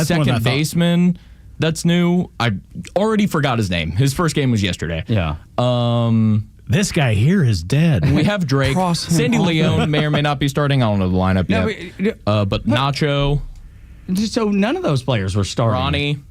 second baseman that's new. I already forgot his name. His first game was yesterday. Yeah. This guy here is dead. We have Drake. Sandy Leone may or may not be starting. I don't know the lineup yet. But Nacho. So none of those players were starting.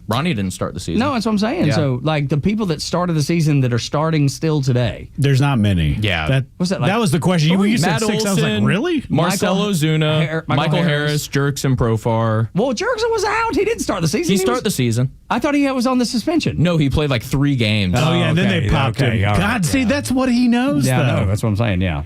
Ronnie didn't start the season. No, that's what I'm saying. Yeah. So, like, the people that started the season that are starting still today. There's not many. Yeah. What's that like? That was the question. You said Matt 6. I was like, really? Marcell Ozuna, Michael Harris, Jerkson Profar. Well, Jerkson was out. He didn't start the season. He started the season. I thought he was on the suspension. No, he played like 3 games. Oh, yeah. Then they popped him. All God, right, see, that's what he knows, yeah, though. no, that's what I'm saying, yeah.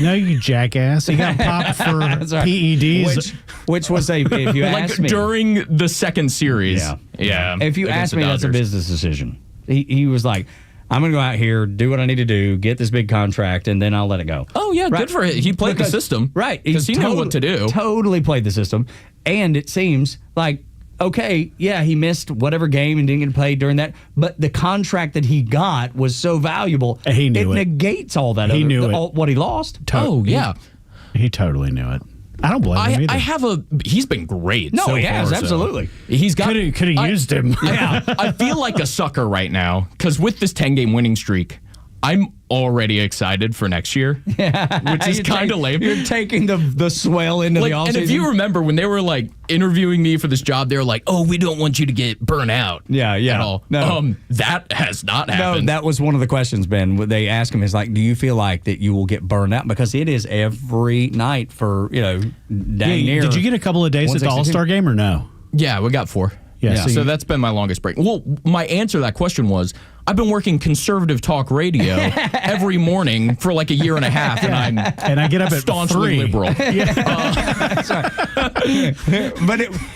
No, you jackass. He got popped for PEDs. Which was if you ask me. During the second series. Yeah. If you ask me, that's a business decision. He was like, I'm going to go out here, do what I need to do, get this big contract, and then I'll let it go. Oh, yeah, good for him. He played the system. Right. Because he knew what to do. Totally played the system. And it seems like, okay, yeah, he missed whatever game and didn't get paid during that, but the contract that he got was so valuable. He knew it. It negates all that. He knew it. What he lost. Yeah. He totally knew it. I don't blame him either. He's been great. No, so he has, far, absolutely. He's got. Could have used him. Yeah. I feel like a sucker right now because with this 10-game winning streak, I'm already excited for next year, which is kind of lame. You're taking the swell into the offseason. And if you remember when they were like interviewing me for this job, they were like, "Oh, we don't want you to get burnt out." Yeah. At all. No. That has not happened. No, that was one of the questions, Ben. They asked him, "Is like, do you feel like that you will get burned out because it is every night for dang near." Did you get a couple of days at the All-Star game or no? Yeah, we got 4. Yeah. So that's been my longest break. Well, my answer to that question was, I've been working conservative talk radio every morning for like a year and a half, and I get up at staunchly 3. liberal.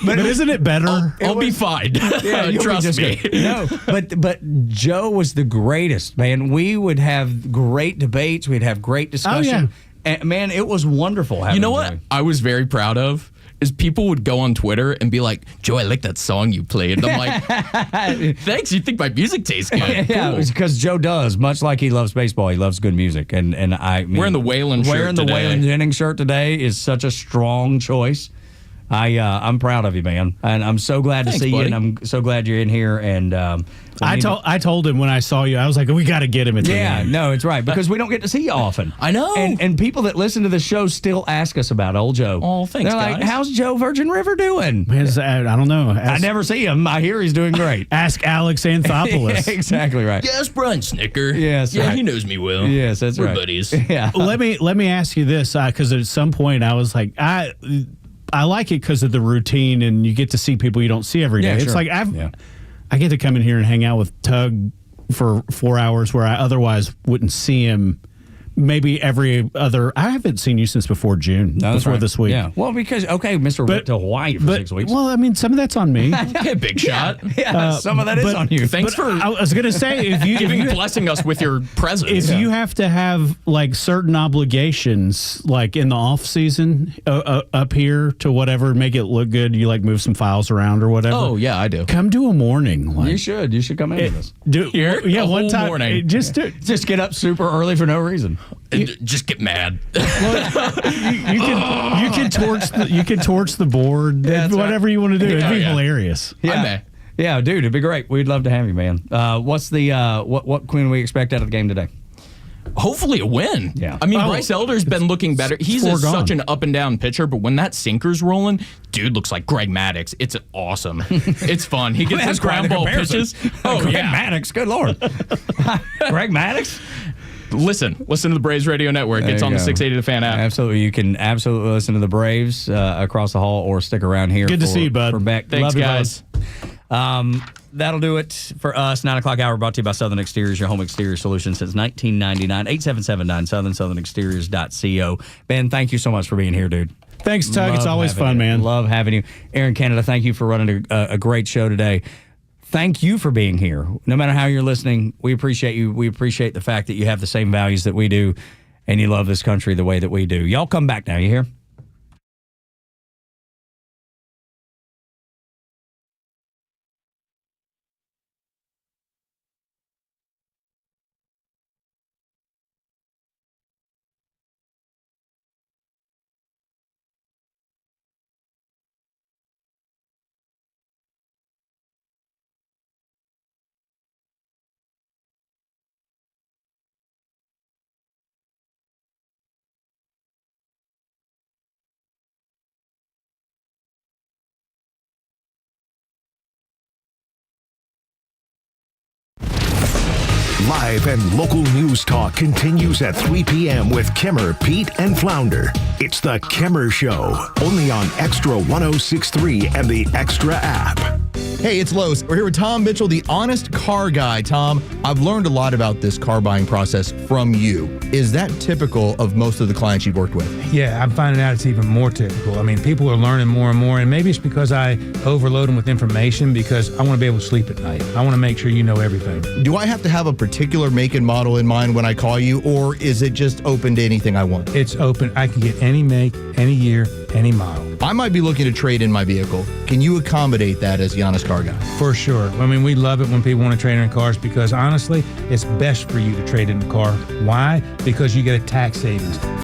But isn't it better? I'll be fine. Yeah, Trust me. No, but Joe was the greatest, man. We would have great debates. We'd have great discussion. And man, it was wonderful. You know what I was very proud of? Is people would go on Twitter and be like, "Joe, I like that song you played." And I'm like, "Thanks, you think my music tastes good." Yeah, cool. because Joe does. Much like he loves baseball, he loves good music. And I mean, wearing the Waylon shirt wearing the today. Waylon Jennings shirt today is such a strong choice. I'm proud of you, man, and I'm so glad to see you, and I'm so glad you're in here. And I told him when I saw you, I was like, we got to get him at the game. No, it's right, because we don't get to see you often. I know. And people that listen to the show still ask us about old Joe. Oh, thanks, They're like, guys. how's Joe Virgin River doing? I don't know. I never see him. I hear he's doing great. Ask Alex Anthopoulos. Exactly right. Yes, Brian Snicker. Yes, yeah, right. he knows me well. Yes, that's We're right. buddies. Yeah. Let me ask you this, because at some point I was like, I like it because of the routine, and you get to see people you don't see every day. Yeah, It's sure. like I get to come in here and hang out with Tug for 4 hours where I otherwise wouldn't see him. Maybe every other. I haven't seen you since before June. No, that's before right. this week. Yeah. Well, because Mr. went to Hawaii for 6 weeks. Well, I mean, some of that's on me. Yeah, big shot. Yeah, some of that is on you. Thanks for. I was gonna say if you blessing us with your presence. If you have to have like certain obligations, like in the off season up here to whatever, make it look good. You like move some files around or whatever. Oh yeah, I do. Come do a morning. Like, You should come in with us. A one whole time. morning. Just get up super early for no reason. Just get mad. you can torch the board. Yeah, whatever you want to do. It'd be hilarious. Yeah. Yeah, dude, it'd be great. We'd love to have you, man. What's the what can we expect out of the game today? Hopefully a win. Yeah. I mean, Bryce Elder's been looking better. He's such an up and down pitcher, but when that sinker's rolling, dude looks like Greg Maddux. It's awesome. It's fun. He gets his ground ball pitches. Oh, Greg Maddux. Good Lord. Greg Maddux? Listen to the Braves Radio Network. It's on the 680 The Fan app. Absolutely. You can absolutely listen to the Braves across the hall or stick around here. Good to see you, bud. For Beck. Thanks, Love you, guys. bud. That'll do it for us. 9 o'clock hour brought to you by Southern Exteriors, your home exterior solution since 1999. 8779 southernexteriors.co. Ben, thank you so much for being here, dude. Thanks, Tug. It's always fun, man. Love having you. Aaron Canada, thank you for running a great show today. Thank you for being here. No matter how you're listening, we appreciate you. We appreciate the fact that you have the same values that we do, and you love this country the way that we do. Y'all come back now, you hear? Live and local news talk continues at 3 p.m. with Kimmer, Pete, and Flounder. It's the Kimmer Show, only on Extra 106.3 and the Extra app. Hey, it's Los. We're here with Tom Mitchell, the honest car guy. Tom, I've learned a lot about this car buying process from you. Is that typical of most of the clients you've worked with? Yeah, I'm finding out it's even more typical. I mean, people are learning more and more, and maybe it's because I overload them with information because I want to be able to sleep at night. I want to make sure you know everything. Do I have to have a particular make and model in mind when I call you, or is it just open to anything I want? It's open. I can get any make, any year, any model. I might be looking to trade in my vehicle. Can you accommodate that as the honest car guy? For sure. I mean, we love it when people want to trade in cars because honestly, it's best for you to trade in a car. Why? Because you get a tax savings.